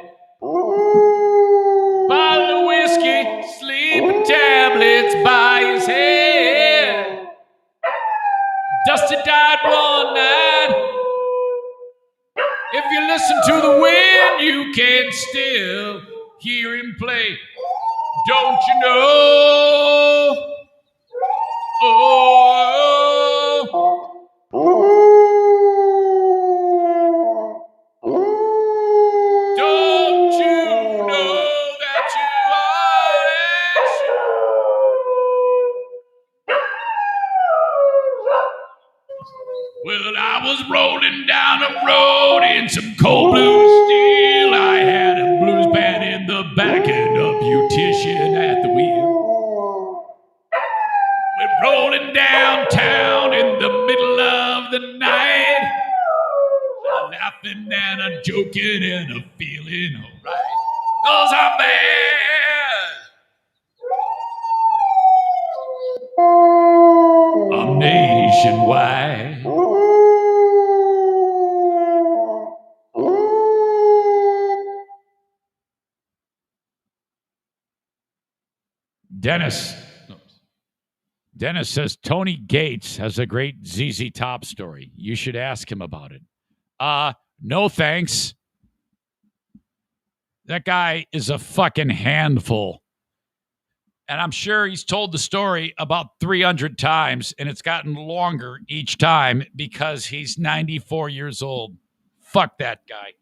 Bottle of whiskey, sleeping tablets by his head. Dusty died one night. If you listen to the wind, you can still hear him play. Don't you know Don't you know that you are a Well, I was rolling down a road in some cold blue steel. I had a blues band in the back and a beautician at the wheel. We're rolling downtown in the middle of the night, laughing and a joking and a feeling alright. 'Cause I'm bad. I'm nationwide. Dennis says Tony Gates has a great ZZ Top story. You should ask him about it. No thanks. That guy is a fucking handful. And I'm sure he's told the story about 300 times, and it's gotten longer each time because he's 94 years old. Fuck that guy.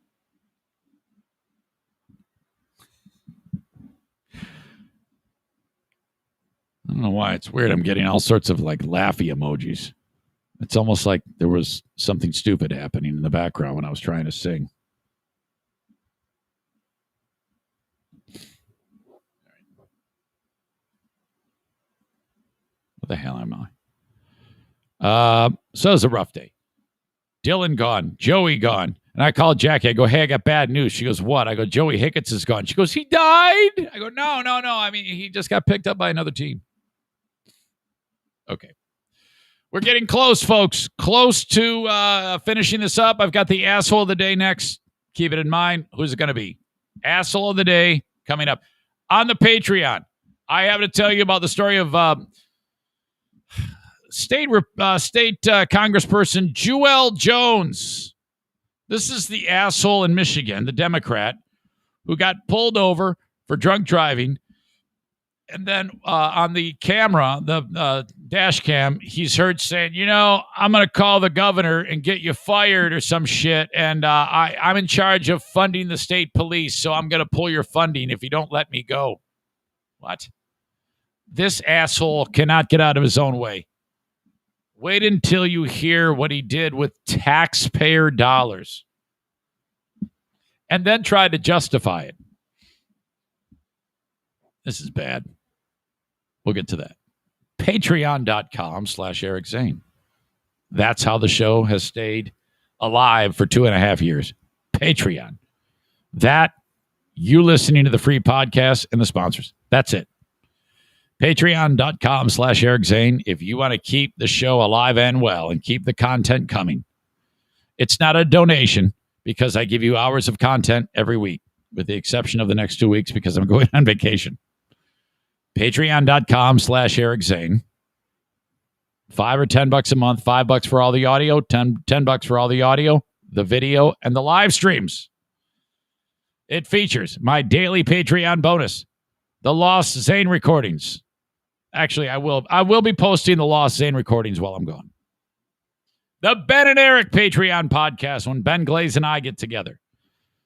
I don't know why. It's weird. I'm getting all sorts of like laughy emojis. It's almost like there was something stupid happening in the background when I was trying to sing. What the hell am I? So it was a rough day. Dylan gone. Joey gone. And I called Jackie. I go, hey, I got bad news. She goes, what? I go, Joey Hicketts is gone. She goes, he died? I go, no. I mean, he just got picked up by another team. Okay. We're getting close, folks. Close to finishing this up. I've got the asshole of the day next. Keep it in mind. Who's it going to be? Asshole of the day coming up. On the Patreon, I have to tell you about the story of state Congressperson Jewel Jones. This is the asshole in Michigan, the Democrat, who got pulled over for drunk driving. And then on the camera, the dash cam, he's heard saying, I'm going to call the governor and get you fired or some shit. And I'm in charge of funding the state police, so I'm going to pull your funding if you don't let me go. What? This asshole cannot get out of his own way. Wait until you hear what he did with taxpayer dollars. And then try to justify it. This is bad. We'll get to that. Patreon.com/Eric Zane. That's how the show has stayed alive for 2.5 years. Patreon. That, you listening to the free podcast, and the sponsors. That's it. Patreon.com/Eric Zane. If you want to keep the show alive and well and keep the content coming. It's not a donation because I give you hours of content every week, with the exception of the next 2 weeks because I'm going on vacation. Patreon.com/Eric Zane. $5 or $10 a month, $5 for all the audio, $10 for all the audio, the video, and the live streams. It features my daily Patreon bonus, the Lost Zane recordings. Actually, I will be posting the Lost Zane recordings while I'm gone. The Ben and Eric Patreon podcast when Ben Glaze and I get together.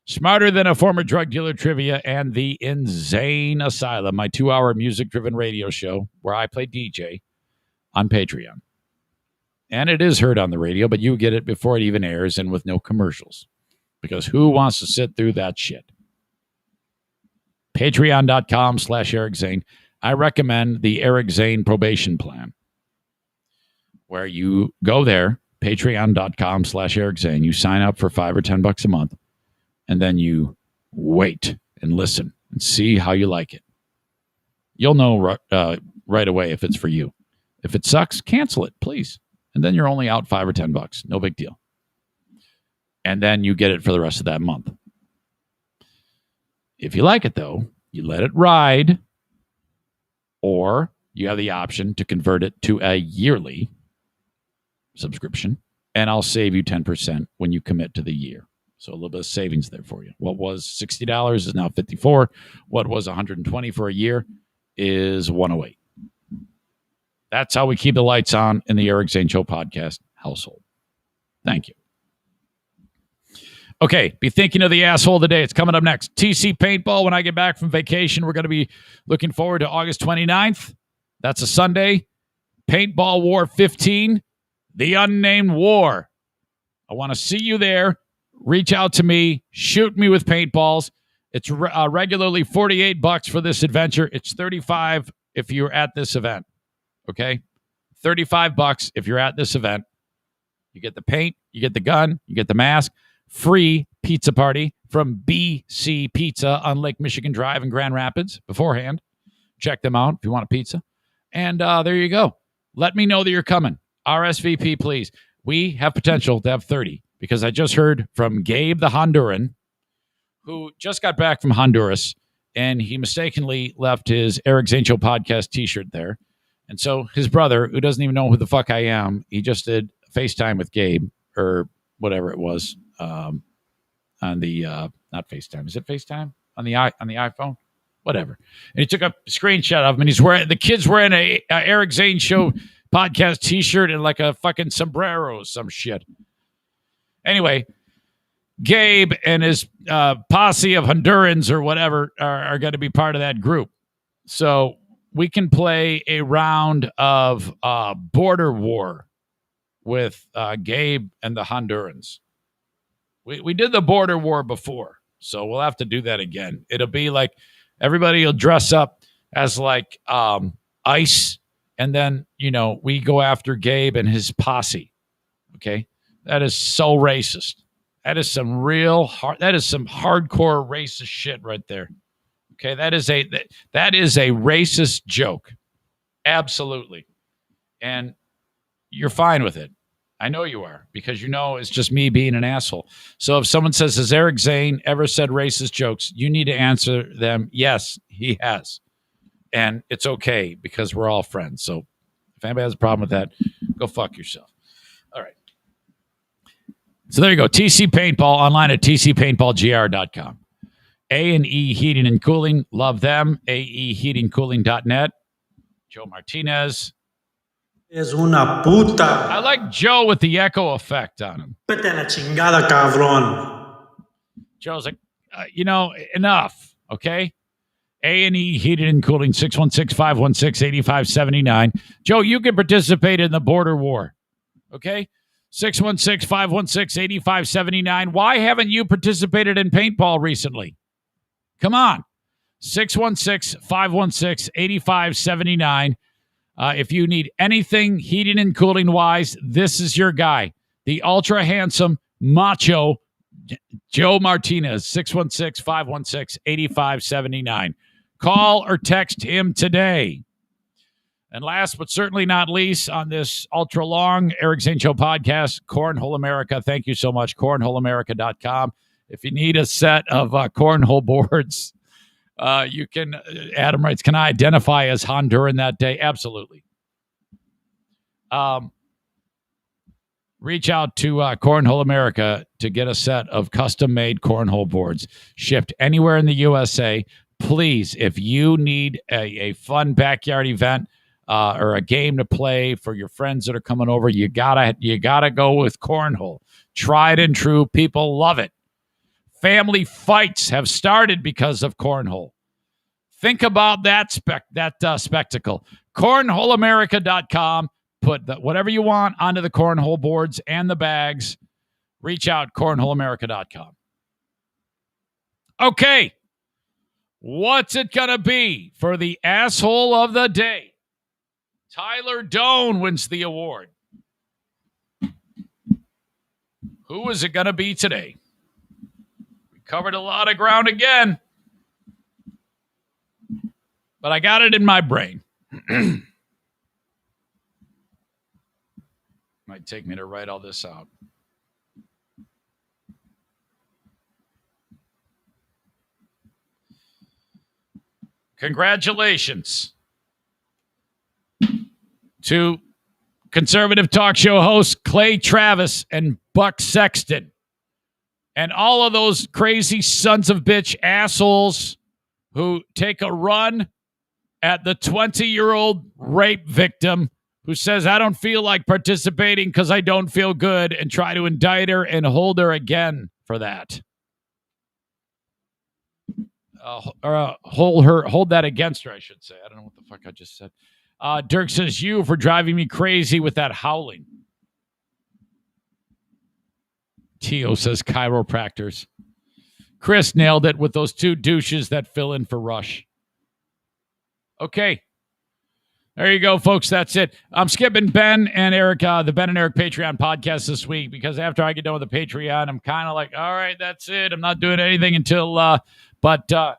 Smarter Than a Former Drug Dealer Trivia, and the Insane Asylum, my 2-hour music-driven radio show where I play DJ on Patreon. And it is heard on the radio, but you get it before it even airs and with no commercials. Because who wants to sit through that shit? Patreon.com/Eric Zane. I recommend the Eric Zane probation plan, where you go there, patreon.com/Eric Zane. You sign up for $5 or $10 a month. And then you wait and listen and see how you like it. You'll know right away if it's for you. If it sucks, cancel it, please. And then you're only out $5 or $10. No big deal. And then you get it for the rest of that month. If you like it, though, you let it ride. Or you have the option to convert it to a yearly subscription. And I'll save you 10% when you commit to the year. So a little bit of savings there for you. What was $60 is now $54. What was $120 for a year is $108. That's how we keep the lights on in the Eric Zane Show podcast household. Thank you. Okay, be thinking of the asshole of the day. It's coming up next. TC Paintball. When I get back from vacation, we're going to be looking forward to August 29th. That's a Sunday. Paintball War 15, the unnamed war. I want to see you there. Reach out to me. Shoot me with paintballs. It's regularly $48 for this adventure. It's $35 if you're at this event. Okay? $35 if you're at this event. You get the paint, you get the gun, you get the mask. Free pizza party from BC Pizza on Lake Michigan Drive in Grand Rapids beforehand. Check them out if you want a pizza. And there you go. Let me know that you're coming. RSVP, please. We have potential to have 30 because I just heard from Gabe the Honduran, who just got back from Honduras, and he mistakenly left his Eric Zane Show podcast t-shirt there. And so his brother, who doesn't even know who the fuck I am, he just did FaceTime with Gabe or whatever it was. On the not FaceTime, is it FaceTime on the iPhone? Whatever. And he took a screenshot of him, and he's wearing the kid's wearing a Eric Zane Show podcast T-shirt and like a fucking sombrero or some shit. Anyway, Gabe and his posse of Hondurans or whatever are going to be part of that group, so we can play a round of border war with Gabe and the Hondurans. We did the border war before, so we'll have to do that again. It'll be like everybody will dress up as like ICE, and then, we go after Gabe and his posse. Okay? That is so racist. That is some hardcore racist shit right there. Okay? That is a racist joke. Absolutely. And you're fine with it. I know you are, because it's just me being an asshole. So if someone says, has Eric Zane ever said racist jokes? You need to answer them, yes, he has. And it's okay, because we're all friends. So if anybody has a problem with that, go fuck yourself. All right. So there you go. TC Paintball, online at tcpaintballgr.com. A&E Heating and Cooling, love them. aeheatingcooling.net. Joe Martinez. Es una puta. I like Joe with the echo effect on him. Vete a la chingada, cabrón. Joe's like, enough, okay? A&E Heating and Cooling, 616-516-8579. Joe, you can participate in the border war, okay? 616-516-8579. Why haven't you participated in paintball recently? Come on. 616-516-8579. If you need anything heating and cooling wise, this is your guy. The ultra handsome macho Joe Martinez, 616-516-8579. Call or text him today. And last but certainly not least, on this ultra long Eric Zane Show podcast, Cornhole America. Thank you so much. Cornholeamerica.com. If you need a set of cornhole boards, you can, Adam writes, can I identify as Honduran that day? Absolutely. Reach out to Cornhole America to get a set of custom-made cornhole boards shipped anywhere in the USA. Please, if you need a fun backyard event or a game to play for your friends that are coming over, you gotta go with cornhole. Tried and true. People love it. Family fights have started because of cornhole. Think about that spectacle. Cornholeamerica.com. Put whatever you want onto the cornhole boards and the bags. Reach out, cornholeamerica.com. Okay. What's it going to be for the asshole of the day? Tyler Doan wins the award. Who is it going to be today? Covered a lot of ground again, but I got it in my brain. Might take me to write all this out. Congratulations to conservative talk show hosts Clay Travis and Buck Sexton. And all of those crazy sons of bitch assholes who take a run at the 20-year-old rape victim who says, I don't feel like participating because I don't feel good, and try to indict her and hold her again for that. Hold that against her, I should say. I don't know what the fuck I just said. Dirk says, you for driving me crazy with that howling. Tio says, chiropractors. Chris nailed it with those two douches that fill in for Rush. Okay. There you go, folks. That's it. I'm skipping Ben and Eric, the Ben and Eric Patreon podcast this week, because after I get done with the Patreon, I'm kind of like, all right, that's it. I'm not doing anything until, but the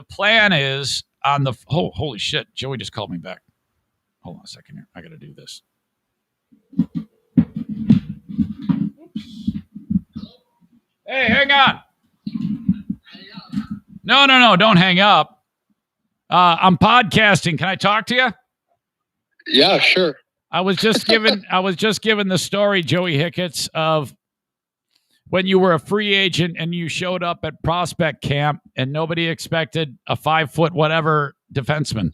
plan is on the, holy shit. Joey just called me back. Hold on a second here. I got to do this. Oops. Hey, hang on. No, don't hang up. I'm podcasting. Can I talk to you? Yeah, sure. I was just given the story, Joey Hicketts, of when you were a free agent and you showed up at prospect camp and nobody expected a 5-foot whatever defenseman.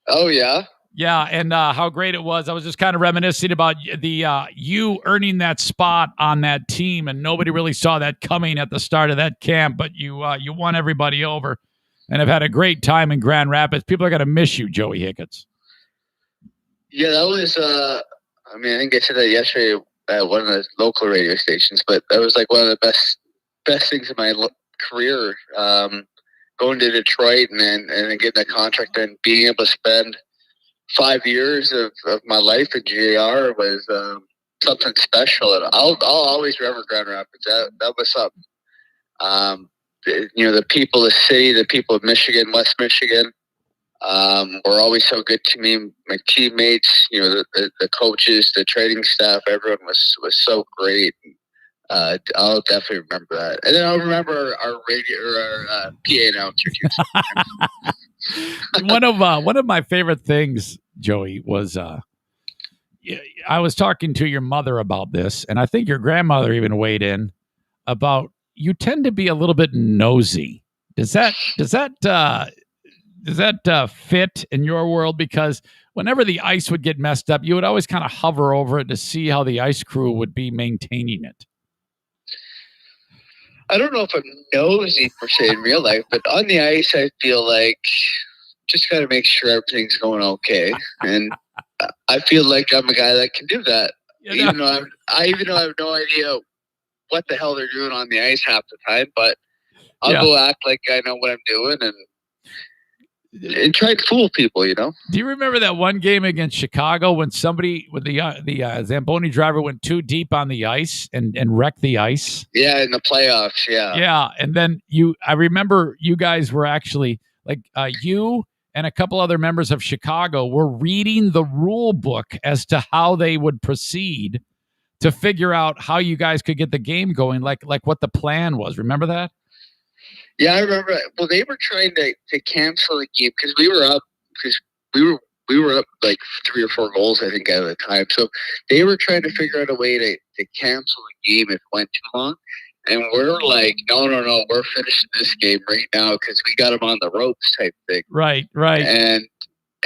Oh yeah. Yeah, and how great it was. I was just kind of reminiscing about the you earning that spot on that team, and nobody really saw that coming at the start of that camp, but you won everybody over, and have had a great time in Grand Rapids. People are going to miss you, Joey Hicketts. Yeah, that was. I think I said that yesterday at one of the local radio stations, but that was like one of the best things in my career. Going to Detroit and then getting that contract and being able to spend 5 years of my life in GAR was something special. And I'll always remember Grand Rapids. That was something. The people of the city, the people of Michigan, West Michigan, were always so good to me. My teammates, the coaches, the training staff, everyone was so great. I'll definitely remember that. And then I'll remember our radio or our PA announcer too. One of my favorite things, Joey, was I was talking to your mother about this, and I think your grandmother even weighed in about you tend to be a little bit nosy. Does that fit in your world? Because whenever the ice would get messed up, you would always kind of hover over it to see how the ice crew would be maintaining it. I don't know if I'm nosy per se in real life, but on the ice, I feel like just got to make sure everything's going okay. And I feel like I'm a guy that can do that. Even though I have no idea what the hell they're doing on the ice half the time, but I'll go act like I know what I'm doing and try to fool people, Do you remember that one game against Chicago when somebody with the Zamboni driver went too deep on the ice and wrecked the ice? Yeah, in the playoffs, yeah. Yeah, and then I remember you guys were actually, like, you and a couple other members of Chicago were reading the rule book as to how they would proceed to figure out how you guys could get the game going, like what the plan was. Remember that? Yeah, I remember. Well, they were trying to cancel the game because we were up like 3 or 4 goals, I think, at the time. So they were trying to figure out a way to cancel the game if it went too long. And we're like, no, we're finishing this game right now because we got them on the ropes type thing. Right.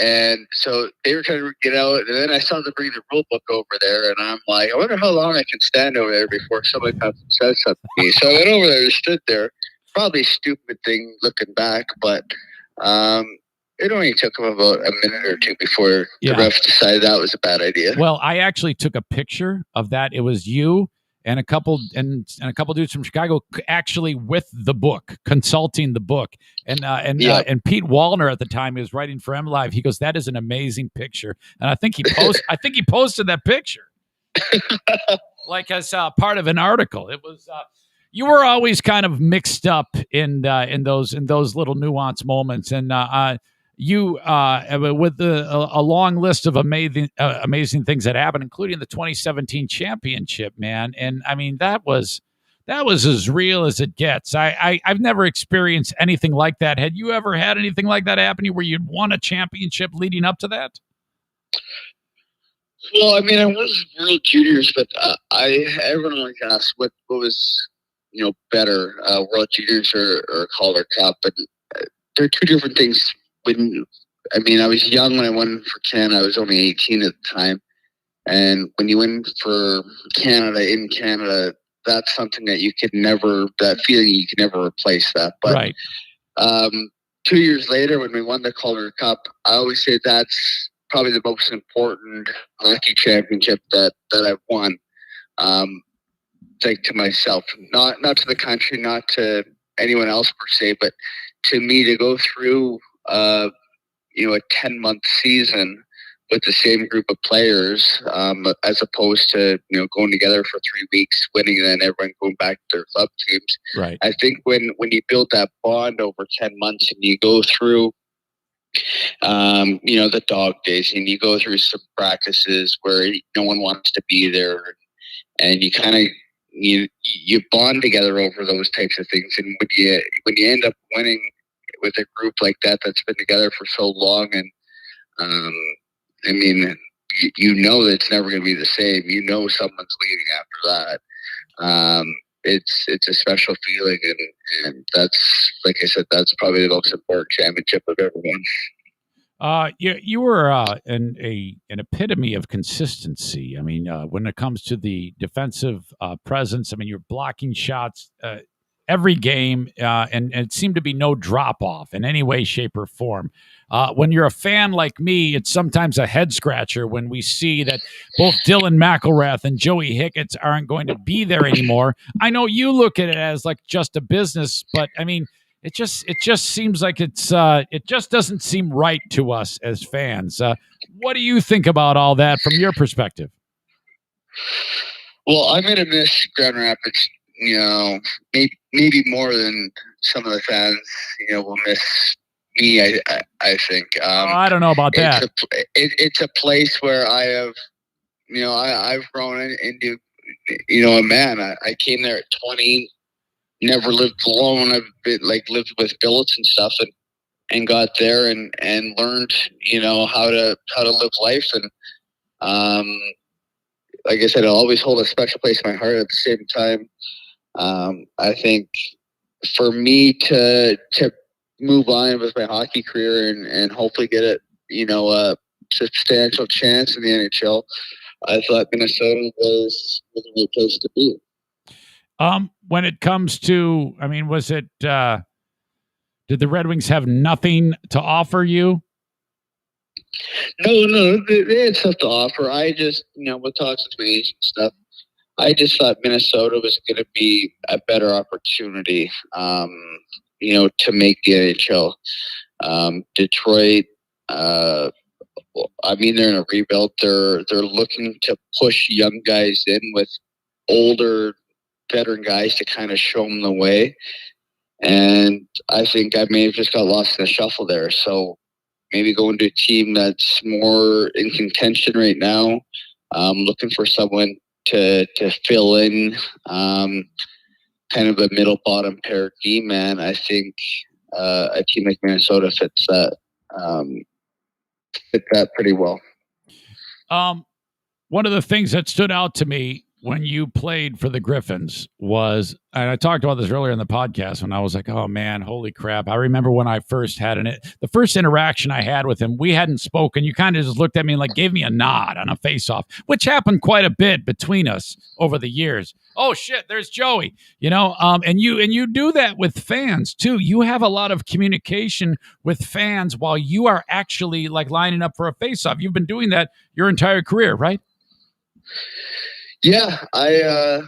And so they were trying to get out, and then I saw them bring the rule book over there, and I'm like, I wonder how long I can stand over there before somebody comes and says something to me. So I went over there and stood there. Probably a stupid thing looking back, but it only took them about a minute or two before the refs decided that was a bad idea. Well, I actually took a picture of that. It was you and a couple dudes from Chicago actually with the book, consulting the book. And Pete Wallner at the time, he was writing for MLive. He goes, "That is an amazing picture." And I think he posted that picture like as part of an article. It was you were always kind of mixed up in those little nuanced moments, and you with a long list of amazing things that happened, including the 2017 championship, man. And I mean that was as real as it gets. I've never experienced anything like that. Had you ever had anything like that happen to you where you'd won a championship leading up to that? Well, I mean, I was World Juniors, but everyone always asks what was better, World Juniors or Calder Cup, but they're two different things. When I mean, I was young when I won for Canada. I was only 18 at the time. And when you win for Canada in Canada, that's something that you could never, that feeling you can never replace that. But Right. 2 years later, when we won the Calder Cup, I always say that's probably the most important hockey championship that I've won. Like to myself, not to the country, not to anyone else per se, but to me to go through, a 10-month season with the same group of players, as opposed to going together for 3 weeks, winning, and then everyone going back to their club teams. Right. I think when you build that bond over 10 months and you go through, the dog days, and you go through some practices where no one wants to be there, and you kind of you bond together over those types of things. And when you end up winning with a group like that that's been together for so long, and I mean, that it's never going to be the same. Someone's leaving after that. It's a special feeling, and that's, like I said, that's probably the most important championship I've ever won. You were an epitome of consistency. I mean, when it comes to the defensive presence, I mean, you're blocking shots every game, and it seemed to be no drop off in any way, shape, or form. When you're a fan like me, it's sometimes a head scratcher when we see that both Dylan McElrath and Joey Hicketts aren't going to be there anymore. I know you look at it as like just a business, but I mean, it just seems like it just doesn't seem right to us as fans. What do you think about all that from your perspective? Well, I'm going to miss Grand Rapids, maybe more than some of the fans, will miss me, I think. I don't know about that. It's a place where I have, I've grown into, a man. I came there at 20. Never lived alone. I've lived with billets and stuff, and got there and learned, how to live life. And like I said, I'll always hold a special place in my heart. At the same time, I think for me to move on with my hockey career and hopefully get a substantial chance in the NHL, I thought Minnesota was a good place to be. When it comes to, I mean, was it, did the Red Wings have nothing to offer you? No, they had stuff to offer. I just, with talks with my agent and stuff, I just thought Minnesota was going to be a better opportunity, to make the NHL. Detroit, I mean, they're in a rebuild. They're looking to push young guys in with older veteran guys to kind of show them the way. And I think I may have just got lost in the shuffle there. So maybe going to a team that's more in contention right now, looking for someone to fill in, kind of a middle bottom pair D man. I think a team like Minnesota fits that pretty well. One of the things that stood out to me when you played for the Griffins was, and I talked about this earlier in the podcast, when I was like, oh man, holy crap. I remember when I first had the first interaction I had with him, we hadn't spoken. You kind of just looked at me and like gave me a nod on a face-off, which happened quite a bit between us over the years. Oh shit, there's Joey, and you do that with fans too. You have a lot of communication with fans while you are actually like lining up for a face-off. You've been doing that your entire career, right? Yeah, I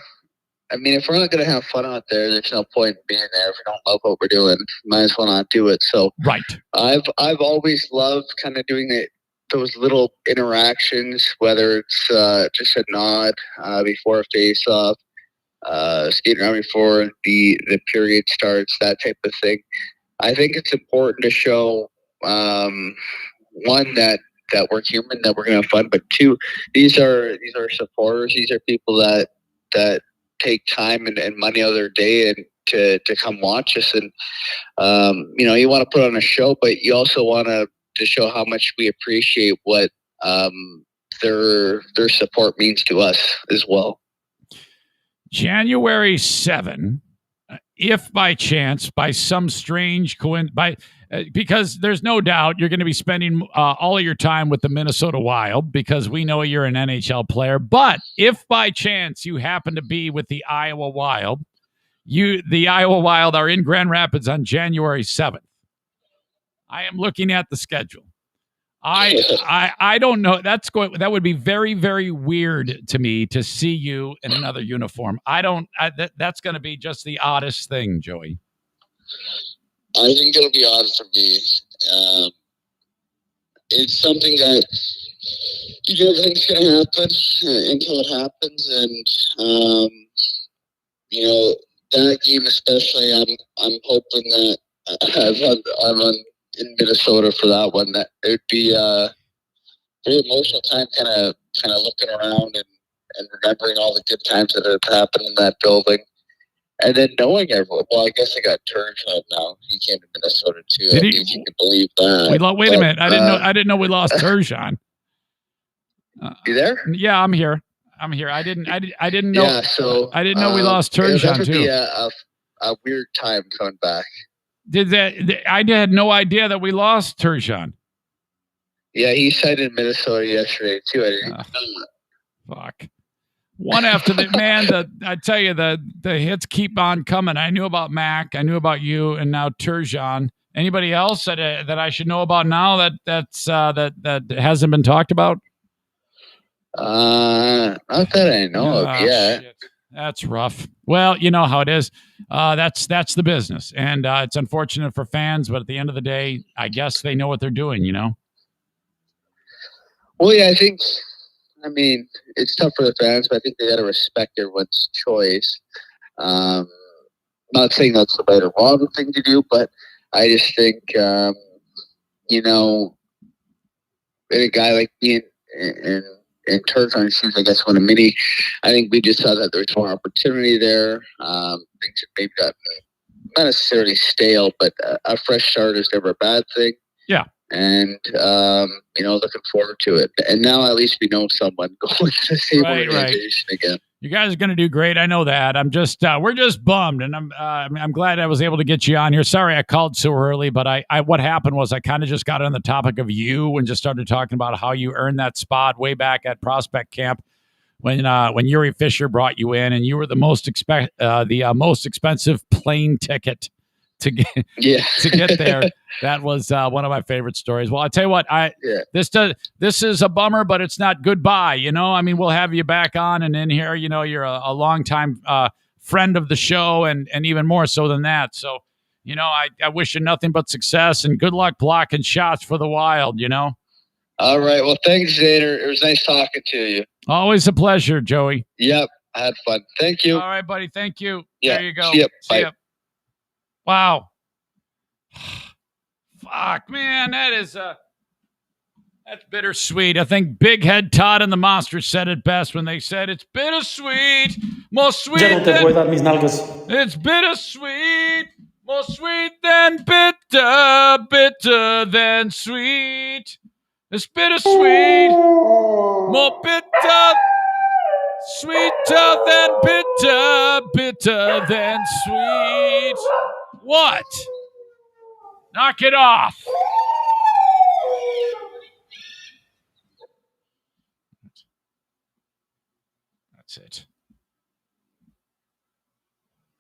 mean, if we're not going to have fun out there, there's no point in being there. If we don't love what we're doing, might as well not do it. So, right. I've always loved kind of doing those little interactions, whether it's just a nod before a face-off, skating around before the period starts, that type of thing. I think it's important to show one that we're human, that we're going to have fun, but two, these are supporters. These are people that take time and money out of their day and to come watch us. And you want to put on a show, but you also want to show how much we appreciate what their support means to us as well. January 7, if by chance, by some strange coincidence, because there's no doubt you're going to be spending all of your time with the Minnesota Wild because we know you're an NHL player. But if by chance you happen to be with the Iowa Wild, the Iowa Wild are in Grand Rapids on January 7th. I am looking at the schedule. I don't know. That would be very, very weird to me to see you in another uniform. That's going to be just the oddest thing, Joey. I think it'll be odd for me. It's something that you don't think's going to happen until it happens, and that game especially. I'm hoping that I'm in Minnesota for that one. That it would be a very emotional time, kind of looking around and remembering all the good times that have happened in that building. And then knowing everyone, well, I guess I got Turgeon now. He came to Minnesota too. If you could believe that. Wait a minute. I didn't know we lost Turgeon. You there? Yeah, I'm here. I didn't know. Yeah, so I didn't know we lost Turgeon that would too. Be a weird time coming back. I had no idea that we lost Turgeon. Yeah, he signed in Minnesota yesterday too. I didn't know that. Fuck. One after the man, I tell you, the hits keep on coming. I knew about Mac, I knew about you, and now Turgeon. Anybody else that I should know about now that hasn't been talked about? Not that I know of yet. Shit. That's rough. Well, you know how it is. That's the business, and it's unfortunate for fans, but at the end of the day, I guess they know what they're doing. Well, yeah, I mean, it's tough for the fans, but I think they got to respect everyone's choice. Not saying that's the right or wrong thing to do, but I just think, in a guy like me and Turgeon's shoes, I guess, when a mini, I think we just saw that there's more opportunity there. Things have maybe got not necessarily stale, but a fresh start is never a bad thing. Yeah. And, looking forward to it. And now at least we know someone going to the same organization again. You guys are going to do great. I know that. I'm just, we're just bummed, and I'm glad I was able to get you on here. Sorry I called so early, but what happened was I kind of just got on the topic of you and just started talking about how you earned that spot way back at Prospect Camp when Yuri Fisher brought you in, and you were the most expensive plane ticket to get there. That was one of my favorite stories. Well, I tell you what, this is a bummer, but it's not goodbye. I mean, we'll have you back on and in here. You're a longtime friend of the show, and even more so than that. So, I wish you nothing but success and good luck blocking shots for the Wild. All right. Well, thanks, Zane. It was nice talking to you. Always a pleasure, Joey. Yep, I had fun. Thank you. All right, buddy. Thank you. Yeah. There you go. See ya. See Bye. ya. Wow. Fuck, man, that's bittersweet. I think Big Head Todd and the Monsters said it best when they said it's bittersweet, more sweet it's bittersweet, more sweet than bitter, bitter than sweet. It's bittersweet, more bitter, sweeter than bitter, bitter than sweet. What? Knock it off. That's it.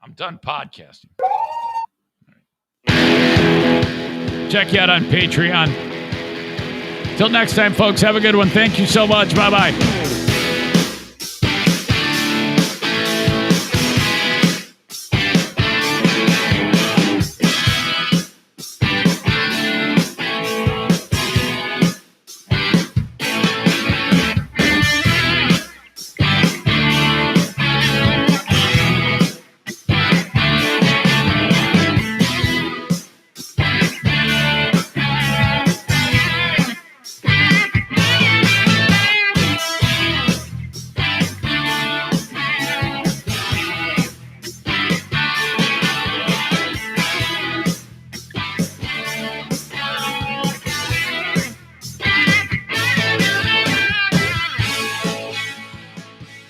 I'm done podcasting. Check you out on Patreon. Till next time, folks, have a good one. Thank you so much. Bye-bye.